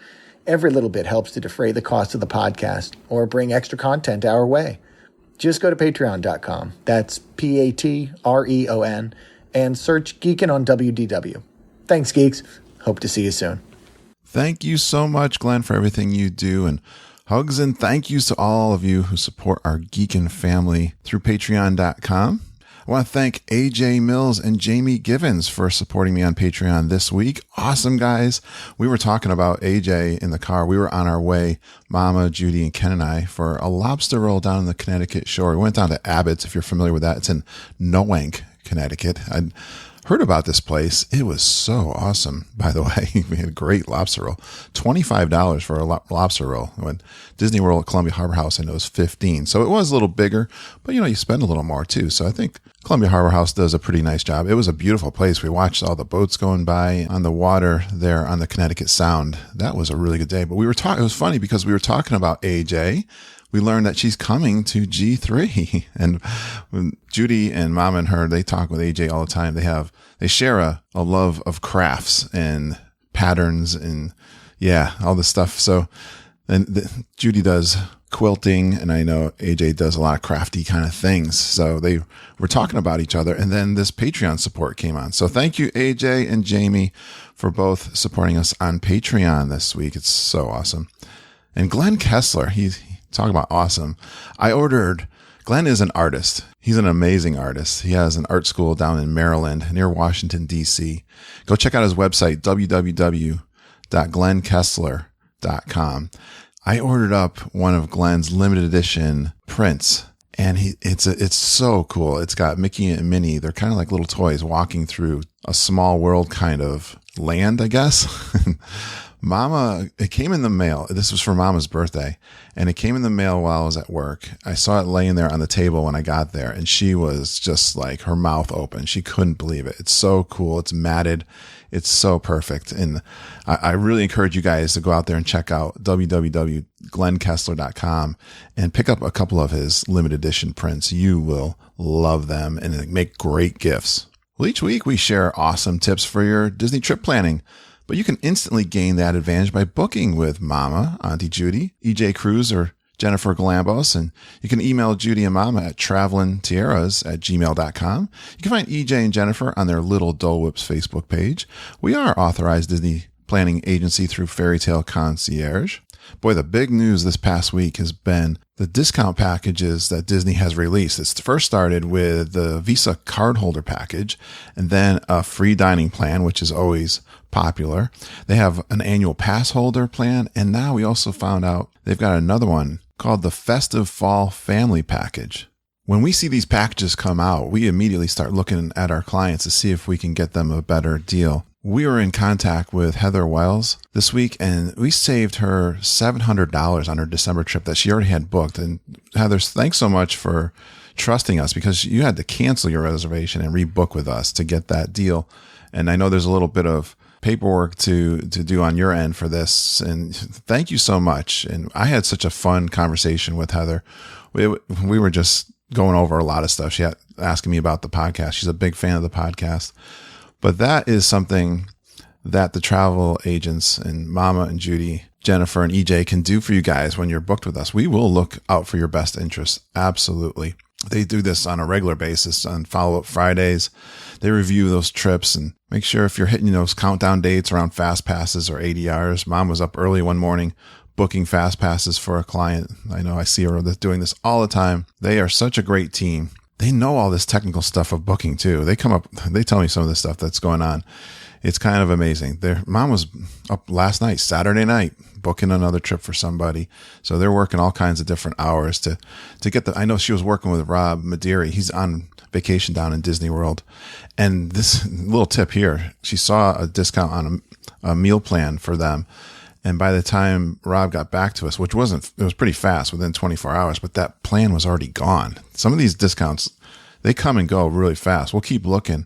Every little bit helps to defray the cost of the podcast or bring extra content our way. Just go to patreon.com. That's Patreon, and search Geekin' on WDW. Thanks, geeks. Hope to see you soon. Thank you so much, Glenn, for everything you do, and hugs and thank yous to all of you who support our Geekin' family through Patreon.com. I want to thank AJ Mills and Jamie Givens for supporting me on Patreon this week. Awesome, guys. We were talking about AJ in the car. We were on our way, Mama, Judy, and Ken and I, for a lobster roll down in the Connecticut shore. We went down to Abbott's, if you're familiar with that. It's in Noank, Connecticut. I'd heard about this place. It was so awesome, by the way. We had a great lobster roll. $25 for a lobster roll. When Disney World at Columbia Harbor House, I know, it was $15. So it was a little bigger, but you spend a little more too. So I think Columbia Harbor House does a pretty nice job. It was a beautiful place. We watched all the boats going by on the water there on the Connecticut Sound. That was a really good day. But it was funny because we were talking about AJ. We learned that she's coming to G3, and when Judy and Mom and her, they talk with AJ all the time. They share a love of crafts and patterns and all this stuff. So, and Judy does quilting, and I know AJ does a lot of crafty kind of things. So they were talking about each other, and then this Patreon support came on. So thank you, AJ and Jamie, for both supporting us on Patreon this week. It's so awesome. And Glenn Kessler, talk about awesome. Glenn is an artist. He's an amazing artist. He has an art school down in Maryland near Washington, D.C. Go check out his website, www.glennkessler.com. I ordered up one of Glenn's limited edition prints, and it's so cool. It's got Mickey and Minnie. They're kind of like little toys walking through a small world kind of land, I guess. Mama, it came in the mail. This was for Mama's birthday, and it came in the mail while I was at work. I saw it laying there on the table when I got there, and she was just like, her mouth open. She couldn't believe it. It's so cool. It's matted. It's so perfect. And I really encourage you guys to go out there and check out www.glennkessler.com and pick up a couple of his limited edition prints. You will love them and make great gifts. Well, each week we share awesome tips for your Disney trip planning, but you can instantly gain that advantage by booking with Mama, Auntie Judy, EJ Cruz, or Jennifer Galambos, and you can email Judy and Mama at travelingtiaras@gmail.com. You can find EJ and Jennifer on their Little Dole Whips Facebook page. We are authorized Disney planning agency through Fairy Tale Concierge. Boy, the big news this past week has been the discount packages that Disney has released. It's first started with the Visa cardholder package and then a free dining plan, which is always popular. They have an annual pass holder plan. And now we also found out they've got another one called the Festive Fall Family Package. When we see these packages come out, we immediately start looking at our clients to see if we can get them a better deal. We were in contact with Heather Wells this week, and we saved her $700 on her December trip that she already had booked. And Heather, thanks so much for trusting us, because you had to cancel your reservation and rebook with us to get that deal. And I know there's a little bit of paperwork to do on your end for this. And thank you so much. And I had such a fun conversation with Heather. We were just going over a lot of stuff. She had asking me about the podcast. She's a big fan of the podcast. But that is something that the travel agents and Mama and Judy, Jennifer and EJ can do for you guys when you're booked with us. We will look out for your best interests. Absolutely. They do this on a regular basis on follow-up Fridays. They review those trips and make sure if you're hitting those countdown dates around fast passes or ADRs. Mom was up early one morning booking fast passes for a client. I know I see her doing this all the time. They are such a great team. They know all this technical stuff of booking too. They come up, they tell me some of the stuff that's going on. It's kind of amazing. Their mom was up last night, Saturday night, booking another trip for somebody. So they're working all kinds of different hours to get I know she was working with Rob Madeira. He's on vacation down in Disney World. And this little tip here, she saw a discount on a meal plan for them. And by the time Rob got back to us, it was pretty fast, within 24 hours, but that plan was already gone. Some of these discounts, they come and go really fast. We'll keep looking.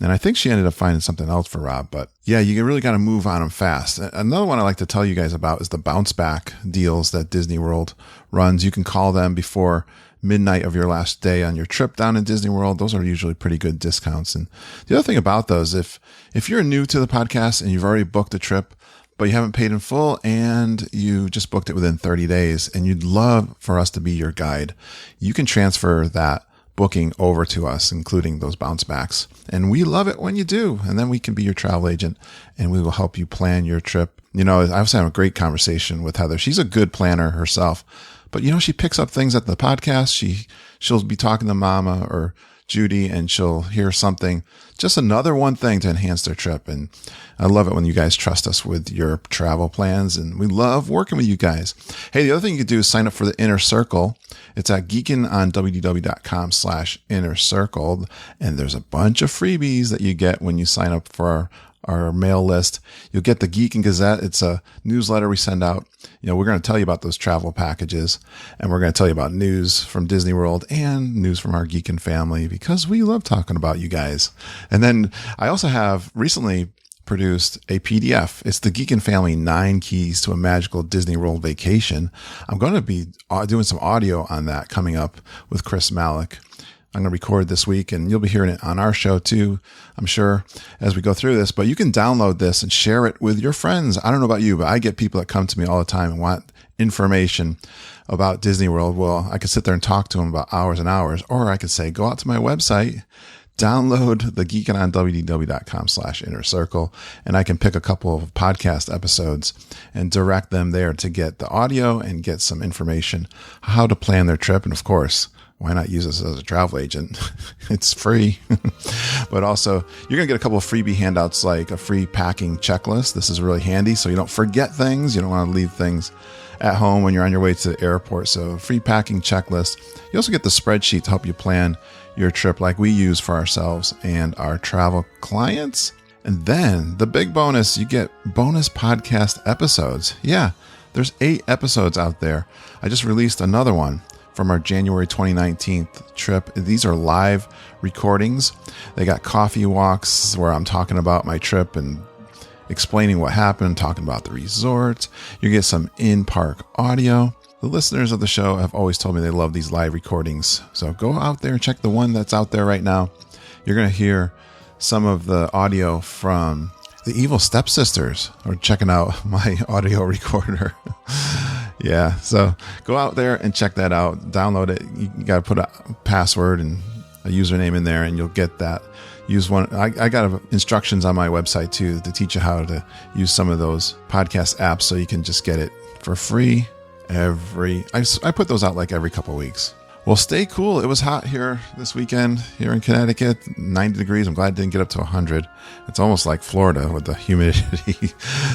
And I think she ended up finding something else for Rob. But yeah, you really got to move on them fast. Another one I like to tell you guys about is the bounce back deals that Disney World runs. You can call them before midnight of your last day on your trip down in Disney World. Those are usually pretty good discounts. And the other thing about those, if you're new to the podcast and you've already booked a trip, but you haven't paid in full and you just booked it within 30 days and you'd love for us to be your guide, you can transfer that booking over to us, including those bounce backs. And we love it when you do. And then we can be your travel agent and we will help you plan your trip. You know, I was having a great conversation with Heather. She's a good planner herself, but she picks up things at the podcast. She'll be talking to Mama or Judy and she'll hear something, just another one thing to enhance their trip. And I love it when you guys trust us with your travel plans, and we love working with you guys. Hey, the other thing you can do is sign up for the Inner Circle. It's at geekinonwdw.com/inner circle. And there's a bunch of freebies that you get when you sign up for our mail list. You'll get the Geek and Gazette. It's a newsletter we send out. We're going to tell you about those travel packages, and we're going to tell you about news from Disney World and news from our Geekin' family, because we love talking about you guys. And then I also have recently produced a PDF. It's the Geekin' Family 9 Keys to a Magical Disney World Vacation. I'm going to be doing some audio on that coming up with Chris Malick. I'm going to record this week, and you'll be hearing it on our show too, I'm sure, as we go through this. But you can download this and share it with your friends. I don't know about you, but I get people that come to me all the time and want information about Disney World. Well, I could sit there and talk to them about hours and hours, or I could say, go out to my website, download the geekinonwdw.com/inner circle, and I can pick a couple of podcast episodes and direct them there to get the audio and get some information, how to plan their trip. And of course, why not use us as a travel agent? It's free. But also, you're going to get a couple of freebie handouts, like a free packing checklist. This is really handy so you don't forget things. You don't want to leave things at home when you're on your way to the airport. So free packing checklist. You also get the spreadsheet to help you plan your trip, like we use for ourselves and our travel clients. And then the big bonus, you get bonus podcast episodes. Yeah, there's 8 episodes out there. I just released another one from our January 2019 trip. These are live recordings. They got coffee walks where I'm talking about my trip and explaining what happened, talking about the resort. You get some in-park audio. The listeners of the show have always told me they love these live recordings. So go out there and check the one that's out there right now. You're going to hear some of the audio from the Evil Stepsisters, or checking out my audio recorder. Yeah, so go out there and check that out. Download it. You got to put a password and a username in there, and you'll get that. Use one. I got instructions on my website too to teach you how to use some of those podcast apps, so you can just get it for free. I put those out like every couple of weeks. Well, stay cool. It was hot here this weekend here in Connecticut, 90 degrees. I'm glad it didn't get up to 100. It's almost like Florida with the humidity.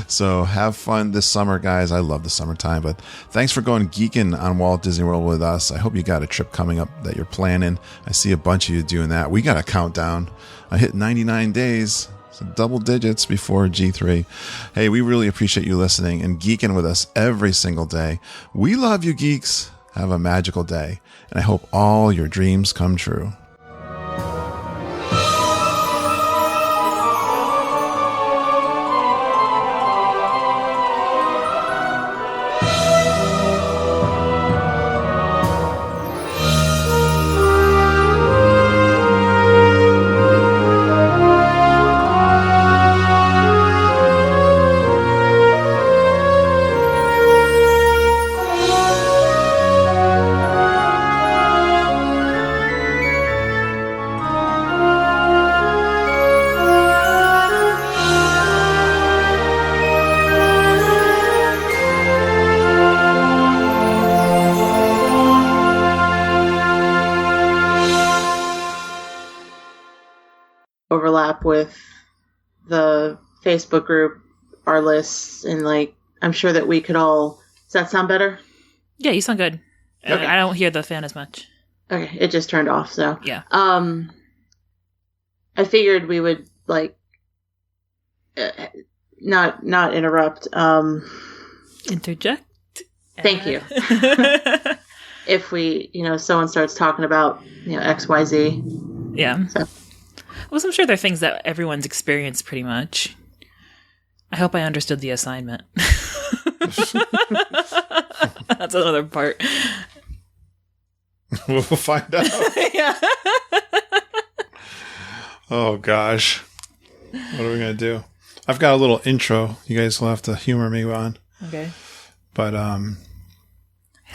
So have fun this summer, guys. I love the summertime, but thanks for going geeking on Walt Disney World with us. I hope you got a trip coming up that you're planning. I see a bunch of you doing that. We got a countdown. I hit 99 days. So double digits before G3. Hey, we really appreciate you listening and geeking with us every single day. We love you, geeks. Have a magical day, and I hope all your dreams come true. Overlap with the Facebook group, our lists, and like I'm sure that we could all. Does that sound better? Yeah, you sound good. Okay. I don't hear the fan as much. Okay, it just turned off. So yeah. I figured we would like not interrupt. Interject. Thank you. If we, someone starts talking about XYZ. Yeah. So. Well, I'm sure there are things that everyone's experienced pretty much. I hope I understood the assignment. That's another part. We'll find out. Yeah. Oh, gosh. What are we going to do? I've got a little intro. You guys will have to humor me on. Okay. But I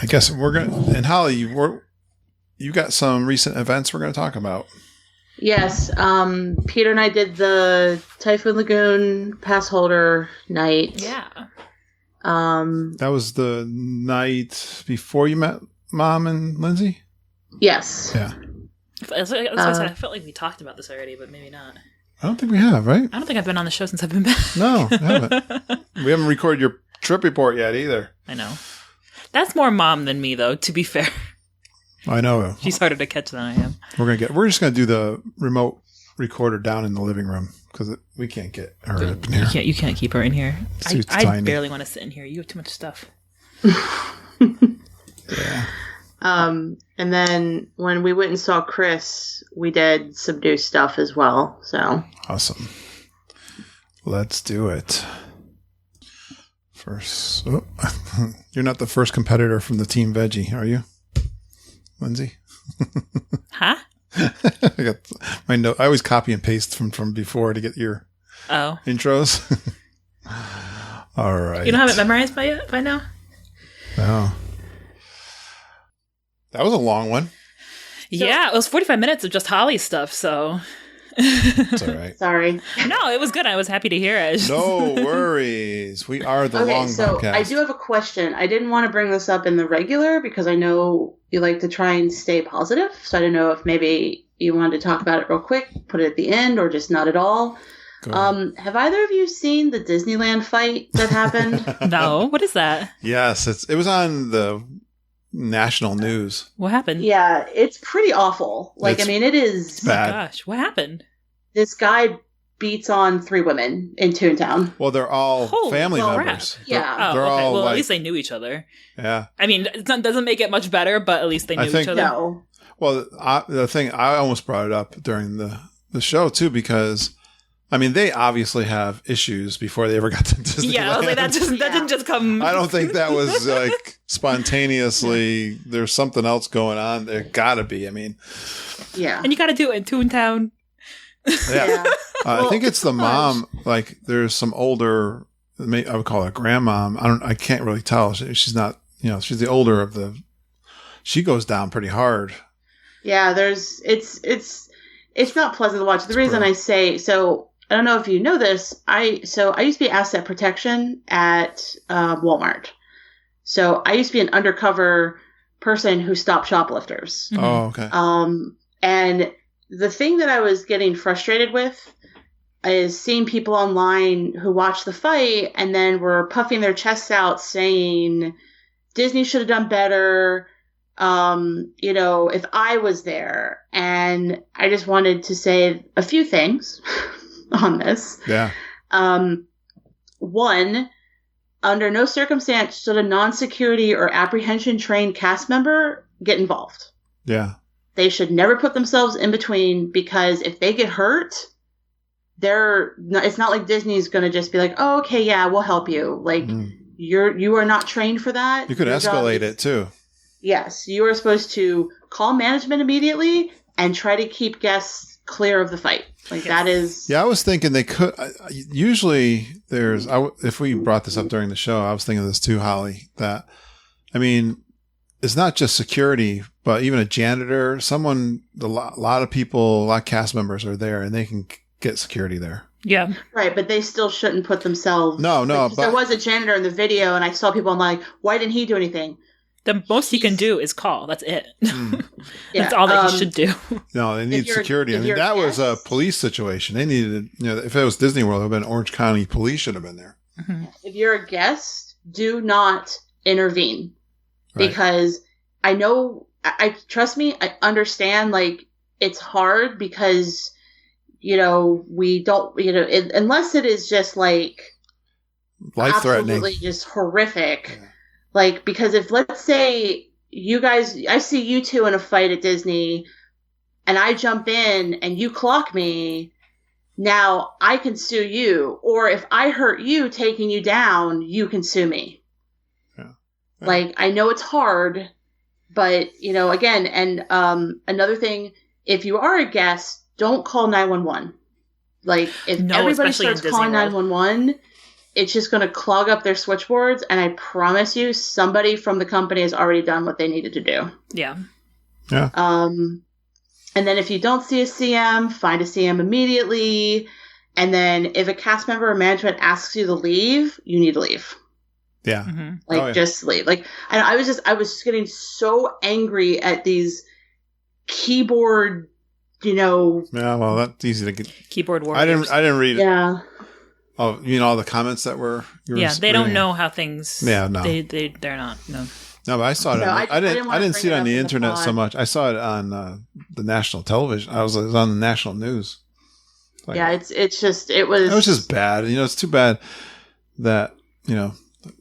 guess we're going to... And Holly, you got some recent events we're going to talk about. Yes, Peter and I did the Typhoon Lagoon pass holder night. Yeah. That was the night before you met Mom and Lindsay? Yes. Yeah. I felt like we talked about this already, but maybe not. I don't think we have, right? I don't think I've been on the show since I've been back. No, I haven't. We haven't recorded your trip report yet either. I know. That's more Mom than me, though, to be fair. I know. She's harder to catch than I am. We're just gonna do the remote recorder down in the living room because we can't get her up in here. You can't keep her in here. I barely want to sit in here. You have too much stuff. Yeah. And then when we went and saw Chris, we did Subdue stuff as well. So awesome. Let's do it. First, you're not the first competitor from the Team Veggie, are you? Lindsay? Huh? I got my note. I always copy and paste from before to get your intros. All right. You don't have it memorized by now? No. That was a long one. Yeah, it was 45 minutes of just Holly stuff, so... It's all right. Sorry. No, it was good. I was happy to hear it. No worries. We are the long podcast. I do have a question. I didn't want to bring this up in the regular because I know you like to try and stay positive. So I don't know if maybe you wanted to talk about it real quick, put it at the end, or just not at all. Have either of you seen the Disneyland fight that happened? No. What is that? Yes, it was on the national news. What happened? Yeah, it's pretty awful. It is bad. Oh my gosh, what happened? This guy beats on 3 women in Toontown. Well, they're all family members. Yeah. They're all well, at least they knew each other. Yeah. I mean, it doesn't make it much better, but at least they knew each other. No. Well, the thing, I almost brought it up during the show, too, because, I mean, they obviously have issues before they ever got to Disneyland. Yeah, I was like, that didn't just come... I don't think that was, spontaneously, there's something else going on. There gotta be, I mean... Yeah. And you gotta do it in Toontown. Yeah. I think it's the mom. Like, there's some older, I would call her grandmom. I can't really tell. She's not, she's the older of the, she goes down pretty hard. Yeah, it's not pleasant to watch. The reason I say, so I don't know if you know this, I used to be asset protection at Walmart. So I used to be an undercover person who stopped shoplifters. Mm-hmm. Oh, okay. And the thing that I was getting frustrated with is seeing people online who watched the fight and then were puffing their chests out saying Disney should have done better. If I was there. And I just wanted to say a few things on this. Yeah. One, under no circumstance should a non-security or apprehension trained cast member get involved. Yeah. They should never put themselves in between, because if they get hurt, it's not like Disney's going to just be like, oh, okay, yeah, we'll help you. Like, you are not trained for that. You could escalate it too. Yes, you are supposed to call management immediately and try to keep guests clear of the fight. Like, that is... Yeah, I was thinking they could... usually there's... if we brought this up during the show, I was thinking of this too, Holly, that, it's not just security, but even a janitor, a lot of people, a lot of cast members are there, and they can get security there. Yeah. Right, but they still shouldn't put themselves... No, but there was a janitor in the video, and I saw people, I'm like, why didn't he do anything? The most he can do is call. That's it. That's all that he should do. No, they need security. That was a police situation. They needed, if it was Disney World, it would have been Orange County Police should have been there. Mm-hmm. If you're a guest, do not intervene. Right. Because I know, trust me, I understand, like, it's hard because, we don't, unless it is just like life-threatening, absolutely just horrific. Yeah. Like, because if, let's say, you guys, I see you two in a fight at Disney, and I jump in and you clock me, now I can sue you. Or if I hurt you taking you down, you can sue me. Yeah. Yeah. Like, I know it's hard, but, again, and another thing, if you are a guest, don't call 911. Like, if everybody starts calling 911... it's just going to clog up their switchboards, and I promise you, somebody from the company has already done what they needed to do. Yeah. Yeah. And then if you don't see a CM, find a CM immediately. And then if a cast member or management asks you to leave, you need to leave. Yeah. Mm-hmm. Just leave. Like, I was just getting so angry at these keyboard, Yeah, well, that's easy to get. Keyboard warriors. I didn't read it. Yeah. Oh, all the comments that were... they don't know how things... Yeah, no. They're not, no. No, but I saw it. I didn't see it on the internet so much. I saw it on the national television. It was on the national news. Like, yeah, it was just bad. It's too bad that, it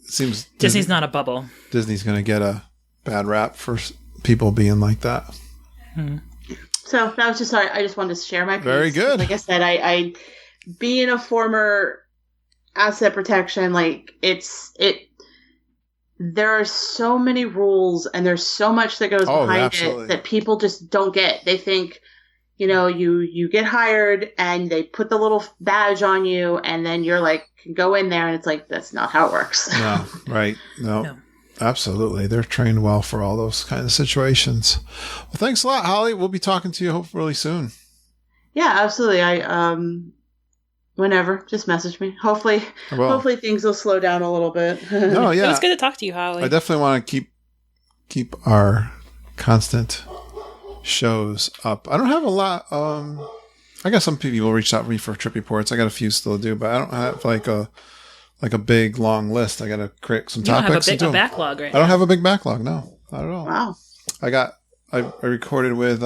seems... Disney's not a bubble. Disney's going to get a bad rap for people being like that. Mm-hmm. So, that was just... I just wanted to share my piece. Very good. Like I said, I being a former asset protection, like, there are so many rules and there's so much that goes behind it that people just don't get. They think, you get hired and they put the little badge on you and then you're like, go in there, and it's like, that's not how it works. No, right. No. Absolutely. They're trained well for all those kind of situations. Well, thanks a lot, Holly. We'll be talking to you hopefully soon. Yeah, absolutely. Whenever, just message me. Hopefully things will slow down a little bit. No, yeah. It was good to talk to you, Holly. I definitely want to keep our constant shows up. I don't have a lot. I got some people reached out to me for trip reports. I got a few still to do, but I don't have like a big long list. I got to create some topics. You don't have a backlog, right? I don't have a big backlog. No, not at all. Wow. I recorded with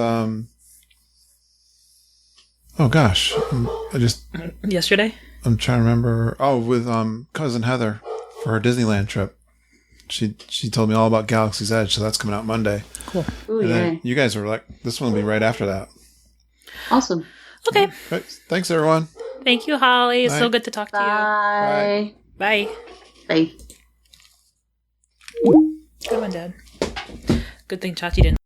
oh gosh, yesterday. I'm trying to remember. Oh, with cousin Heather for her Disneyland trip. She told me all about Galaxy's Edge, so that's coming out Monday. Cool. Ooh, and then you guys were like, this one will be right after that. Awesome. Okay. Right. Thanks, everyone. Thank you, Holly. It's so good to talk to you. Bye. Bye. Bye. Good one, Dad. Good thing Chachi didn't.